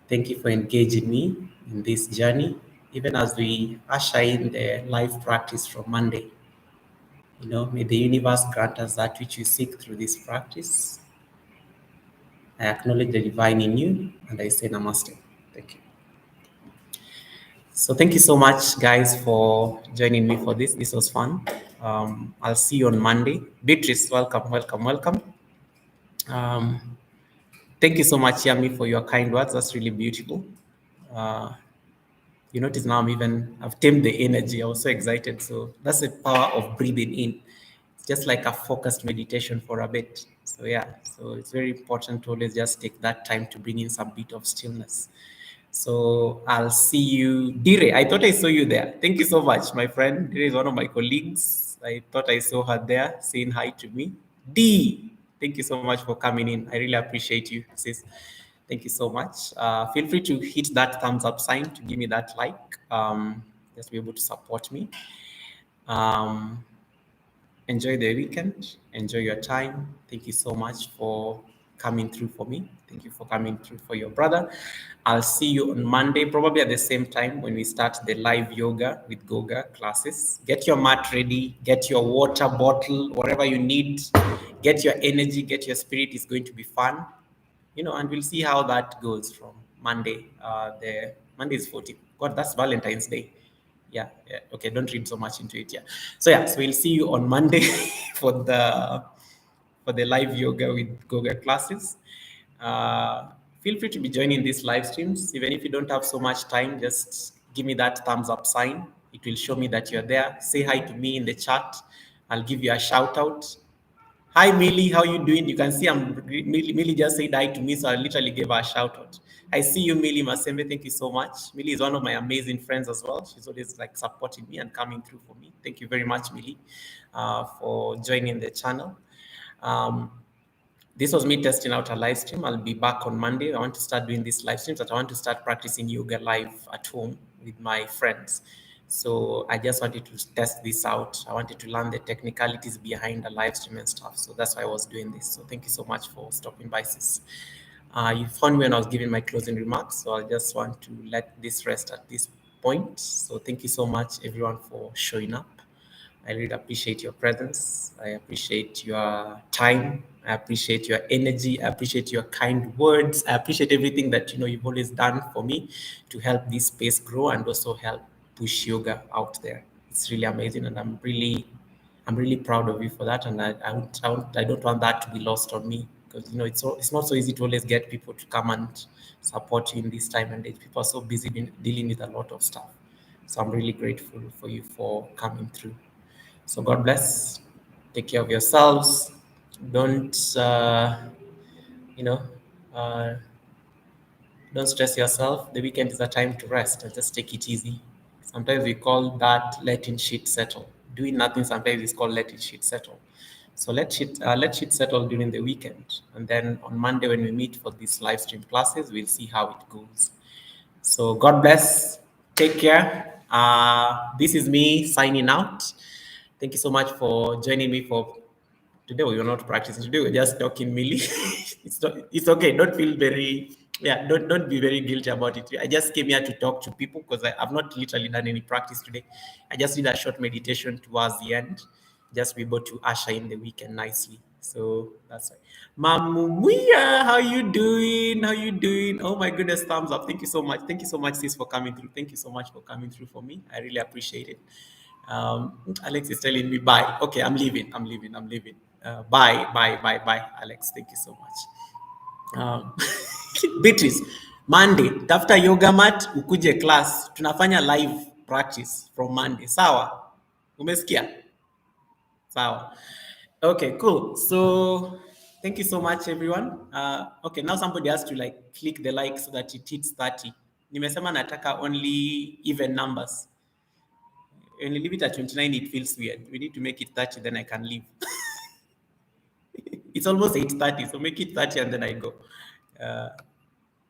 Thank you for engaging me in this journey, even as we usher in the live practice from Monday. May the universe grant us that which we seek through this practice. I acknowledge the divine in you, and I say namaste. Thank you. So thank you so much, guys, for joining me for this. This was fun. I'll see you on Monday. Beatrice, welcome, welcome, welcome. Thank you so much, Yami, for your kind words. That's really beautiful. You notice now I've tamed the energy. I was so excited. So that's the power of breathing in. It's just like a focused meditation for a bit. So yeah, so it's very important to always just take that time to bring in some bit of stillness. So I'll see you. Dire, I thought I saw you there. Thank you so much, my friend. Dire is one of my colleagues. I thought I saw her there saying hi to me. D, thank you so much for coming in. I really appreciate you, sis. Thank you so much. Feel free to hit that thumbs up sign to give me that like, just to be able to support me. enjoy the weekend, enjoy your time. Thank you so much for coming through for me. Thank you for coming through for your brother. I'll see you on Monday, probably at the same time when we start the live yoga with Goga classes. Get your mat ready, get your water bottle, whatever you need, get your energy, get your spirit. It's going to be fun, and we'll see how that goes from Monday. The Monday is 14th. God, that's Valentine's Day. Yeah, yeah. Okay, don't read so much into it. Yeah. So we'll see you on Monday for the live yoga with Goga classes. Uh, Feel free to be joining these live streams. Even if you don't have so much time, just give me that thumbs up sign. It will show me that you're there. Say hi to me in the chat. I'll give you a shout out. Hi, Millie, how you doing? You can see Millie just said hi to me, so I literally gave her a shout out. I see you, Millie Masembe. Thank you so much. Millie is one of my amazing friends as well. She's always like supporting me and coming through for me. Thank you very much, Millie, for joining the channel. Um, this was me testing out a live stream. I'll be back on Monday. I want to start doing these live streams, but I want to start practicing yoga live at home with my friends. So I just wanted to test this out. I wanted to learn the technicalities behind the live stream and stuff. So that's why I was doing this. So thank you so much for stopping by, sis. You found me when I was giving my closing remarks. So I just want to let this rest at this point. So thank you so much, everyone, for showing up. I really appreciate your presence. I appreciate your time. I appreciate your energy. I appreciate your kind words. I appreciate everything that you've always done for me to help this space grow and also help push yoga out there. It's really amazing, and I'm really proud of you for that. And I don't want that to be lost on me because it's not so easy to always get people to come and support you in this time and age. People are so busy dealing with a lot of stuff. So I'm really grateful for you for coming through. So God bless. Take care of yourselves. Don't you know uh, don't stress yourself. The weekend is a time to rest and just take it easy. Sometimes we call that letting shit settle. Doing nothing sometimes is called letting shit settle. So let shit settle during the weekend, and then on Monday when we meet for these live stream classes, we'll see how it goes. So God bless. Take care. This is me signing out. Thank you so much for joining me for today. We were not practicing. Today we're just talking Millie. It's okay. Don't feel very don't be very guilty about it. I just came here to talk to people because I've not literally done any practice today. I just did a short meditation towards the end, just be able to usher in the weekend nicely. So that's right. Mamumuya, how you doing? How you doing? Oh my goodness, thumbs up. Thank you so much. Thank you so much, sis, for coming through. Thank you so much for coming through for me. I really appreciate it. Alex is telling me bye. Okay, I'm leaving. I'm leaving. I'm leaving. Bye, bye, bye, bye, Alex. Thank you so much. Beatrice, Monday, tafuta yoga mat, ukuje class. Tunafanya live practice from Monday. Sawa? Umesikia? Sawa. Okay, cool. So thank you so much, everyone. Okay, now somebody has to click the like so that it hits 30. Nimesema nataka only even numbers. When you leave it at 29, it feels weird. We need to make it 30, then I can leave. It's almost 8:30, so make it 30 and then I go. Uh,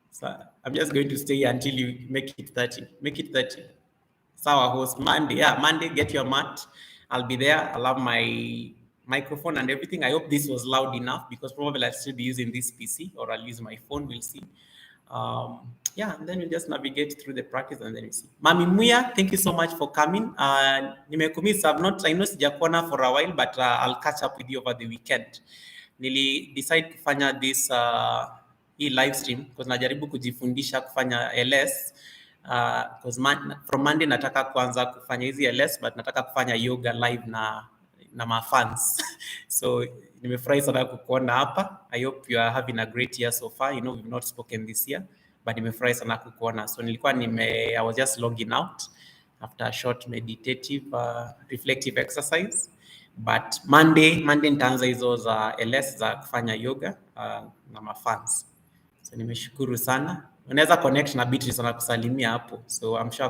so I'm just going to stay here until you make it 30. Make it 30. Sour host Monday. Yeah, Monday, get your mat. I'll be there. I'll have my microphone and everything. I hope this was loud enough because probably I'll still be using this PC or I'll use my phone. We'll see. And then we just navigate through the practice and then we see. Mami Muya, thank you so much for coming. Nimekumiss. I know sijakuona for a while, but I'll catch up with you over the weekend. Nili decide kufanya this hii live stream because najaribu kujifundisha kufanya LS because from Monday nataka kuanza kufanya hizi LS, but nataka kufanya yoga live na mafans. So nimefurahi sana kukuona hapa. I hope you are having a great year so far. We've not spoken this year, but nimefurahi sana kukuona. So I was just logging out after a short meditative reflective exercise. But Monday nitaanza hizo za LS za kufanya yoga na mafans. So nimeshukuru sana. Unaweza connect na Beatrice na kusalimia hapo. So I'm sure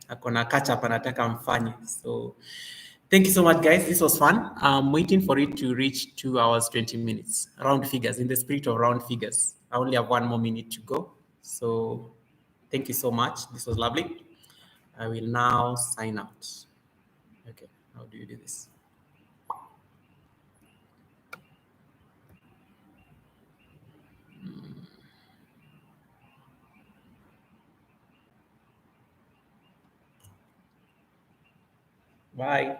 akona catch up anataka mfanye. So thank you so much, guys. This was fun. I'm waiting for it to reach 2 hours, 20 minutes. Round figures, in the spirit of round figures. I only have 1 more minute to go. So thank you so much. This was lovely. I will now sign out. Okay, how do you do this? Bye.